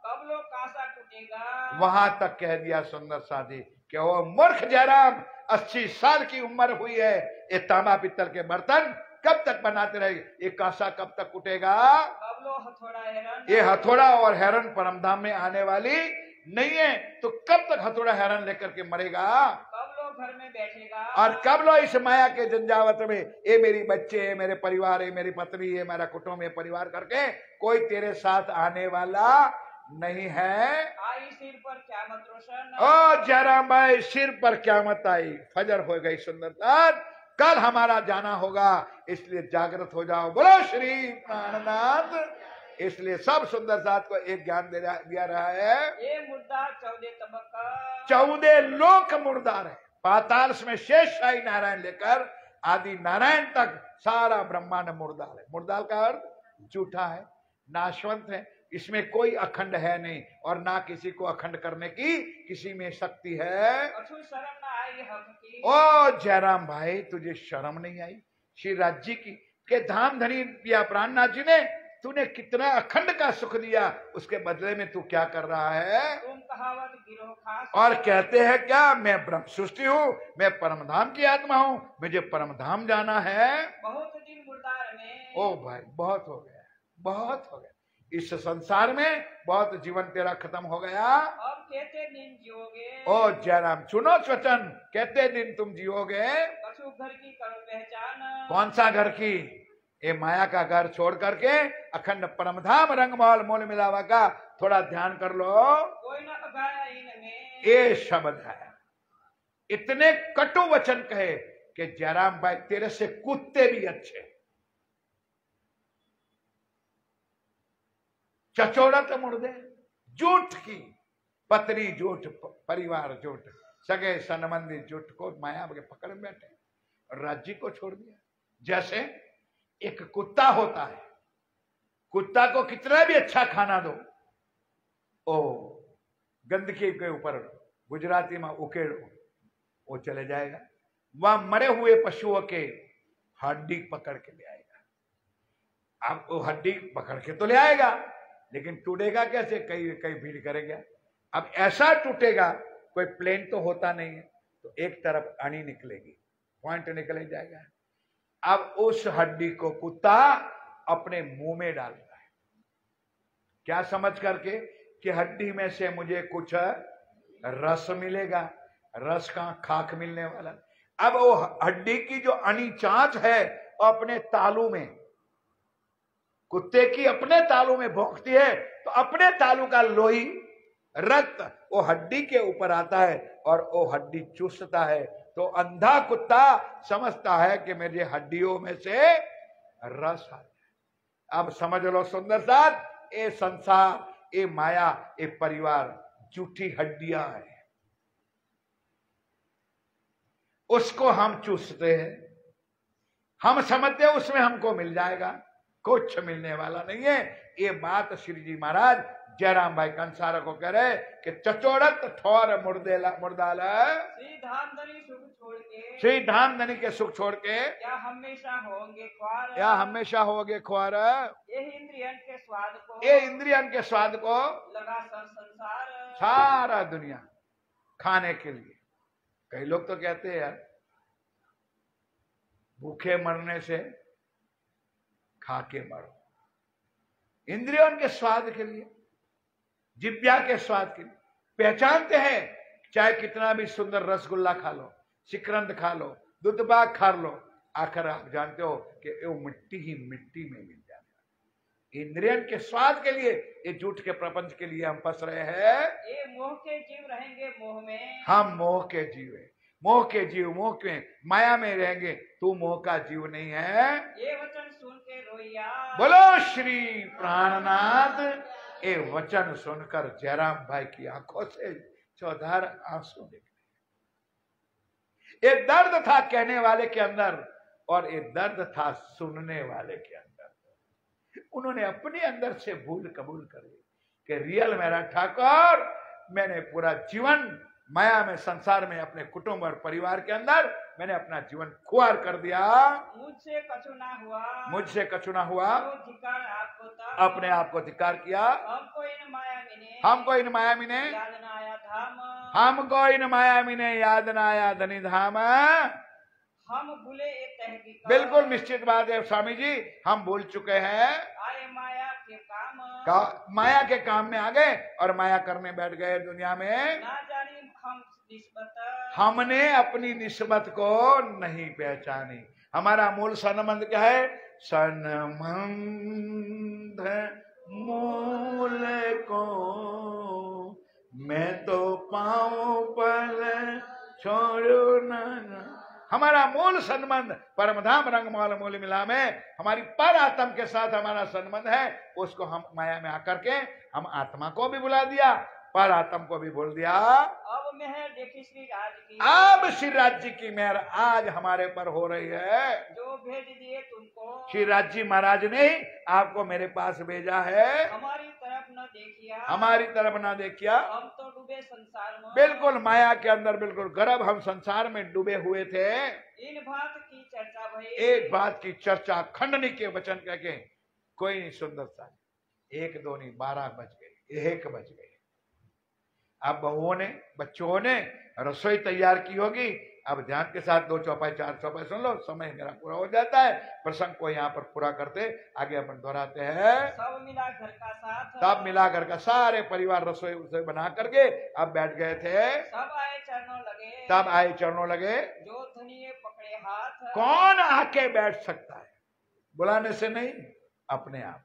कब लो कासा टूटेगा, वहां तक कह दिया सुंदर साथी कि वो मूर्ख जयराम 80 साल की उम्र हुई है, ये तांबा पित्तल के बर्तन कब तक बनाते रहेंगे, ये कासा कब तक उठेगा? कब लो हथौड़ा हेरन, ये हथौड़ा और हेरन परमधाम में आने वाली नहीं है, तो कब तक हथौड़ा हेरन लेकर के मरेगा? कब लो घर में बैठेगा, और कब लो इस माया के जंजावत में, ये मेरी बच्चे है, मेरे परिवार है, मेरी पत्नी है, मेरा कुटुंब है, परिवार करके कोई तेरे साथ आने वाला नहीं है। आई सिर पर क़यामत रोशन, ओ जयराम भाई सिर पर क़यामत आई, फजर हो गई सुंदरता, कल हमारा जाना होगा, इसलिए जागृत हो जाओ। बोलो श्री प्राणनाथ। इसलिए सब सुंदर साथ को एक ज्ञान दिया रहा है, ये मुर्दा 14 तबका, 14 लोक मुर्दार है, पाताल में शेष शाही नारायण लेकर आदि नारायण तक सारा ब्रह्मांड मुर्दार है। मुर्दार का अर्थ झूठा है, नाशवंत है, इसमें कोई अखंड है नहीं, और ना किसी को अखंड करने की किसी में शक्ति है। कछु शर्म ना आई हक की, ओ जयराम भाई तुझे शर्म नहीं आई श्री राज जी की के धाम धनी पिया प्राणनाथ जी ने तूने कितना अखंड का सुख दिया, उसके बदले में तू क्या कर रहा है? तुम कहावत गिरो खास, और कहते हैं क्या मैं ब्रह्म सृष्टि हूँ, मैं परमधाम की आत्मा हूँ, मुझे परमधाम जाना है। बहुत दिन मुर्दार में, ओ भाई बहुत हो गया, बहुत हो गया, इस संसार में बहुत जीवन तेरा खत्म हो गया। अब कहते दिन जियोगे, ओ जयराम सुनो वचन, कहते दिन तुम जियोगे। कछु घर की करो पहचान, कौन सा घर की? ये माया का घर छोड़ करके अखंड परमधाम रंगमहल मूल मिलावा का थोड़ा ध्यान कर लो। कोई न अभाया इनमें, ये शब्द है, इतने कटु वचन कहे कि जयराम भाई तेरे से कुत्ते भी अच्छे। चचोड़त मुर्दे, झूठ की पत्नी झूठ, परिवार झूठ, सगे संबंधी झूठ को माया के पकड़ में बैठे और राज्य को छोड़ दिया। जैसे एक कुत्ता होता है, कुत्ता को कितना भी अच्छा खाना दो, ओ गंदगी के ऊपर गुजराती में उकेड़ो, वो चले जाएगा। वह मरे हुए पशुओं के हड्डी पकड़ के ले आएगा। अब वो हड्डी पकड़ के तो ले आएगा, लेकिन टूटेगा कैसे? कई कई भीड़ करेगा। अब ऐसा टूटेगा, कोई प्लेन तो होता नहीं है, तो एक तरफ अणी निकलेगी, पॉइंट निकले जाएगा। अब उस हड्डी को कुत्ता अपने मुंह में डालता है, क्या समझ करके कि हड्डी में से मुझे कुछ रस मिलेगा। रस का खाक मिलने वाला। अब वो हड्डी की जो अणी चांच है अपने तालू में, कुत्ते की अपने तालू में भोंकती है, तो अपने तालू का लोही रक्त वो हड्डी के ऊपर आता है और वो हड्डी चूसता है। तो अंधा कुत्ता समझता है कि मेरे हड्डियों में से रस आता है। अब समझ लो सुंदर साथ, ये संसार, ये माया, ये परिवार झूठी हड्डियां हैं, उसको हम चूसते हैं, हम समझते हैं उसमें हमको मिल जाएगा, कुछ मिलने वाला नहीं है। ये बात श्री जी महाराज जयराम भाई कंसारा को कह रहे कि चचोड़त ठोर मुर्दाला, श्री धामधनी सुख छोड़ के, श्री धामधनी के सुख छोड़ के या हमेशा होंगे ख्वार, या हमेशा होगे ख्वार। ये इंद्रियन के स्वाद को, ये इंद्रियन के स्वाद को लगा संसार, सारा दुनिया खाने के लिए। कई लोग तो कहते हैं यार भूखे मरने से खा के मरो। इंद्रियों के स्वाद के लिए, जिब्या के स्वाद के लिए पहचानते हैं, चाहे कितना भी सुंदर रसगुल्ला खा लो, शिकरंद खा लो, दूधपाक खा लो, आखिर आप जानते हो कि वो मिट्टी ही मिट्टी में मिल जाता है। इंद्रियन के स्वाद के लिए, ये झूठ के प्रपंच के लिए हम फंस रहे हैं। ये मोह के जीव रहेंगे मोह में, हम मोह के जीव है, मोह के जीव, मोह के माया में रहेंगे। तू मोह का जीव नहीं है। ये वचन सुन के रोइया। बोलो श्री प्राणनाथ। ये वचन सुनकर जयराम भाई की आंखों से चौधार आंसू निकले। एक दर्द था कहने वाले के अंदर और एक दर्द था सुनने वाले के अंदर। उन्होंने अपने अंदर से भूल कबूल कर ली कि रियल मेरा ठाकुर, मैंने पूरा जीवन माया में, संसार में, अपने कुटुंब और परिवार के अंदर मैंने अपना जीवन खुआर कर दिया। मुझसे कछु ना हुआ, मुझसे कछु ना हुआ, तो धिक्कार आपको था, अपने आप को धिक्कार किया। हमको इन मायावी ने, हमको इन मायावी ने याद न आया धाम, हमको इन मायावी ने याद न आया धनी धाम। हम भूले ये तहकीक, बिल्कुल निश्चित बात है स्वामी जी, हम भूल चुके हैं। आए माया के काम, माया के काम में आ गए और माया करने बैठ गए दुनिया में। ना जानी हम निस्बत, हमने अपनी निस्बत को नहीं पहचानी। हमारा मूल संबंध क्या है? संबंध मूल को मैं तो पाऊं पर छोड़ू न। हमारा मूल संबंध परमधाम रंगमाल मूल मिला में हमारी पर आत्म के साथ हमारा संबंध है। उसको हम माया में आकर के हम आत्मा को भी बुला दिया, पर आत्म को भी भूल दिया। अब मेहर देखी श्री राज की, अब श्री राज जी की मेहर आज हमारे पर हो रही है। जो भेज दिए तुमको, श्री राज जी महाराज ने आपको मेरे पास भेजा है। हमारी तरफ न देखिया, हमारी तरफ ना देखिया। हम तो डूबे संसार में, बिल्कुल माया के अंदर बिल्कुल गर्भ, हम संसार में डूबे हुए थे। इन बात की चर्चा भई, एक बात की चर्चा खंडनी के वचन कहके कोई नहीं सुंदर सा, 1 2 नहीं 12 बज गए, 1 बज गए। अब बहुओं ने, बच्चों ने रसोई तैयार की होगी। अब ध्यान के साथ 2 चौपाई 4 चौपाई सुन लो, समय मेरा पूरा हो जाता है। प्रसंग को यहाँ पर पूरा करते आगे अपन दोहराते हैं। सब मिला घर का साथ, सब मिला घर का सारे परिवार रसोई बना करके अब बैठ गए थे। सब आए चरणों लगे, तब आए चरणों लगे। जो धनिये पकड़े हाथ, कौन आके बैठ सकता है? बुलाने से नहीं, अपने आप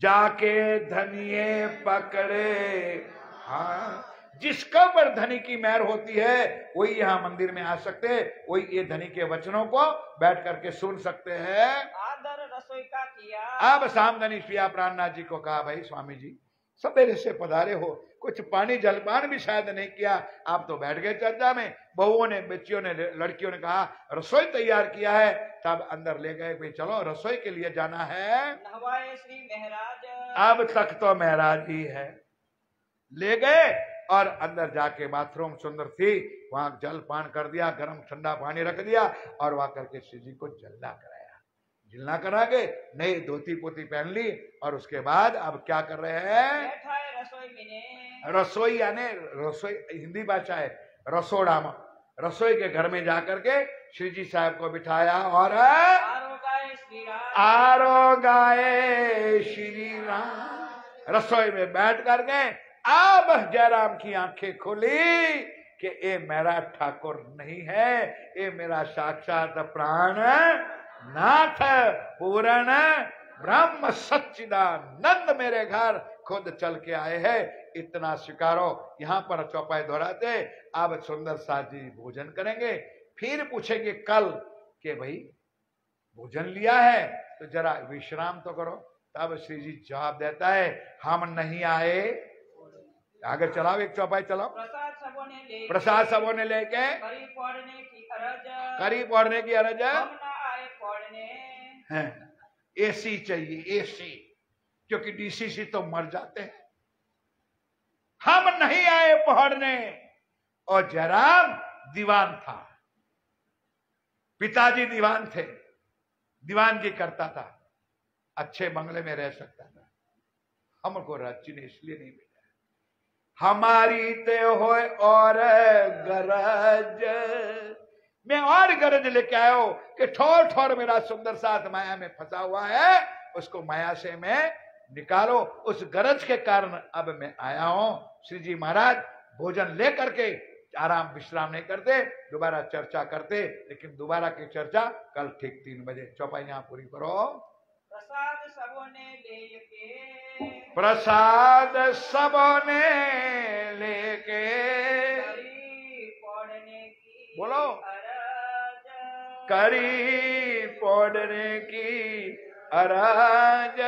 जाके धनिये पकड़े। हाँ, जिसका पर धनी की मेहर होती है वही यहाँ मंदिर में आ सकते हैं, वही ये धनी के वचनों को बैठ करके सुन सकते हैं। आदर रसोई का किया, अब सामधनी पिया प्राणनाथ जी को कहा, भाई स्वामी जी सवेरे से पधारे हो, कुछ पानी जलपान भी शायद नहीं किया, आप तो बैठ गए चर्चा में। बहुओं ने, बच्चियों ने, लड़कियों ने कहा रसोई तैयार किया है, तब अंदर ले गए, भाई चलो रसोई के लिए जाना है। नहवाए श्री महराज, अब तक तो महराज ही है। ले गए और अंदर जाके बाथरूम सुंदर थी, वहां जल पान कर दिया, गर्म ठंडा पानी रख दिया और वहां करके श्री जी को जलना कराया। जलना करा के नई धोती पोती पहन ली और उसके बाद अब क्या कर रहे हैं? बैठा है रसोई में, रसोई यानी रसोई हिंदी भाषा है, रसोड़ा में, रसोई के घर में जाकर के श्री जी साहब को बिठाया और आरोगाए श्री राम, आरोगाए श्री राम। रसोई में बैठ करके अब जयराम की आंखें खुली कि ये मेरा ठाकुर नहीं है, ये मेरा साक्षात प्राण नाथ पूर्ण ब्रह्म सच्चिदानंद मेरे घर खुद चल के आए हैं। इतना स्वीकारो। यहाँ पर चौपाई दोहराते अब सुंदर सा जी भोजन करेंगे, फिर पूछेंगे कल कि भाई भोजन लिया है तो जरा विश्राम तो करो। तब श्री जी जवाब देता है, हम नहीं आए। आगे चलाओ, एक चौपाई चलाओ। प्रसाद सबों ने लेके करीब पढ़ने की अरज, करीब पढ़ने की अरज हम ना आए पढ़ने है। एसी चाहिए, एसी, क्योंकि डीसीसी तो मर जाते हैं। हम नहीं आए पढ़ने। और जयराम दीवान था, पिताजी दीवान थे, दीवानगी करता था, अच्छे बंगले में रह सकता था। हमको राज्य ने इसलिए नहीं भेजा, हमारी ते होए और गरज, मैं और गरज लेके आयो कि ठोर ठोर मेरा सुंदर साथ माया में फंसा हुआ है, उसको माया से मैं निकालो। उस गरज के कारण अब मैं आया हूं। श्री जी महाराज भोजन ले करके आराम विश्राम नहीं करते, दोबारा चर्चा करते, लेकिन दोबारा की चर्चा कल ठीक 3 बजे। चौपाई यहां पूरी करो। प्रसाद सबोने लेके, प्रसाद सबोने लेके, पौड़ने की बोलो, अरज, करी पौड़ने की अरज।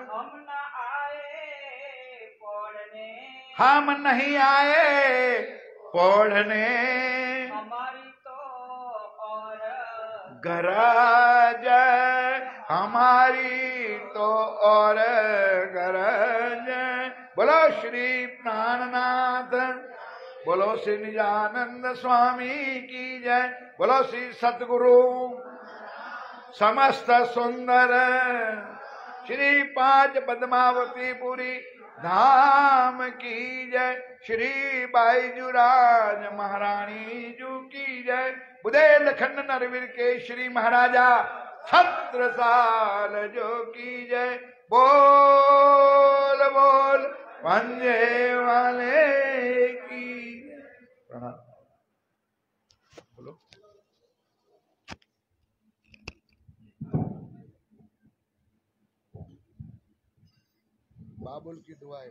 हम न आए पौड़ने, हम नहीं आए पौड़ने, हमारी तो और गरज, हमारी तो और गरज। बोलो श्री प्राणनाथ, बोलो श्री निजानंद स्वामी की जय, बोलो श्री सतगुरु समस्त सुंदर श्री 5 पद्मावती पुरी धाम की जय, श्री बाईजूराज महारानी जू की जय, बुदेलखंड नरवीर के श्री महाराजा छत्रसाल जो की जय। बोल बोल पंजे वाले की प्रणाम। बोलो बाबुल की दुआएं।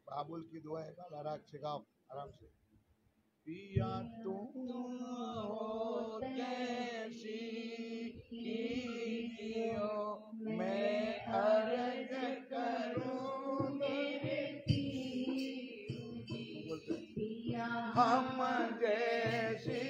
बाबुल की दुआएं बाबा राग से गाओ आराम से। पिया तुम हो कैसी कीजियो, मैं अर्ज करूं मेरे पिया, हम जैसी